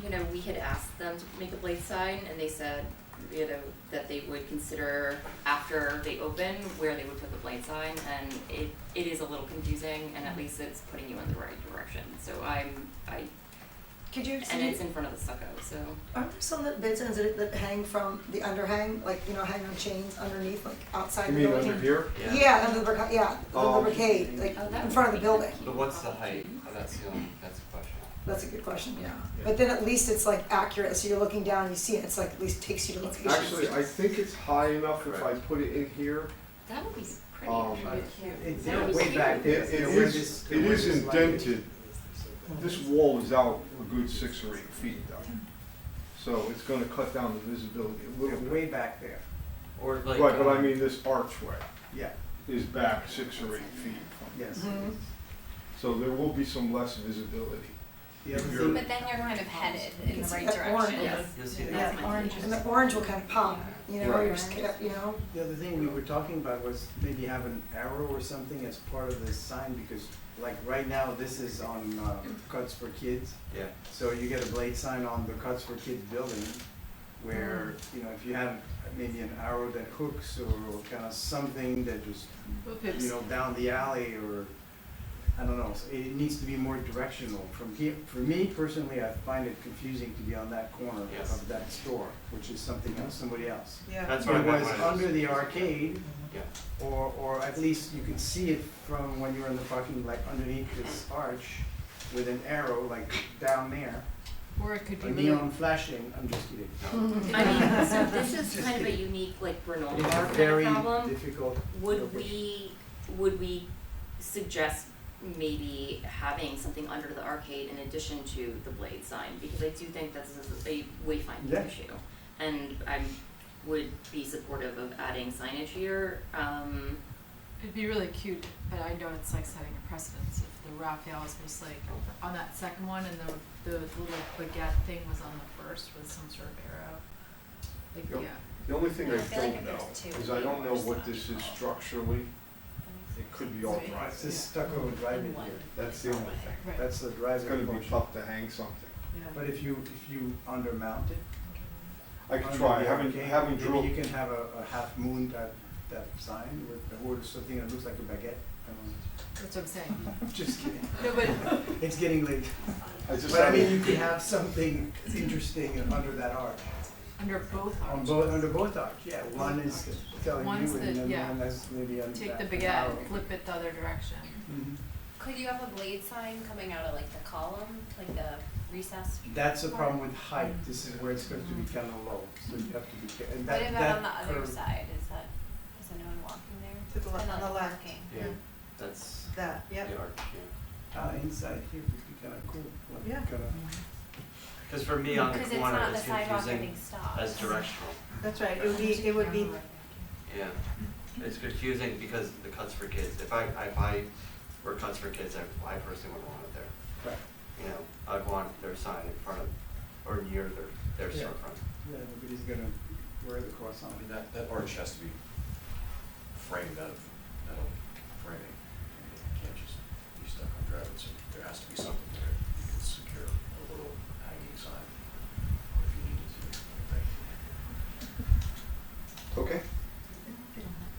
you know, we had asked them to make a blade sign and they said, you know, that they would consider after they open where they would put the blade sign, and it is a little confusing, and at least it's putting you in the right direction. So Could you, and it's in front of the stucco, so. aren't there some that blade signs that hang from the underhang, like, you know, hang on chains underneath, like outside You the mean building? under here? Yeah, under the Oh. the brigade, like Oh, that in front of the would be building. But what's the height of that ceiling? That's the question. That's a good question, yeah. But then at least it's like accurate, so you're looking down, you see it, it's like at least takes you to locations. Actually, I think it's high enough if I put it in here. That would be pretty It's That would be way cute. back there. It You know, where is, this- it where is this light is. indented. This wall is out a good 6 or 8 feet though. So it's gonna cut down the visibility a little bit. Way back there. Or like. Right, but I mean this archway Yeah, is back 6 or 8 feet. yes. Mhm. So there will be some less visibility. The other If thing- you're- But then you're kind of headed You in can the see right that orange, direction. Yes. You'll see Yeah, that. That's my orange, intention. and the orange will kind of pop, you know, Right. you're just, you know. The other thing we were talking about was maybe have an arrow or something as part of the sign, because like right now, this is on Cuts for Kids. Yeah. So you get a blade sign on the Cuts for Kids building where, you know, if you have maybe an arrow that hooks or kind of something that just, you know, down the alley or, I don't know, so it needs to be more directional. From here, for me personally, I find it confusing to be on that corner Yes. of that store, which is something else, somebody else. Yeah. That's If what I it meant was when I was- under the arcade, Yeah. or at least you could see it from when you're in the parking, like underneath this arch with an arrow like down there, Or it could a be really, neon flashing, I'm just kidding. I mean, so this is kind of a unique, like, granola It's bar a kind very of problem. difficult. Would we suggest maybe having something under the arcade in addition to the blade sign? Because I do think that's a wayfinding Yeah. issue. And I would be supportive of adding signage here. it'd be really cute, but I know it's like setting a precedence if the Raphael was like on that second one and the little baguette thing was on the first with some sort of arrow. Like, Yep. yeah. The only thing I I feel like don't if know there's two, is I don't know it's what not this is strong. structurally. It could be all It's driveway. this stucco driving here, that's the only thing, Right. that's the It's driving gonna be function. tough to hang something. Yeah. But if you undermount it. I could under try, the haven't arcade, drilled. Maybe you can have a half moon that sign or something that looks like a baguette. I don't know. That's what I'm saying. I'm just kidding. No, but It's getting late. I just But I haven't- mean, you could have something interesting under that arch. under both On arms. both, under both arch, yeah. One is telling One's you and the- then yeah. one has maybe on Take the an baguette arrow. and flip it the other direction. Mhm. Could you have a blade sign coming out of like the column, like the recessed? That's the problem with height. This is where it's supposed to be kind of low, so you have to be careful. And What that about on the other curve- side? Is anyone walking there? To the left, And on the left. parking. Yeah, that's That, the yep. arch, yeah. Inside here would be kind of cool. Like Yeah. kinda- Because for me, on the Because it's corner, not the it's sidewalk confusing getting stopped. as directional. That's right, it would be, Yeah, it's confusing because the Cuts for Kids, if I were Cuts for Kids, I personally would want it there. Right. You know, I'd want their sign in front of, or near their Yeah. storefront. Yeah, nobody's gonna wear the cross I on. mean, that arch has to be framed out of metal framing. It can't just be stuck on driveway, so there has to be something there. You can secure a little hanging sign if you needed to. Okay.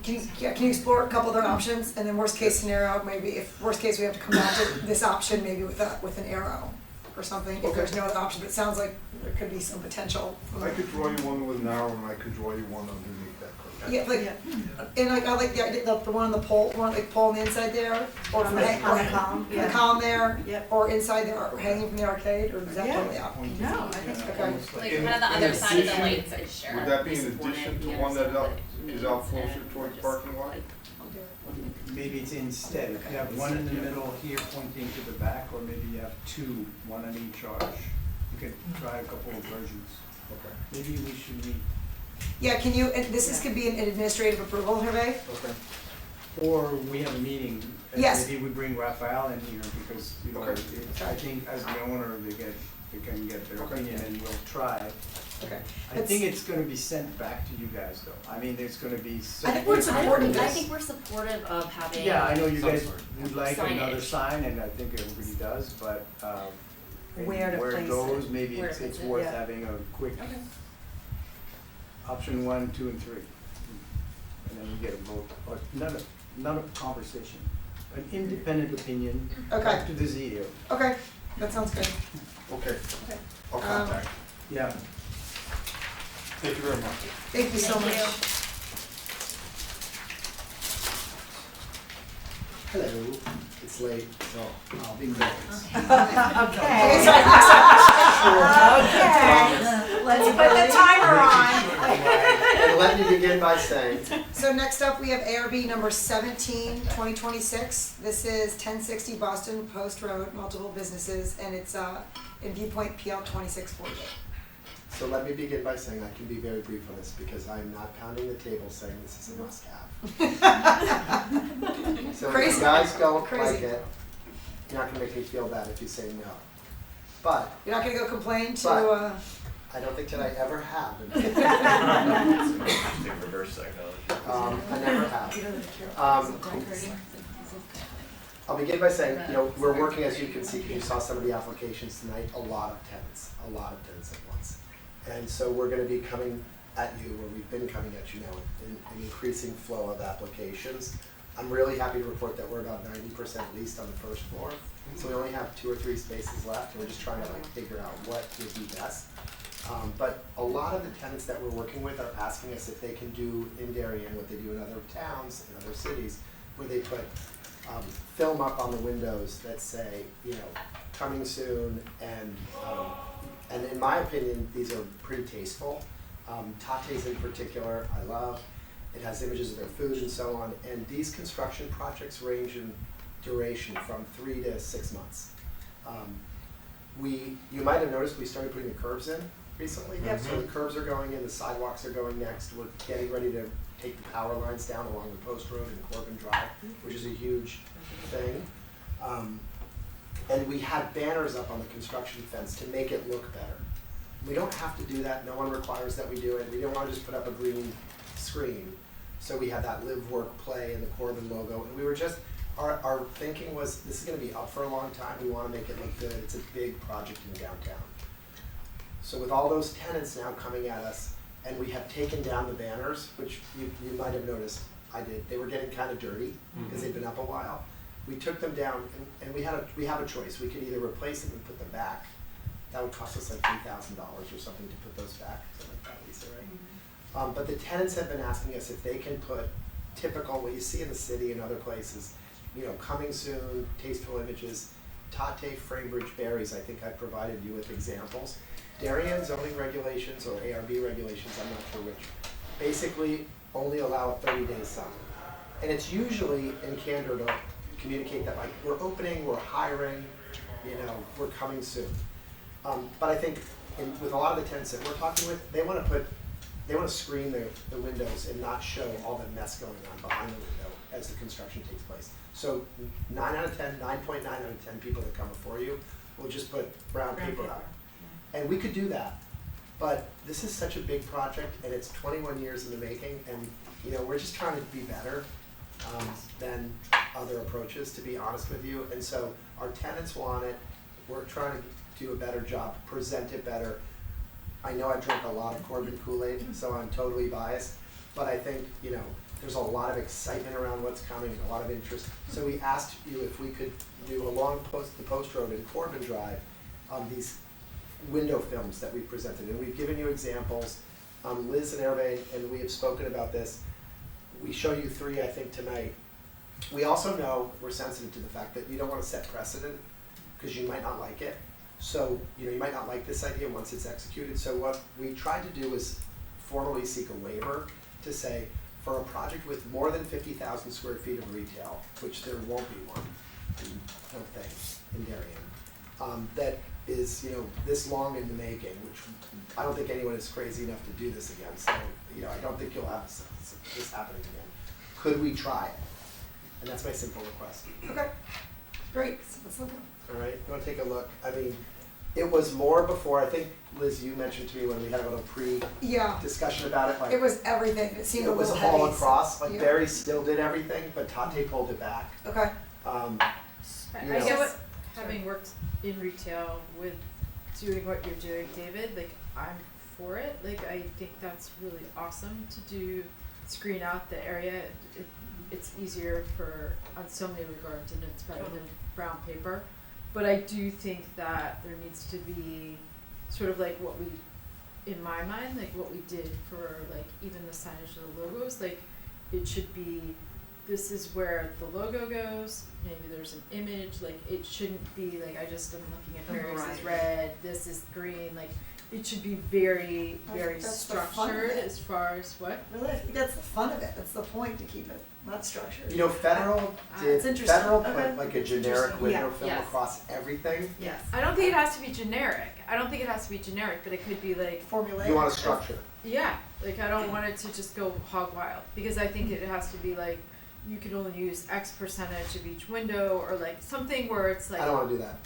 Can you explore a couple other options, and then worst case scenario, maybe if, worst case, we have to come back to this option, maybe with an arrow or something, if there's no other option, but it sounds like there could be some potential. I could draw you one with an arrow and I could draw you one underneath that curve. Yeah, like, and like, I like the idea, the one on the pole, one like pole on the inside there, or On the column, the yeah. column there, Yep. or inside there, or hanging from the arcade, or is that Yeah. totally out? No, I think Okay. Almost Like In- kind of the in other side of the addition- lights, is sure. Would that be We in support addition it, to we one that understand out, that it is out needs, closer and towards we're parking just, lot? like, Maybe it's instead, if you have one in the middle here pointing to the back, or maybe you have two, one on each arch. You could try a couple of versions. Okay. Maybe we should meet, Yeah, can you, and this could be an administrative approval, Hervé? Okay. or we have a meeting. And Yes. maybe we bring Raphael in here, because, you know, Okay. I think as the owner, they can get their Okay. opinion, and we'll try. Okay. I think it's gonna be sent back to you guys though. I mean, there's gonna be some. I think we're supporting I this. think we're supportive of having. Yeah, I know you guys would like Signage. another sign, and I think everybody does, but, and Where to where place it goes, it. maybe Where it's to place it, worth yeah. having a quick Okay. option 1, 2, and 3. And then we get a vote, or not a conversation, an independent opinion. Okay. Back to the ZEO. Okay, that sounds good. Okay, Okay. I'll contact. Yeah. Thank you very much. Thank you so Thank much. you. Hello, it's late, so I'll be quick. Okay. Okay, let's put the timer on. And let me begin by saying, So next up, we have ARB number 17, 2026. This is 1060 Boston Post Road, multiple businesses, and it's in Viewpoint PL 2648. so let me begin by saying I can be very brief on this because I'm not pounding the table saying this is a must-have. So if Crazy. you guys don't Crazy. like it, you're not gonna make me feel bad if you say no. But You're not gonna go complain to, But- I don't think that I ever have. Reverse psychology. I never have. I'll begin by saying, we're working, as you can see, you saw some of the applications tonight, a lot of tenants at once. And so we're gonna be coming at you, or we've been coming at you now, in an increasing flow of applications. I'm really happy to report that we're about 90% leased on the first floor. So we only have 2 or 3 spaces left, and we're just trying to figure out what would be best. But a lot of the tenants that we're working with are asking us if they can do in Darien what they do in other towns and other cities, where they put film up on the windows that say, coming soon, and in my opinion, these are pretty tasteful. Tate's in particular, I love. It has images of their food and so on, and these construction projects range in duration from 3 to 6 months. You might have noticed we started putting the curbs in recently. Yep. So the curbs are going in, the sidewalks are going next. We're getting ready to take the power lines down along the Post Road and Corbin Drive, which is a huge thing. And we had banners up on the construction fence to make it look better. We don't have to do that. No one requires that we do it. We don't want to just put up a green screen. So we had that live, work, play and the Corbin logo. And we were just, our thinking was, this is going to be up for a long time. We want to make it look good. It's a big project in downtown. So with all those tenants now coming at us, and we have taken down the banners, which you might have noticed I did. They were getting kind of dirty because they've been up a while. We took them down, and we have a choice. We could either replace them and put them back. That would cost us like $3,000 or something to put those back, something like that, Lisa, right? But the tenants have been asking us if they can put typical, what you see in the city and other places, coming soon, tasteful images, Tate, Framebridge, Berries. I think I provided you with examples. Darien zoning regulations or ARB regulations, I'm not sure which, basically only allow a 30-day sign. And it's usually in candor to communicate that we're opening, we're hiring, we're coming soon. But I think with a lot of the tenants that we're talking with, they want to screen the windows and not show all the mess going on behind the window as the construction takes place. So 9.9 out of 10 people that come before you will just put brown paper out. And we could do that, but this is such a big project and it's 21 years in the making, and we're just trying to be better than other approaches, to be honest with you. And so our tenants want it. We're trying to do a better job, present it better. I know I drink a lot of Corbin Kool-Aid, so I'm totally biased, but I think, there's a lot of excitement around what's coming, a lot of interest. So we asked you if we could do along the Post Road and Corbin Drive, these window films that we've presented, and we've given you examples. Liz and Hervé, and we have spoken about this. We show you 3, I think, tonight. We also know we're sensitive to the fact that you don't want to set precedent because you might not like it. So, you might not like this idea once it's executed. So what we tried to do is formally seek a waiver to say, for a project with more than 50,000 square feet of retail, which there won't be one, I don't think, in Darien, that is, this long in the making, which I don't think anyone is crazy enough to do this again. So, I don't think you'll have this happening again. Could we try it? And that's my simple request. okay, great, so let's look at it. All right, you want to take a look? I mean, It was more before, I think, Liz, you mentioned to me when we had a little Yeah, pre-discussion about it, like. it was everything, it seemed a It was little heavy. all across, like yeah. Barry still did everything, but Tate pulled it back. Okay, You I know. guess, having worked in retail with doing what you're doing, David, like, I'm for it, like, I think that's really awesome to do, screen out the area, it's easier for, on so many regards, and it's better than brown paper. But I do think that there needs to be sort of like what we, in my mind, like what we did for like even the signage of the logos, like it should be, this is where the logo goes, maybe there's an image, like it shouldn't be like, I just am looking at here, this is red, this is green, like it should be very, very That's the fun of structured it. as far as what? really, I think that's the fun of it, that's the point, to keep it not structured. You know, Federal it's did, interesting. Federal Okay. put like a generic Interesting. window Yeah. film Yes. across everything. Yes. I don't think it has to be generic, I don't think it has to be generic, but it could be like, Formulaic. You want a structure. yeah, like I don't want it to just go hog wild, because I think it has to be like, you can only use X percentage of each window, or like something where it's like, I don't wanna do that.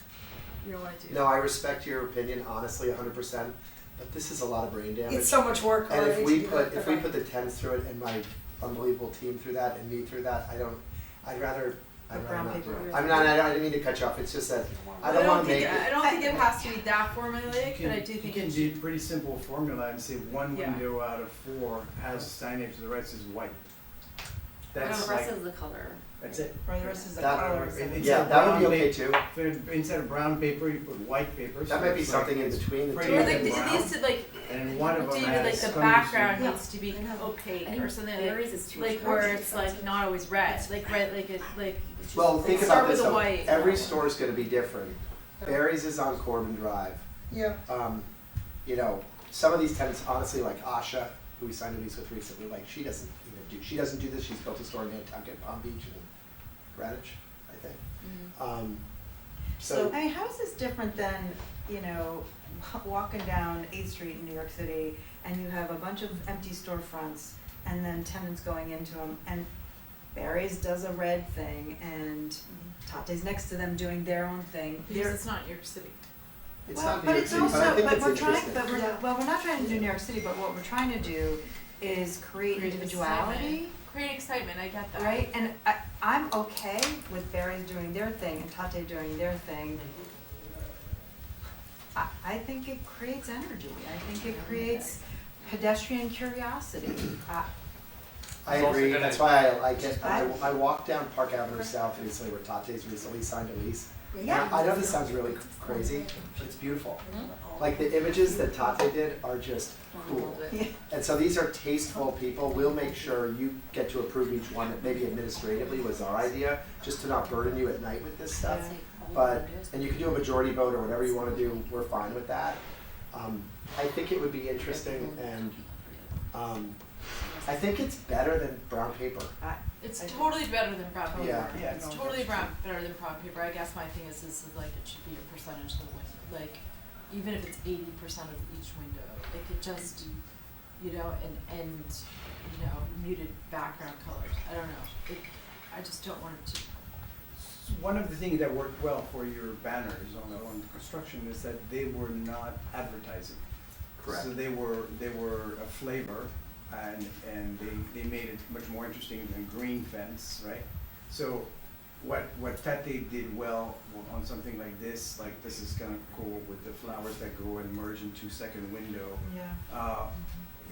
you don't wanna do. No, I respect your opinion, honestly, 100%, but this is a lot of brain damage. It's so much work And already if we to do put, that. if we Okay. put the tens through it and my unbelievable team through that and me through that, I'd rather brown not do paper. it. I didn't mean to cut you off, it's just that, I don't wanna make it. I don't think it has to be that formulaic, You but I can, do you think can it do should. a pretty simple formula and say one Yeah. window out of 4 has signage, the rest is white. That's the rest like, is the color. that's it. Or the rest is the That- colors. Instead Yeah, of that would be brown okay pa- too. Instead of brown paper, you put white paper. That so might be it's like something in between the pretty two. Or and like, it brown. needs to like, And one of them David, has like the some background sort needs to be opaque I think or something berries like, is too much like where color. it's like not always red, like red, like it, like. Well, think start about with this the though, white. every store is gonna be different. Barry's is on Corbin Drive. Yeah, You know, some of these tenants, honestly, like Asha, who we signed a lease with recently, like she doesn't do this, she's built a store in Nantucket, Palm Beach, and Greenwich, I think. So, I mean, how is this different than, you know, walking down 8th Street in New York City and you have a bunch of empty storefronts and then tenants going into them, and Barry's does a red thing and Tate's next to them doing their own thing. Because it's not New York City. it's Well, not New but York it's City, also, but I think but it's we're trying, interesting. but we're, well, we're not trying to do New York City, but what we're trying to do is create individuality. Create excitement, I get that. Right, and I'm okay with Barry's doing their thing and Tate doing their thing. I think it creates energy, I think it creates pedestrian curiosity. I agree, that's why I like it. I walked down Park Avenue South recently where Tate's recently signed a lease. Yeah. I know this sounds really crazy, but it's beautiful. Like the images that Tate did are just cool. And so these are tasteful people. We'll make sure you get to approve each one. Maybe administratively was our idea, just to not burden you at night with this stuff. But, and you can do a majority vote or whatever you want to do, we're fine with that. I think it would be interesting, and I think it's better than brown paper. It's totally better than brown paper. Yeah. It's totally better than brown paper. I guess my thing is like it should be a percentage of the window, like even if it's 80% of each window, like it just, you know, and you know, muted background colors. I don't know. I just don't want it to. One of the things that worked well for your banners on construction is that they were not advertising. Correct. So they were a flavor, and they made it much more interesting than green fence, right? So what Tate did well on something like this is kind of cool with the flowers that go and merge into second window. Yeah.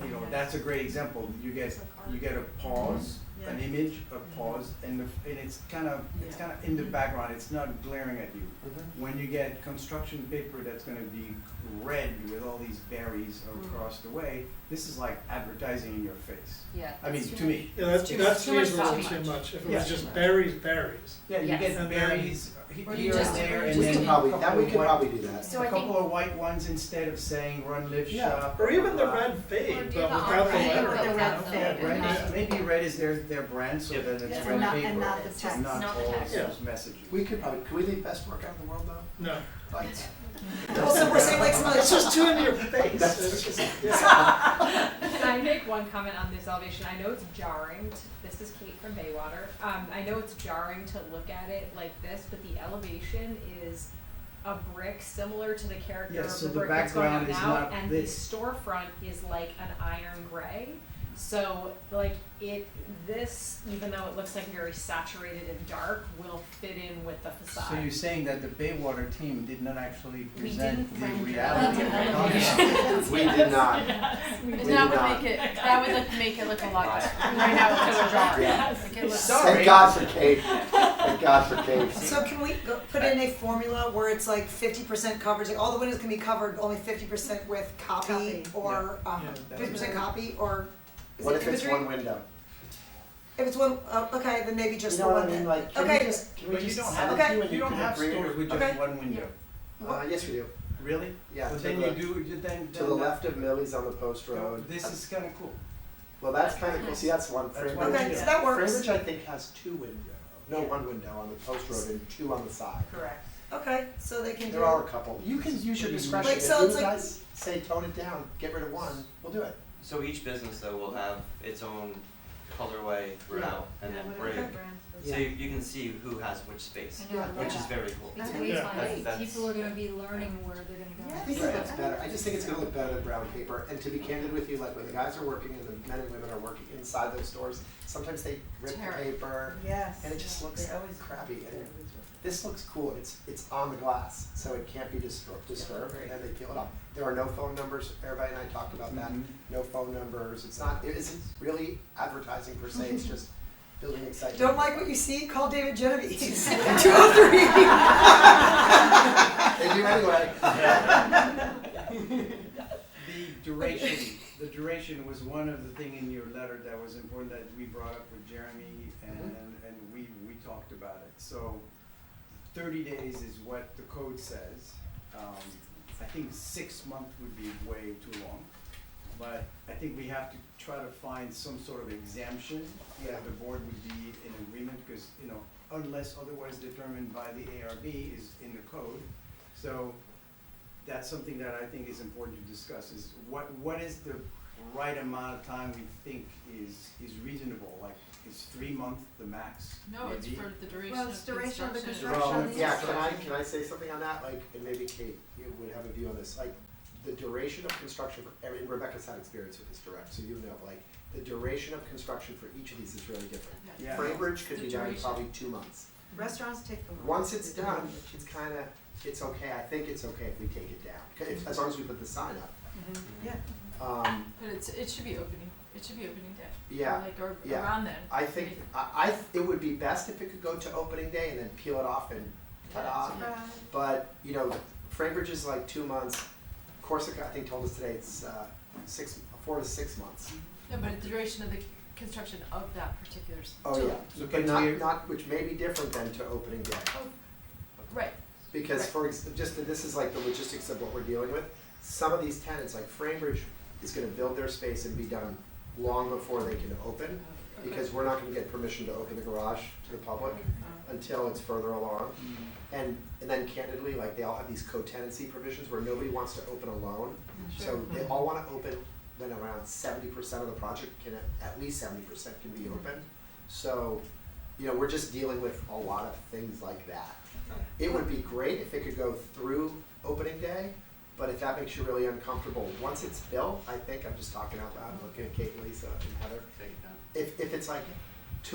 You know, that's a great example. You get a pause, an image, a pause, and it's kind of in the background. It's not glaring at you. When you get construction paper that's going to be red with all these berries across the way, this is like advertising in your face. Yeah. I mean, to me. Yeah, that's to me is a little much. too much, if it Yeah. was just berries. Yeah, you Yes. get And then- berries Or here you and just- there, or and just then We probably, a that couple we of could white- probably do that. So a I think couple of white ones instead of saying "Run, live, Yeah. shop." Or even the blah, blah, red Or fade, do but the without the orange lettering. with the you red know? fade. Yeah, red not- is, maybe red is their brand, so that it's Yeah. red And not- paper, and not the it's text. not Not the all text. those messages. We could probably, could we leave best work out of the world though? No, Lights. also, we're saying like some of it's the, just too into your face. That's It's just, yeah. Can I make one comment on this elevation? I know it's jarring, this is Kate from Baywater. I know it's jarring to look at it like this, but the elevation is a brick similar to the character Yeah, of so the the brick that's going on background is now, not and this. the storefront is like an iron gray. So like this, even though it looks like very saturated and dark, will fit in with the facade. So you're saying that the Baywater team did not actually We present didn't the render reality of the it. concept? We did not. And We that did would not. make it, that would like make it look a lot better. Right now it looks jarring. Yeah. Like it looks. Thank God for Kate. Thank God for Kate. So can we put in a formula where it's like 50% coverage, like all the windows can be covered, only 50% with copy or Yeah, that's 50% copy, or is What it if it's imagery? one window? If it's one, okay, then maybe just You the know one what I mean? then. Like, can Okay. we just, can we But you just don't send have, it to you and you don't can have agree? stores with just Okay. one window. Yes, we do. Really? Yeah, But to then the- you do, then. To the left of Millie's on the post road. This is kinda cool. Well, that's kind of cool. See, that's one. That's Framebridge- one Okay, so that works. Framebridge, I think, has two windows. No, one window on the post road and two on the side. Correct. Okay, so they can do. There are a couple. You can use your discretion. Like, If so you it's like- guys say tone it down, get rid of one, we'll do it. So each business though will have its own colorway throughout and then break. So you can see who has which space, I know, which yeah. is very cool. It's Yeah. way Yeah. fun. That's- People are gonna be learning where they're gonna go. I think it looks better. I just think it's gonna look better than brown paper. And to be candid with you, like when the guys are working and the men and women are working inside those stores, sometimes they rip Tear the it. paper Yes. and it just looks They always crappy. And this looks cool. It's on the glass, so it can't be disturbed, and they peel it off. There are no phone numbers. Everybody and I talked about that. Mhm. No phone numbers. It isn't really advertising per se. It's just building excitement. Don't like what you see? Call David Genovese. 203. They do anyway. The duration was one of the thing in your letter that was important that we brought up with Jeremy and we talked about it. So 30 days is what the code says. I think 6 months would be way too long. But I think we have to try to find some sort of exemption. Yeah. The board would be in agreement because, unless otherwise determined by the ARB is in the code. So that's something that I think is important to discuss is what is the right amount of time we think is reasonable? Like, is 3 months the max? No, it's maybe? for the duration Well, of it's duration of the construction. construction. Well, yeah, can I say something on that? Like, and maybe Kate, you would have a view on this. Like, the duration of construction, and Rebecca's had experience with this direct, so you know, like, the duration of construction for each of these is really different. Yeah. Framebridge could The be done in duration. probably 2 months. Restaurants take the longest. Once it's to do done, it. it's kinda, it's okay. I think it's okay if we take it down, as long as we put the sign up. Yeah. But it should be opening day. Yeah, Or like, or yeah. around then. I think, it would be best if it could go to opening day and then peel it off and ta-da. Right. But, Framebridge is like 2 months. Corsica, I think, told us today it's 4 to 6 months. No, but the duration of the construction of that particular. Oh, yeah, So but can not, which may be different than to opening day. Right. Because Right. this is like the logistics of what we're dealing with. Some of these tenants, like Framebridge, is gonna build their space and be done long before they can open. Because we're not gonna get permission to open the garage to the public until it's further along. And then candidly, like, they all have these co-tenancy provisions where nobody wants to open alone. So they all wanna open when around 70% of the project can, at least 70% can be open. So, we're just dealing with a lot of things like that. It would be great if it could go through opening day, but if that makes you really uncomfortable, once it's built, I think, I'm just talking out loud, looking at Kate and Lisa and Heather. Take it down. If it's like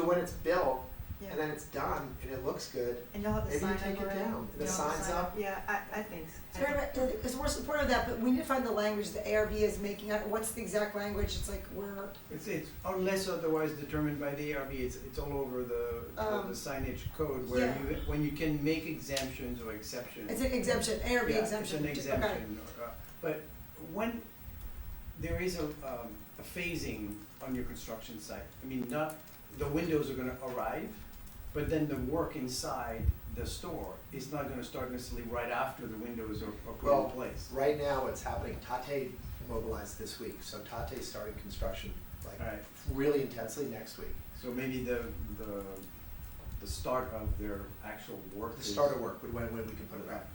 when it's built, Yeah. and then it's done, and it looks good, And you'll have the maybe sign you up take it already? down, and the You'll have sign's sign up. Yeah, I think so. Because we're supportive of that, but we need to find the language the ARB is making. What's the exact language? It's like we're. It's unless otherwise determined by the ARB, it's all over the signage code where Yeah. when you can make exemptions or exceptions. It's an exemption, ARB Yeah, exemption. it's an exemption, but when there is a phasing on your construction site, I mean, not, the windows are gonna arrive, but then the work inside the store is not gonna start necessarily right after the windows are put in place. Right now, what's happening, Tate mobilized this week, so Tate's starting construction, like, Alright. really intensely next week. So maybe the start of their actual work The is. start of work, when we can put it up.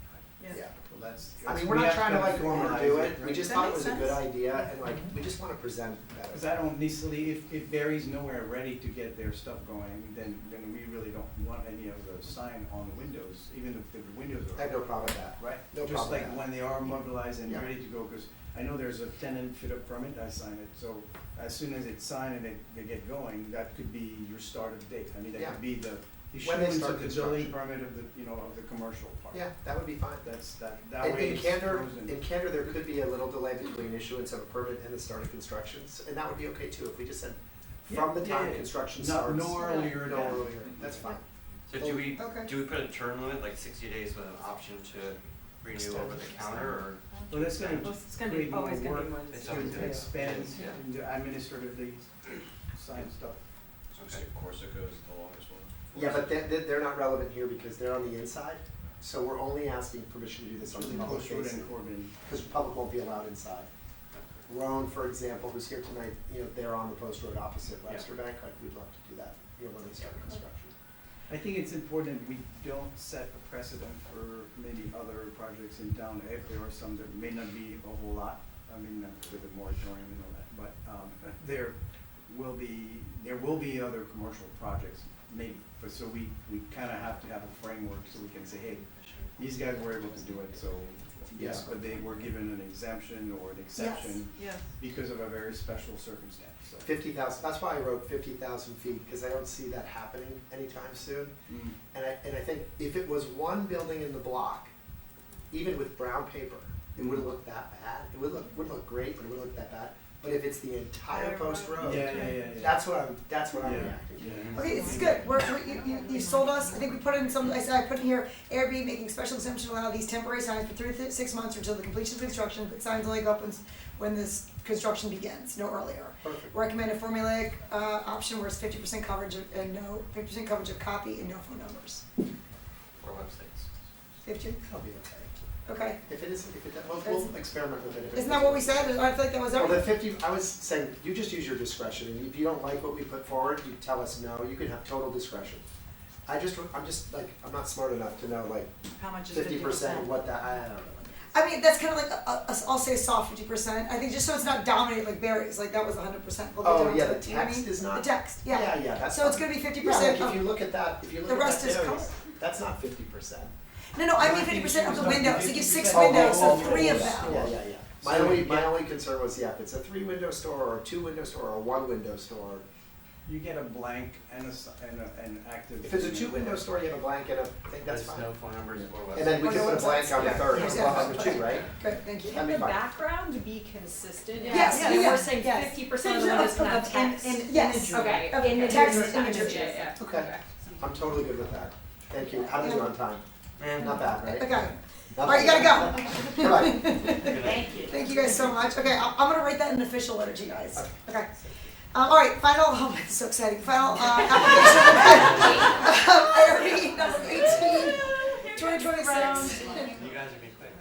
Yeah. Yeah, that's. I mean, we we're not have trying to like formalize overdo it, we right? just That thought it makes was a good sense. idea, and like, we just wanna present better. Because I don't necessarily, if Barry's nowhere ready to get their stuff going, then we really don't want any of the sign on the windows, even if the windows are. I have no problem with that. Right? No Just problem with like that. when they are mobilized and Yeah. ready to go, because I know there's a tenant fit up permit, I sign it, so as soon as it's signed and they get going, that could be your start of date. I mean, that Yeah. could be the When they issuance start of the building construction. permit of the, of the commercial part. Yeah, that would be fine. That In way it's candor, frozen. in candor, there could be a little delay between issuance of a permit and the start of construction, and that would be okay too, if we just said, from the Yeah, time yeah. construction No- starts. no earlier No than- earlier, that's fine. So do we, Okay. do we put a term limit, like 60 days with an option to renew over the counter, or? Well, that's gonna Well, it's gonna be create more always gonna be work more It's always to gonna be- expand yeah. and administratively sign stuff. Okay. Corsica is the longest one. Yeah, but they're not relevant here because they're on the inside, so we're only asking permission to do this on the public Post Road facing, and Corbin. because the public won't be allowed inside. Roan, for example, who's here tonight, they're on the post road opposite Webster Bank, like, we'd love to do that, when they start construction. I think it's important we don't set a precedent for maybe other projects in town, if there are some that may not be a whole lot, I mean, with the moratorium and all that, but, there will be other commercial projects, maybe, but so we kinda have to have a framework so we can say, hey, these guys were able to do it, so, yes, but they were given an exemption or an exception Yes. because of a very special circumstance, so. 50,000, that's why I wrote 50,000 feet, because I don't see that happening anytime soon. Mm. And I think if it was one building in the block, even with brown paper, it wouldn't look that bad. It wouldn't look great, but it wouldn't look that bad. But if it's the entire post road, Yeah. that's what I'm Yeah. reacting to. Yeah. Okay, this is good. You sold us, I think we put in some, I put in here, ARB making special exemption to allow these temporary signs for 3 to 6 months or until the completion of construction, but signs only go up when this construction begins, no earlier. Perfect. Recommend a formulaic, option where it's 50% coverage and no, 50% coverage of copy and no phone numbers. Or websites? 50, I'll be okay. okay. If it isn't, we'll experiment with it. If it Isn't that what we said? I feel like that was Well, everything. the 50, I was saying, you just use your discretion, and if you don't like what we put forward, you tell us no, you can have total discretion. I'm just like, I'm not smart enough to know like How much is 50% what that, I don't know. I mean, that's kind of like, I'll say a soft 50%. I think just so it's not dominated like berries, like that was 100%. Oh, yeah, the text is not. The text, yeah. Yeah, that's. So it's fine. gonna be 50% Yeah, like of- if you look at that, if you look the at that rest is berries, color. that's not 50%. No, I No, mean I think 50% of she the was windows, talking they give 6 50%. windows, so Oh, 3 of yeah, them. yeah. So My you get- only concern was, if it's a 3-window store or a 2-window store or a 1-window store. You get a blank and an active. If it's a 2-window store, you have a blank and a thing, that's There's fine. no phone numbers or websites. And then we Or can no put a blank websites. on the Yeah, third, exactly. well, on the 2, right? Good, thank you. Can That'd the be fine. background be consistent? Yes, And yeah, we're saying yes. 50% of the windows can have text. Yes. Okay. Of In the text text and images, images. yeah. Okay, I'm totally good with that. Thank you. How did I do on time? Not bad, right? Okay. Not Alright, you bad. gotta go. Right. Thank you. Thank you guys so much. Okay, I'm gonna write that in an official letter to you guys. Okay. Alright, final, oh, it's so exciting. Final, application. ARB number 18, 2026. You guys are being quick.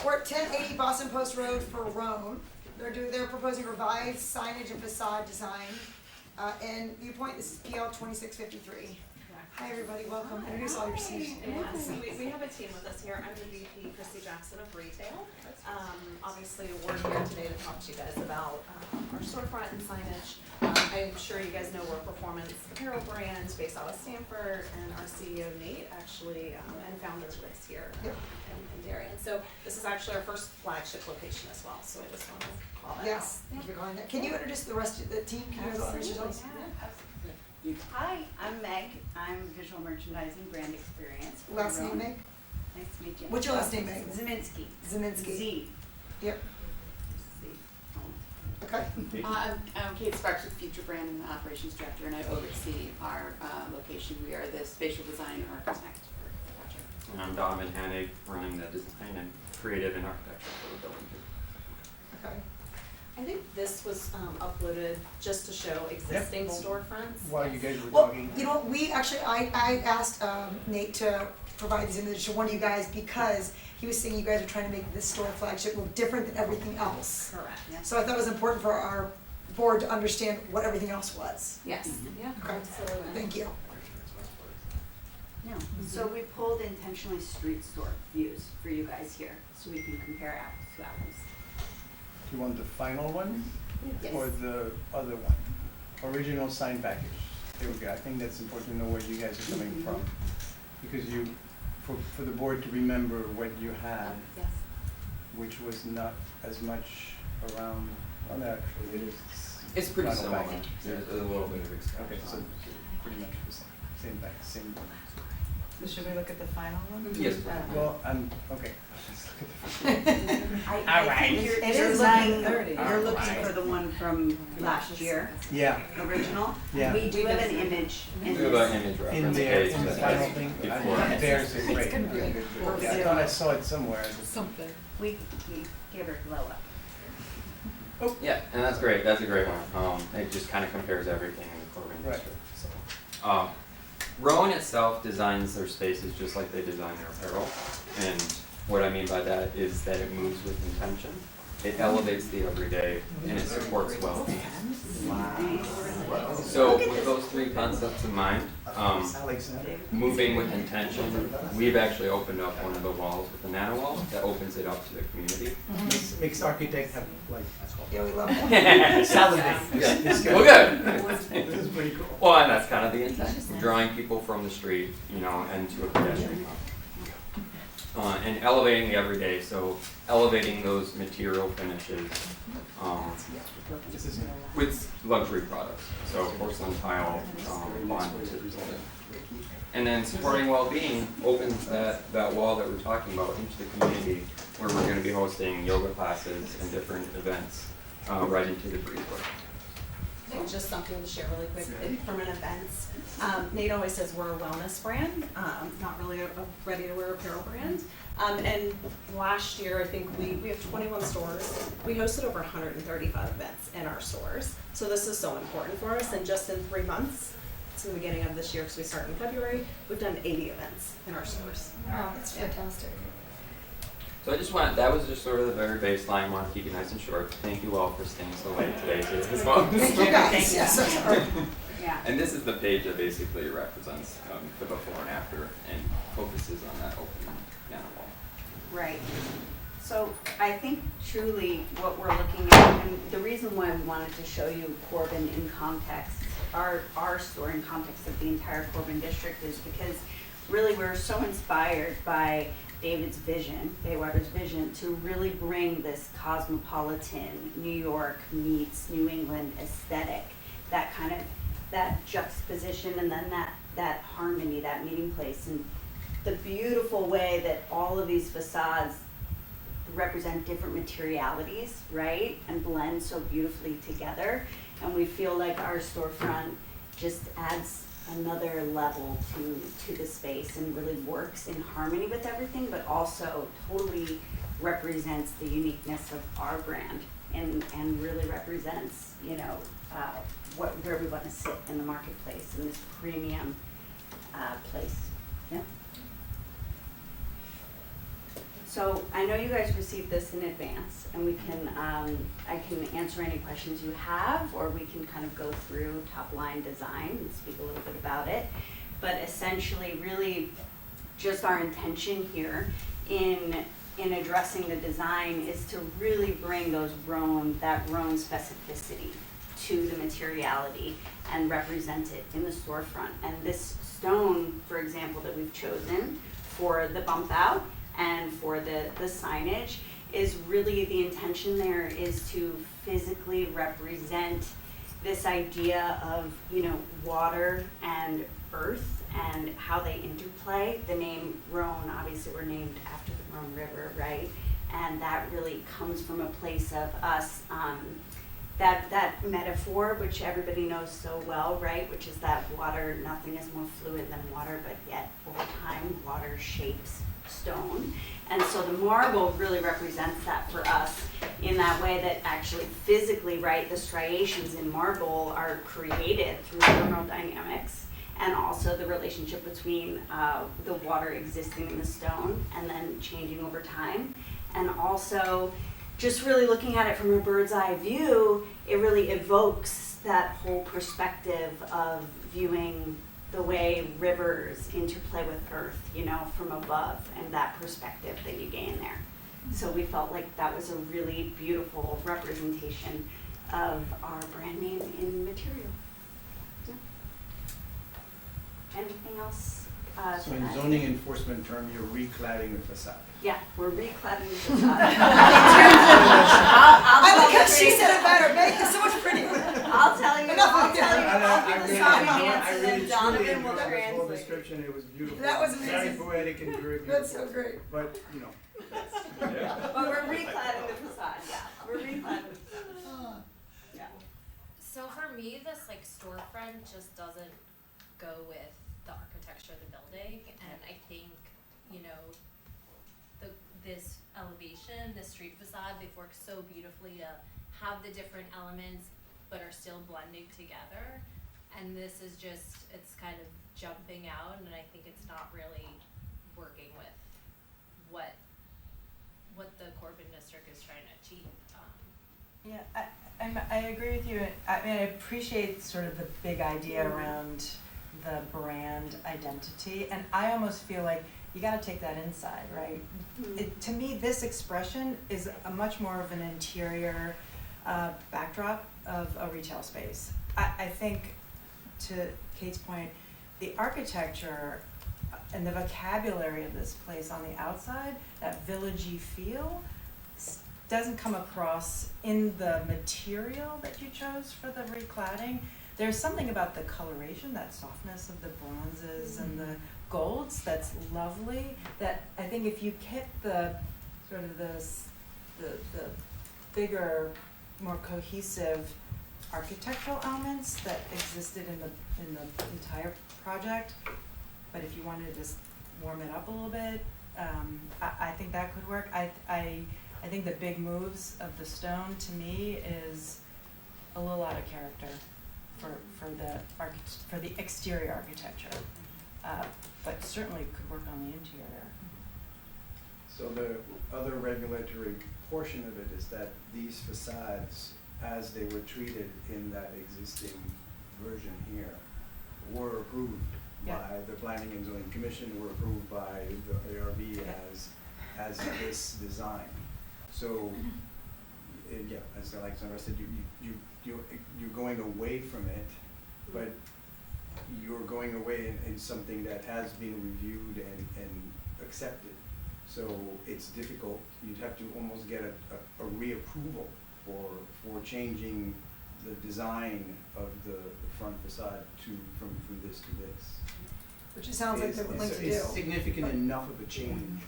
We're at 1080 Boston Post Road for Rome. They're proposing revised signage and facade design. And viewpoint, this is PL 2653. Hi, everybody, welcome. Introduce all yourselves. Yes, we have a team with us here. I'm the VP, Christy Jackson of Retail. Obviously, we're here today to talk to you guys about our storefront and signage. I'm sure you guys know we're a performance apparel brand based out of Stanford, and our CEO Nate actually and founder lives here in Darien. So this is actually our first flagship location as well. So I just want to call that Yes, out. thank you for calling that. Can you introduce the rest of the team? Can you guys all introduce yourselves? Hi, I'm Meg. I'm Visual Merchandising Brand Experience. for Last name, Rome. Meg? Nice to meet you. What's your last name, Meg? Zeminski. Zeminski. Z. Yep. Okay. I'm Kate Sparks with Future Brand and the Operations Director, and I oversee our location. We are the spatial design architect for the project. And I'm Donovan Hanig, running the design and creative and architecture for the building. Okay. I think this was uploaded just to show existing storefronts. While you guys were Well, talking. you know, what, we actually, I asked Nate to provide these images to one of you guys because he was saying you guys are trying to make this store flagship look different than everything else. Correct. So I thought it was important for our board to understand what everything else was. Yes. Yeah. Okay. Absolutely. Thank you. No. So we pulled intentionally street store views for you guys here, so we can compare apples to apples. Do you want the final one? Yes. Or the other one? Original sign package. Here we go. I think that's important to know where you guys are coming from. Because for the board to remember what you had, Yes. which was not as much around, well, no, actually it is. It's pretty final similar. package. There's a little bit of expansion. Okay, so pretty much the same back, same. So should we look at the final one? Yes. Well, okay. Let's look at the I Alright. think It you're is looking, 9:30. you're looking Alright. for the one from last year, Yeah, original. yeah. We do have an image in We have an this. image In reference there, page in the that final has thing, before. there's a great. gonna be good. We'll Yeah, I do. thought I saw it somewhere. Something. We gave her glow up. Yeah, and that's great. That's a great one. It just kind of compares everything in the Corbin Right. district. So, Rowan itself designs their spaces just like they design their apparel, and what I mean by that is that it moves with intention. It elevates the everyday, and it supports well-being. So with those three concepts in mind, moving with intention, we've actually opened up one of the walls with a nano wall that opens it up to the community. Makes architects have like. Yeah, we love that. Salivate. Yeah. Well, good. This is pretty cool. Well, and that's kind of the intent, drawing people from the street, you know, and to a pedestrian hub. And elevating the everyday, so elevating those material finishes with luxury products, so porcelain tile, bond. And then supporting well-being opens that wall that we're talking about into the community, where we're going to be hosting yoga classes and different events right into the breezeway. And just something to share really quick from an events. Nate always says we're a wellness brand, not really a ready-to-wear apparel brand. And last year, I think we have 21 stores. We hosted over 135 events in our stores. So this is so important for us. And just in 3 months, it's the beginning of this year because we start in February, we've done 80 events in our stores. Oh, that's fantastic. So that was just sort of the very baseline. I want to keep it nice and short. Thank you all for staying so late today to this moment. Thank you guys, yes, I'm sorry. Yeah. And this is the page that basically represents the before and after and focuses on that open nano wall. Right. So I think truly what we're looking at, and the reason why we wanted to show you Corbin in context, our store in context of the entire Corbin district, is because really we're so inspired by David's vision, Baywater's vision, to really bring this cosmopolitan New York meets New England aesthetic, that kind of, that juxtaposition, and then that harmony, that meeting place, and the beautiful way that all of these facades represent different materialities, right? And blend so beautifully together. And we feel like our storefront just adds another level to the space and really works in harmony with everything, but also totally represents the uniqueness of our brand and really represents, you know, where we want to sit in the marketplace in this premium place. Yeah. So I know you guys received this in advance, and we can, I can answer any questions you have, or we can kind of go through top line design and speak a little bit about it. But essentially, really, just our intention here in addressing the design is to really bring that Rhone specificity to the materiality and represent it in the storefront. And this stone, for example, that we've chosen for the bump out and for the signage is really, the intention there is to physically represent this idea of, you know, water and earth and how they interplay. The name Rhone, obviously we're named after the Rhone River, right? And that really comes from a place of us, that metaphor, which everybody knows so well, right? Which is that water, nothing is more fluid than water, but yet over time, water shapes stone. And so the marble really represents that for us in that way, that actually physically, right, the striations in marble are created through thermodynamics, and also the relationship between the water existing in the stone and then changing over time. And also just really looking at it from a bird's eye view, it really evokes that whole perspective of viewing the way rivers interplay with earth, you know, from above, and that perspective that you gain there. So we felt like that was a really beautiful representation of our brand name in material. Yeah. Anything else? So to in add? zoning enforcement term, you're recladding the facade. Yeah, we're recladding the facade. I like how she said it better, make it so much prettier. I'll tell you, I'll tell you, I I'll do the song and dance, I and really then Donovan truly will enjoyed this whole translate. description, it was beautiful. That was Very amazing. poetic and very beautiful. That's so great. But, you know, But we're recladding the facade, yeah, we're recladding the facade. Yeah. So for me, this like storefront just doesn't go with the architecture of the building, and I think, you know, this elevation, this street facade, they've worked so beautifully to have the different elements, but are still blending together. And this is just, it's kind of jumping out, and I think it's not really working with what the Corbin district is trying to achieve. Yeah, I agree with you. I mean, I appreciate sort of the big idea around the brand identity, and I almost feel like you gotta take that inside, right? To me, this expression is a much more of an interior backdrop of a retail space. I think, to Kate's point, the architecture and the vocabulary of this place on the outside, that villagey feel, doesn't come across in the material that you chose for the recladding. There's something about the coloration, that softness of the bronzes and the golds that's lovely, that I think if you kept the sort of the bigger, more cohesive architectural elements that existed in the entire project, but if you wanted to just warm it up a little bit, I think that could work. I think the big moves of the stone to me is a little out of character for the exterior architecture, but certainly could work on the interior. so the other regulatory portion of it is that these facades, as they were treated in that existing version here, were approved by the Planning and Zoning Commission, were approved by the ARB as this design. So, yeah, as like Sandra said, you're going away from it, but you're going away in something that has been reviewed and accepted. So it's difficult. You'd have to almost get a reapproval for changing the design of the front facade from this to this. Which it sounds like they're willing to do. It's significant enough of a change.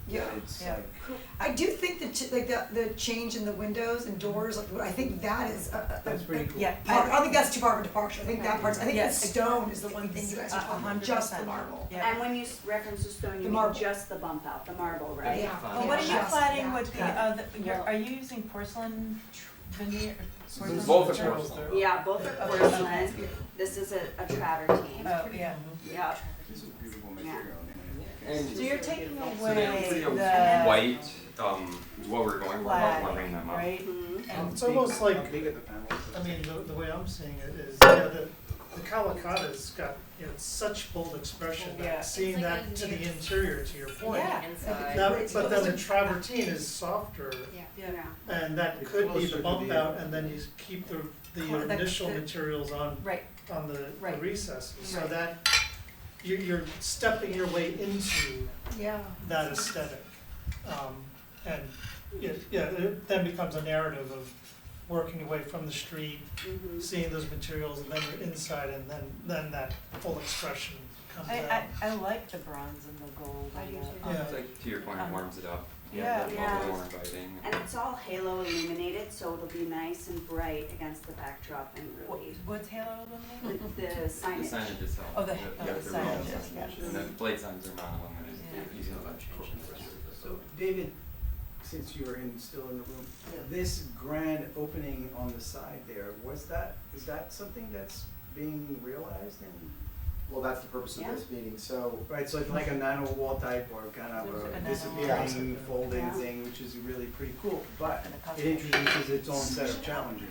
Yeah, It's yeah. like, I do think the change in the windows and doors, like, I think that is that's pretty cool. Yeah, I don't think that's too far of a departure. I think that part's, I think the Yes. stone is the one thing you guys are talking about, just the 100%. marble. Yeah. And when you reference the stone, you The mean marble. just the bump out, the marble, right? Yeah. Well, what are you Just cladding that. with Yeah. are you using porcelain veneer? porcelain Both are materials? porcelain. Yeah, both are porcelain. This is a travertine. Oh, yeah. Yeah. This is beautiful material. And So you're taking so away the the white, is what we're going for, about warming them up. right? And It's almost like, How big are the panels? I mean, the way I'm seeing it is, yeah, the Calicata's got, you know, such bold expression, Yeah. that seeing It's like that a to the near- interior, to your point. Yeah. Inside. But then the travertine is softer, Yeah. and that could be Closer the to bump the- out, and then you keep the The- initial the- materials on right. the Right. recesses, so Right. that you're stepping your way into Yeah. that aesthetic. And it then becomes a narrative of working away from the street, Mhm. seeing those materials, and then you're inside, and then that full expression comes out. I like the bronze and the gold. I and do the- too. Yeah. It's like, to your point, it warms it up. Yeah. It's a Yeah. little more inviting. And it's all halo illuminated, so it'll be nice and bright against the backdrop and really, What's halo illuminated? the The signage. signage itself. Oh, the real signage, signage. yes. And the blade signs are non-illuminated. Yeah. Easy to change in the rest of the So David, since you're still in the room, this grand opening on the side there, is that something that's being realized in? Well, that's the purpose of this meeting, so. Right, so it's like a nano wall type or kind of There's a a nano disappearing wall. folding Yeah. thing, which is really pretty cool, but And a it introduces its own set of challenges.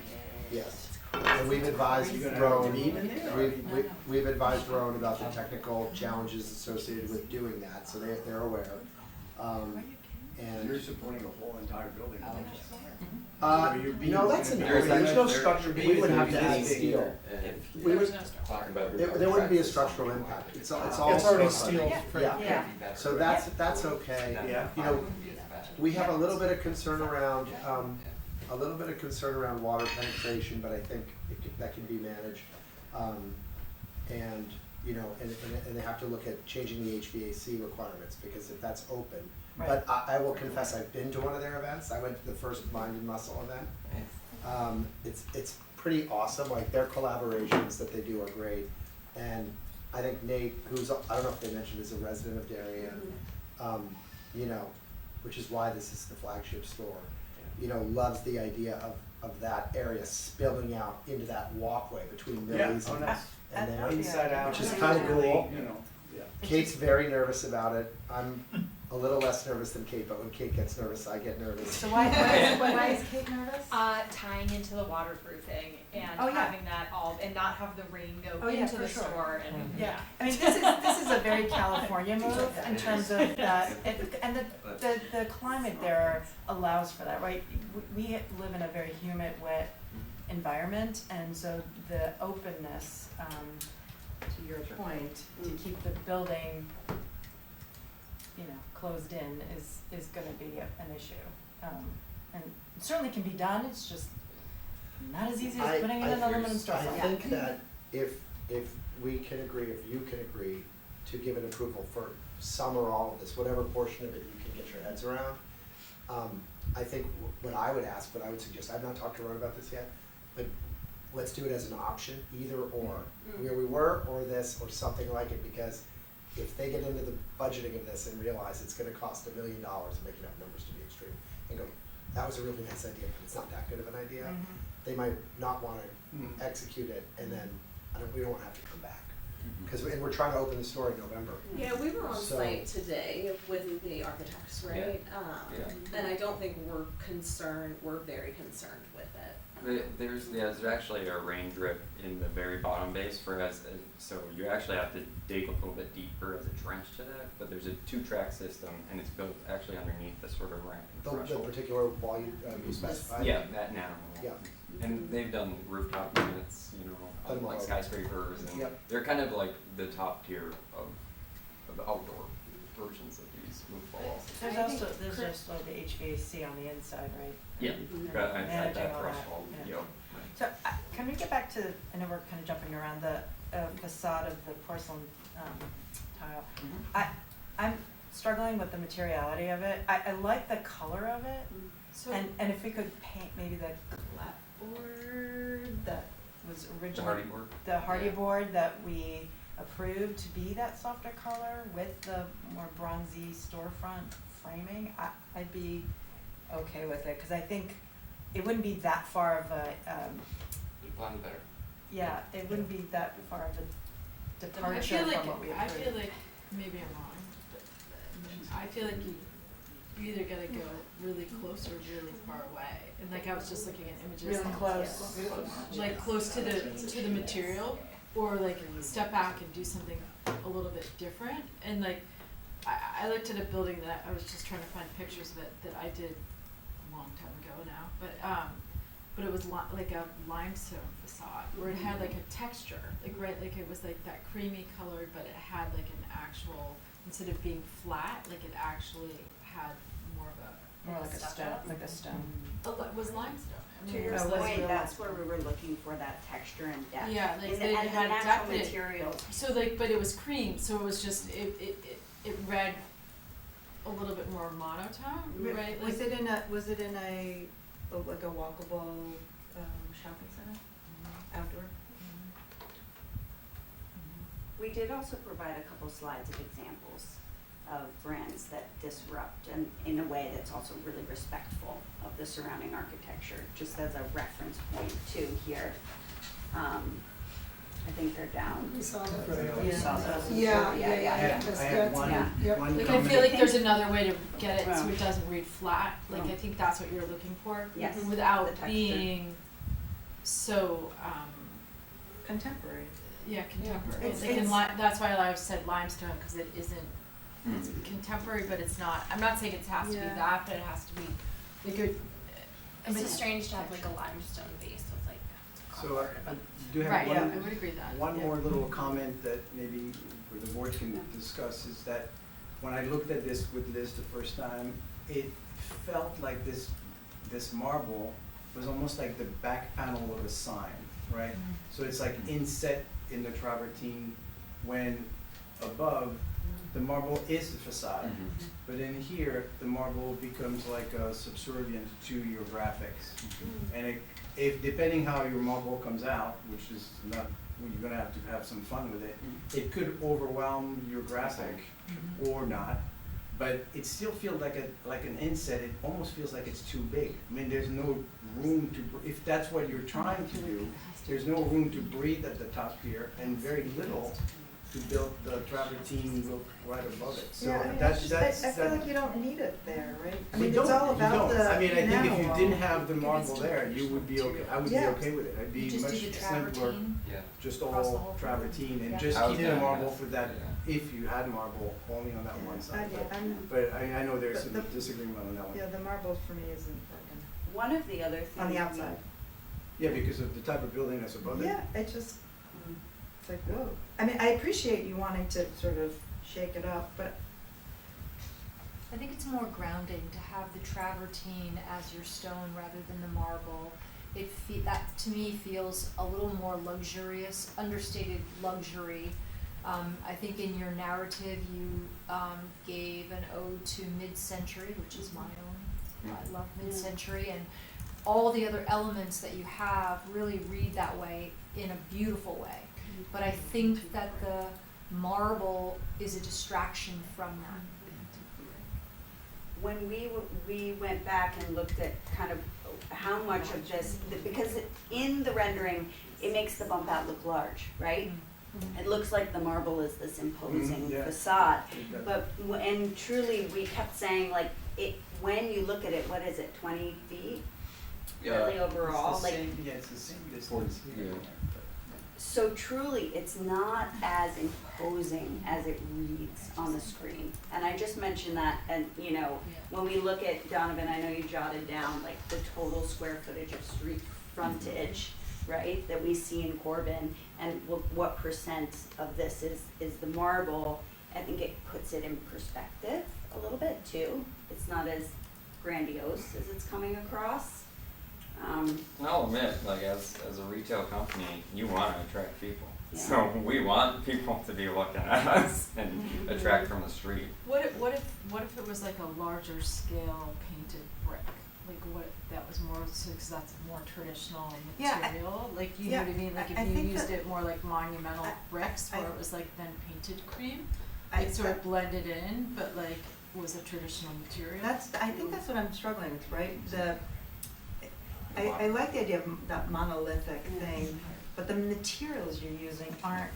Yes. And we've advised You're gonna have Rowan, to eat in there? we've advised Rowan about the technical challenges associated with doing that, so they're aware. And You're supporting the whole entire building. no, that's There's there's no there- structure, we would have to add steel. We would, Talking about there wouldn't be a structural impact, it's all It's already storefront. steel. Yeah, so that's okay. Yeah. You know, we have a little bit of concern around, water penetration, but I think that can be managed. And, you know, and they have to look at changing the HVAC requirements, because if that's open. But I will confess, I've been to one of their events, I went to the first Mind and Muscle event. It's pretty awesome, like their collaborations that they do are great. And I think Nate, who's, I don't know if they mentioned, is a resident of Darien, you know, which is why this is the flagship store, you know, loves the idea of that area spilling out into that walkway between Millie's and there. Inside out. Which is kind of cool. You know, yeah. Kate's very nervous about it. I'm a little less nervous than Kate, but when Kate gets nervous, I get nervous. So why is Kate nervous? Tying into the waterproofing and Oh, yeah. having that all, and not have the rain go Oh, yeah, into for the sure. store and, Yeah, I mean, this is a very California move in terms of that, and the climate there allows for that, right? We live in a very humid, wet environment, and so the openness, to your point, to keep the building, you know, closed in is gonna be an issue. And it certainly can be done, it's just not as easy as putting in an aluminum storefront. I think that if we can agree, if you can agree to give an approval for some or all of this, whatever portion of it you can get your heads around, I think what I would ask, what I would suggest, I've not talked to Ron about this yet, but let's do it as an option, either or, where we were, or this, or something like it, because if they get into the budgeting of this and realize it's gonna cost $1 million, I'm making up numbers to be extreme, and go, that was a really nice idea, but it's not that good of an idea, they might not wanna execute it, and then we don't have to come back. And we're trying to open the store in November. Yeah, we were on So- site today with the architects, right? And I don't think we're very concerned with it. There's actually a rain drip in the very bottom base so you actually have to dig a little bit deeper as a trench to that, but there's a 2-track system and it's built actually underneath the sort of ramp The threshold. particular wall you specified? Yeah, that now. Yeah. And they've done rooftop units, you know, Done like well. skyscrapers, and Yep. they're kind of like the top tier of the outdoor versions of these movable walls. There's also the HVAC on the inside, right? Yeah, at Managing that all that, threshold, yeah. yep. So, can we get back to, I know we're kind of jumping around the facade of the porcelain tile. I'm struggling with the materiality of it. I like the color of it, So- and if we could paint maybe the clapboard that was originally. Hardy board? The hardy board that we approved to be that softer color with the more bronzy storefront framing, I'd be okay with it, cause I think it wouldn't be that far of a, Blend better. yeah, it wouldn't be that far of a I departure feel from like, what we approved. I feel like, maybe I'm wrong, but I feel like you either gotta go really close or really far away. And like I was just looking at images. Really close. Like close to the material, or like step back and do something a little bit different. And like, I looked at a building that I was just trying to find pictures of it that I did a long time ago now, but it was like a limestone facade where it had like a texture, like it was like that creamy colored, but it had like an actual, instead of being flat, like it actually had more of a. More like a stone, like a stone. It was limestone. I To mean, your it was point, real- that's where we were looking for that texture and depth. Yeah, like And they and had the natural depth in it. materials. So like, but it was cream, so it was just, it read a little bit more monotone, right? Was Like- it in a like a walkable shopping center, outdoor? We did also provide a couple slides of examples of brands that disrupt and in a way that's also really respectful of the surrounding architecture, just as a reference point too here. I think they're down. We saw those. You saw those. Yeah. That's I had good. one Yeah. comment. Like I feel like there's another way to get it so Well. it doesn't read flat, like I think that's what you're looking for. Yes. Without The texture. being so, Contemporary. yeah, contemporary. It's- Like in it's- that's why I said limestone, cause it isn't, it's contemporary, but it's not, I'm not saying it has to be Yeah. that, but it has to be like a. It's just strange to have like a limestone base with like So colored. I do have Right, one, yeah, I would agree that, one yeah. more little comment that maybe the board can discuss is that when I looked at this with Liz the first time, it felt like this marble was almost like the back panel of a sign, right? So it's like inset in the travertine when above the marble is the facade. But in here, the marble becomes like subservient to your graphics. And if depending how your marble comes out, which is not, you're gonna have to have some fun with it, it could overwhelm your graphic or not. But it still feels like an inset. It almost feels like it's too big. I mean, there's no room to, if that's what you're trying to do, there's no room to breathe at the top here, and very little to build the travertine look right above it. So Yeah, I mean, that's I feel like you don't need it there, right? I we mean, don't, it's all you about don't. the I mean, I think if you enamel. didn't have the marble there, you would be okay. I would be Yeah. okay with it. I'd be You just much do the simpler, travertine Yeah. just across the all whole thing? travertine, and Yeah. just I was keep the doing marble that. for that. Yeah. If you had marble only on that one side, Yeah, but I know there's some the- disagreement on that one. Yeah, the marble for me isn't working. One of the other things. On the outside. Yeah, because of the type of building that's above it. Yeah, it just, it's like, whoa. I mean, I appreciate you wanting to sort of shake it up, but I think it's more grounding to have the travertine as your stone rather than the marble. That to me feels a little more luxurious, understated luxury. I think in your narrative you gave an ode to mid-century, which is my own. I love mid-century, and all the other elements that you have really read that way in a beautiful way. But I think that the marble is a distraction from that. When we went back and looked at kind of how much of this, because in the rendering, it makes the bump out look large, right? It looks like the marble is this imposing Yeah. facade, It does. but, and truly, we kept saying like, when you look at it, what is it, 20 feet? Really overall, It's the like, same, yeah, it's the same distance here. so truly, it's not as imposing as it reads on the screen. And I just mentioned that, and you know, when we look at, Donovan, I know you jotted down like the total square footage of street frontage, right, that we see in Corbin, and what percent of this is the marble. I think it puts it in perspective a little bit too. It's not as grandiose as it's coming across. And I'll admit, like as a retail company, you want to attract people. Yeah. So we want people to be looking at us and attract from the street. What if it was like a larger scale painted brick? Like what, that was more, cause that's more traditional Yeah, material, like you yeah, know what I mean, like I if you think used that- it more like monumental bricks where I- it was like then painted cream, I- like sort of blended in, but like was a traditional material. I think that's what I'm struggling with, right? I like the idea of that monolithic thing, but the materials you're using aren't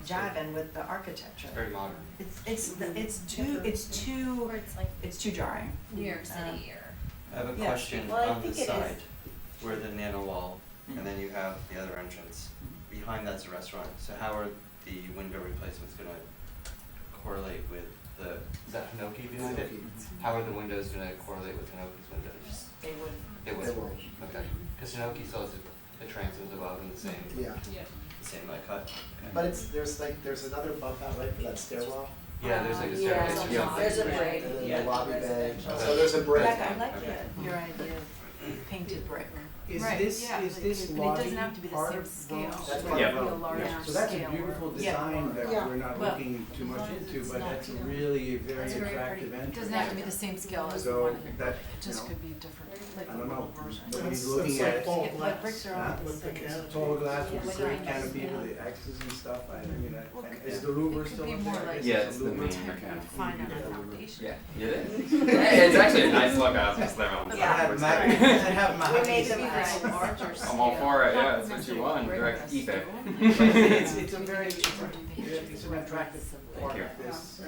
jiving with the architecture. It's very modern. It's too jarring. New York City or. I have a Yeah. question Well, I on the think it is. side where the nano wall, and then you have the other entrance. Behind that's a restaurant. So how are the window replacements gonna correlate with the, is that Hinoki behind it? How are the windows gonna correlate with Hinoki's windows? They would. They They will. won't. Okay. Because Hinoki still has the transoms above and the same. Yeah, The same like cut. Okay. but there's another bump out right for that stairwell. Yeah, there's like a Yeah, staircase or yeah. something. There's a break. And then Yeah. the lobby bay, Residential. so there's a break. Rebecca, I like Okay. your idea of painted brick. Is Right, this, yeah, is like, this but it lobby doesn't have to be the part same of scale. Rome? That's It part could of be a Rome. larger So that's a scale beautiful or- design that Yeah. we're not Well, looking too much as long as into, it's but not that's a too- really very It's very attractive pretty. entrance. It doesn't have to be the same scale as the So one in that, it just you know, could be different, like I a don't little know, version. nobody's That's looking like at it. all Like glass bricks are Huh? all with the canopy. Tall glass with Yeah, a great like canopy yeah. with the X's and stuff, I mean, Well, is the louver it could still be up more there? I like- guess Yeah, it's it's a the louver. main Type mechanical. of fine on a Yeah. foundation. Yeah, it is. It's actually a nice look. I was just there on the I Yeah. had backwards. have We mahogany. make them as I'm all for it, yeah, that's what you want, direct eBay. It's a very, it's an attractive part Thank of this.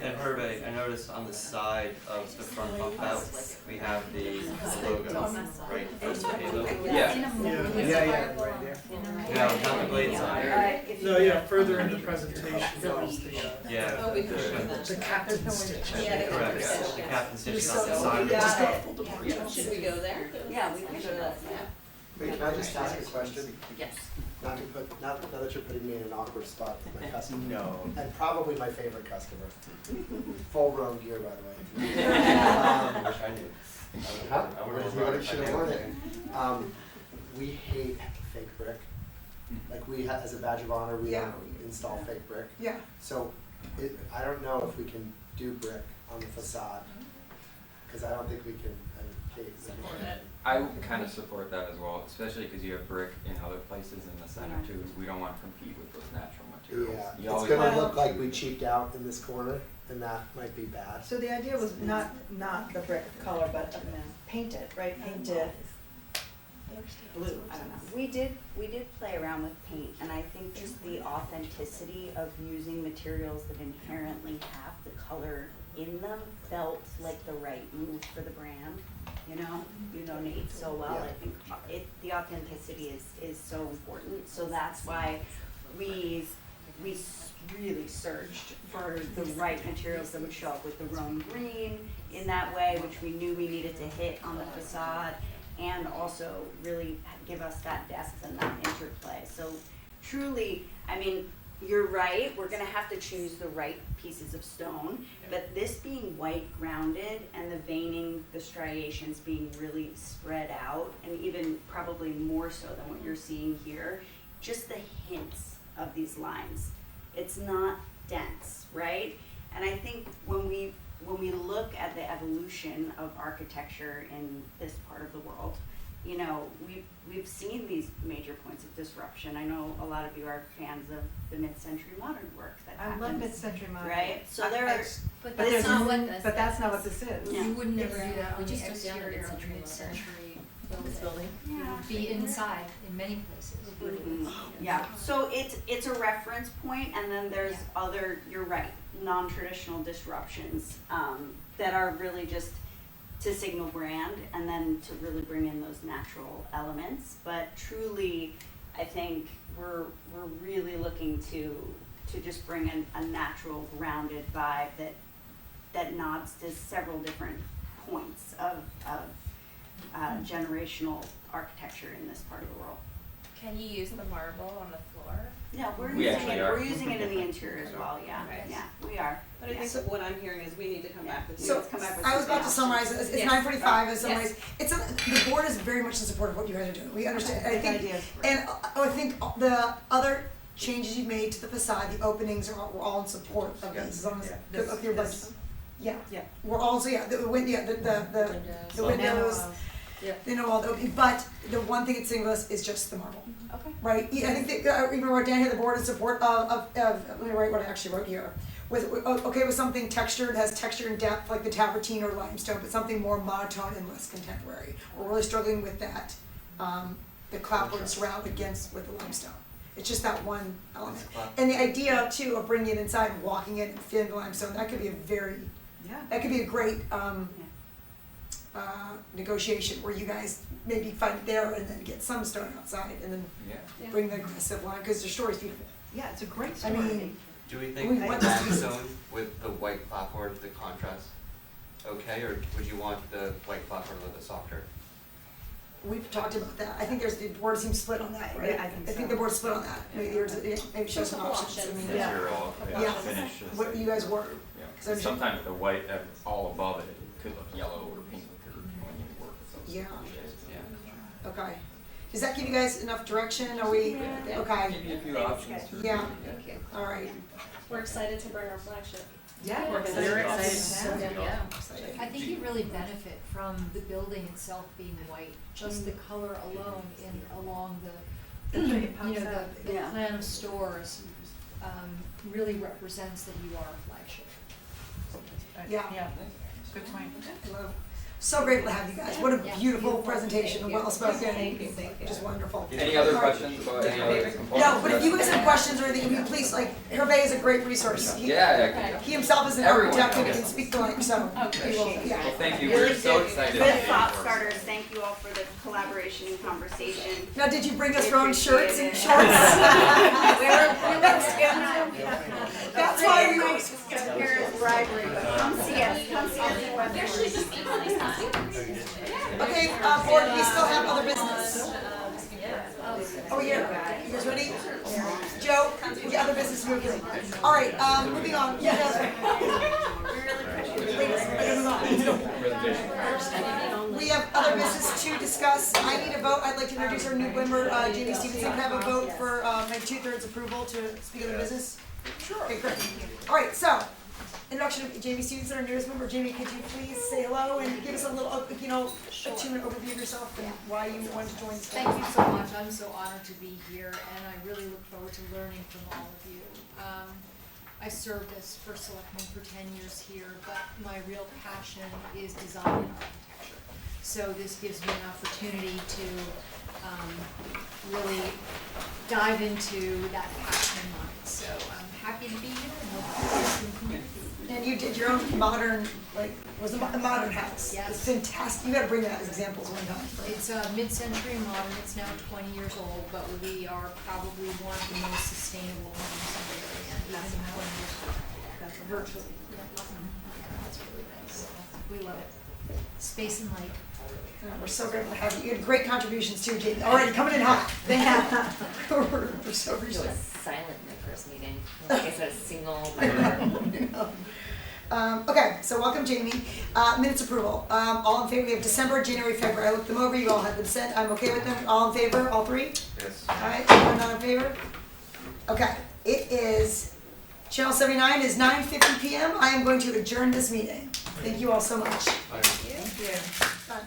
And Hervé, I noticed on the side of the front bump out, we have the logo right in front of the halo. Yeah. Yeah, right there. Yeah, without the blades on there. No, yeah, further in the presentation, goes the, Yeah. Oh, we could show that. the captain stitch. Yeah, the Correct, captain the stitch. captain stitch So, on the side. yeah. Should we go there? Yeah, we can go that, yeah. Wait, can I just ask a question? Yes. Not to put, now that you're putting me in an awkward spot with my customer. No. And probably my favorite customer. Full room gear, by the way. I wish I knew. Huh? I would've You worn would've- it. should've worn it. We hate fake brick. Like we, as a badge of honor, we don't install fake brick. Yeah. So I don't know if we can do brick on the facade, because I don't think we can, Kate. I would kind of support that as well, especially because you have brick in other places in the center too. We don't want to compete with those natural materials. Yeah, You it's always gonna want- look like we cheaped out in this corner, and that might be bad. So the idea was not the brick color, but paint it, right, paint it blue, I don't know. We did play around with paint, and I think just the authenticity of using materials that inherently have the color in them felt like the right move for the brand. You know Nate so well, I think the authenticity is so important, so that's why we really searched for the right materials that would show up with the Rome green in that way, which we knew we needed to hit on the facade, and also really give us that depth and that interplay. So truly, I mean, you're right, we're gonna have to choose the right pieces of stone, but this being white grounded and the veining, the striations being really spread out, and even probably more so than what you're seeing here, just the hints of these lines. It's not dense, right? And I think when we look at the evolution of architecture in this part of the world, we've seen these major points of disruption. I know a lot of you are fans of the mid-century modern work that happens. I love mid-century modern. Right? So there are, But but that's there's not no- what this But that's not is. what this is. Yeah. You would never do that We on the just took down the exterior of a mid-century mid-century This building. It would be inside in many places. Yeah, so it's a reference point, and then there's other, you're right, non-traditional disruptions that are really just to signal brand and then to really bring in those natural elements. But truly, I think we're really looking to just bring in a natural, grounded vibe that nods to several different points of generational architecture in this part of the world. Can you use the marble on the floor? Yeah, we're We using actually it, are. we're using it in the interior as well, yeah, Okay. yeah, we are. But I think what I'm hearing is we need to come back with. So, Let's come back with I was about to something else. summarize, it's Yes. 9:45, as Yes. summarize, the board is very much in support of what you guys are doing, we understand, I think, Ideas. and I think the other changes you've made to the facade, the openings we're all in support of this, as long as, of your budget. Yeah, Yeah. we're also, the windows, Yeah. they know all the, but the one thing it's saying with us is just the marble. Okay. Right, I think that, even wrote down here, the board in support of, let me write what I actually wrote here. Okay with something textured, has texture and depth, like the tavertine or limestone, but something more monotone and less contemporary. We're really struggling with that, the clapboard surround against with the limestone. It's just that one element. And the idea too of bringing it inside and walking in and feeling the limestone, that could be that could be a great, negotiation where you guys maybe find it there and then get some stone outside and then bring the aggressive line, because their story's beautiful. Yeah, it's a great I story. mean, Do we we think want the this to be- limestone with the white clapboard, the contrast, okay, or would you want the white clapboard a little bit softer? we've talked about that, I think the board seems split on that, right? Yeah, I think so. the board's split on that, maybe show some options, I mean, Yeah. Material, Yeah. finishes. what you guys were. Yeah, 'Cause I'm sure- sometimes the white, all above it, could look yellow or pink or when you work with those. Yeah. Yeah. Okay, does that give you guys enough direction, are we, okay, Give you a few options. yeah, Thank you. alright. We're excited to bring our flagship. Yeah, we're Very excited. excited. Yeah. I think you really benefit from the building itself being white, just the color alone along the, It pops the out. the Yeah. plan of stores, really represents that you are a flagship. Yeah. Yeah, good point. So grateful to have you guys. What a beautiful presentation, Thank you. well spoken, Thank you. just wonderful. Any other questions about any other components? No, but if you guys have questions or anything, you please, like, Hervé is a great resource. Yeah. He himself is an Everyone architect and knows. can speak the language, so. he will- yeah. Well, thank you, Really we're so good- excited. Good thought starters, thank you all for the collaboration and conversation. Now, did you bring us your own We shirts and appreciate shorts? That's why we Kara's bribery. Come see us in West. There should just be one time. Okay, board, we still have other business. Oh, here, you guys ready? Joe, the other business moving. All right, moving on. We have other business to discuss. I need a vote. I'd like to introduce our new member, Jamie Stevenson. Can I have a vote for my 2/3 approval to speak of the business? Sure. Okay, great. All right, so, introduction of Jamie Stevenson, our newest member. Jamie, could you please say hello and give us a little, a 2-minute overview of yourself and why you wanted to join this? Thank you so much, I'm so honored to be here, and I really look forward to learning from all of you. I served as first selectman for 10 years here, but my real passion is design and architecture. So this gives me an opportunity to really dive into that passion of mine. So I'm happy to be here and look forward to the community. And you did your own modern, was it a modern house? Yes. It's fantastic. You gotta bring that as examples one time. It's mid-century modern, it's now 20 years old, but we are probably one of the most sustainable homes in the area. That's 20 years old. That's virtually. That's really nice. We love it. Space and light. We're so grateful to have you. You had great contributions too, Jamie. Already coming in hot. We're so appreciative. It was silent in the first meeting, like I said, a single. Okay, so welcome Jamie. Minutes approval. All in favor, we have December, January, February. I looked them over, you all have them sent. I'm okay with them. All in favor, all three? Yes. Alright, anyone not in favor? Okay, it is, Channel 79 is 9:50 PM. I am going to adjourn this meeting. Thank you all so much. Thank you. Done.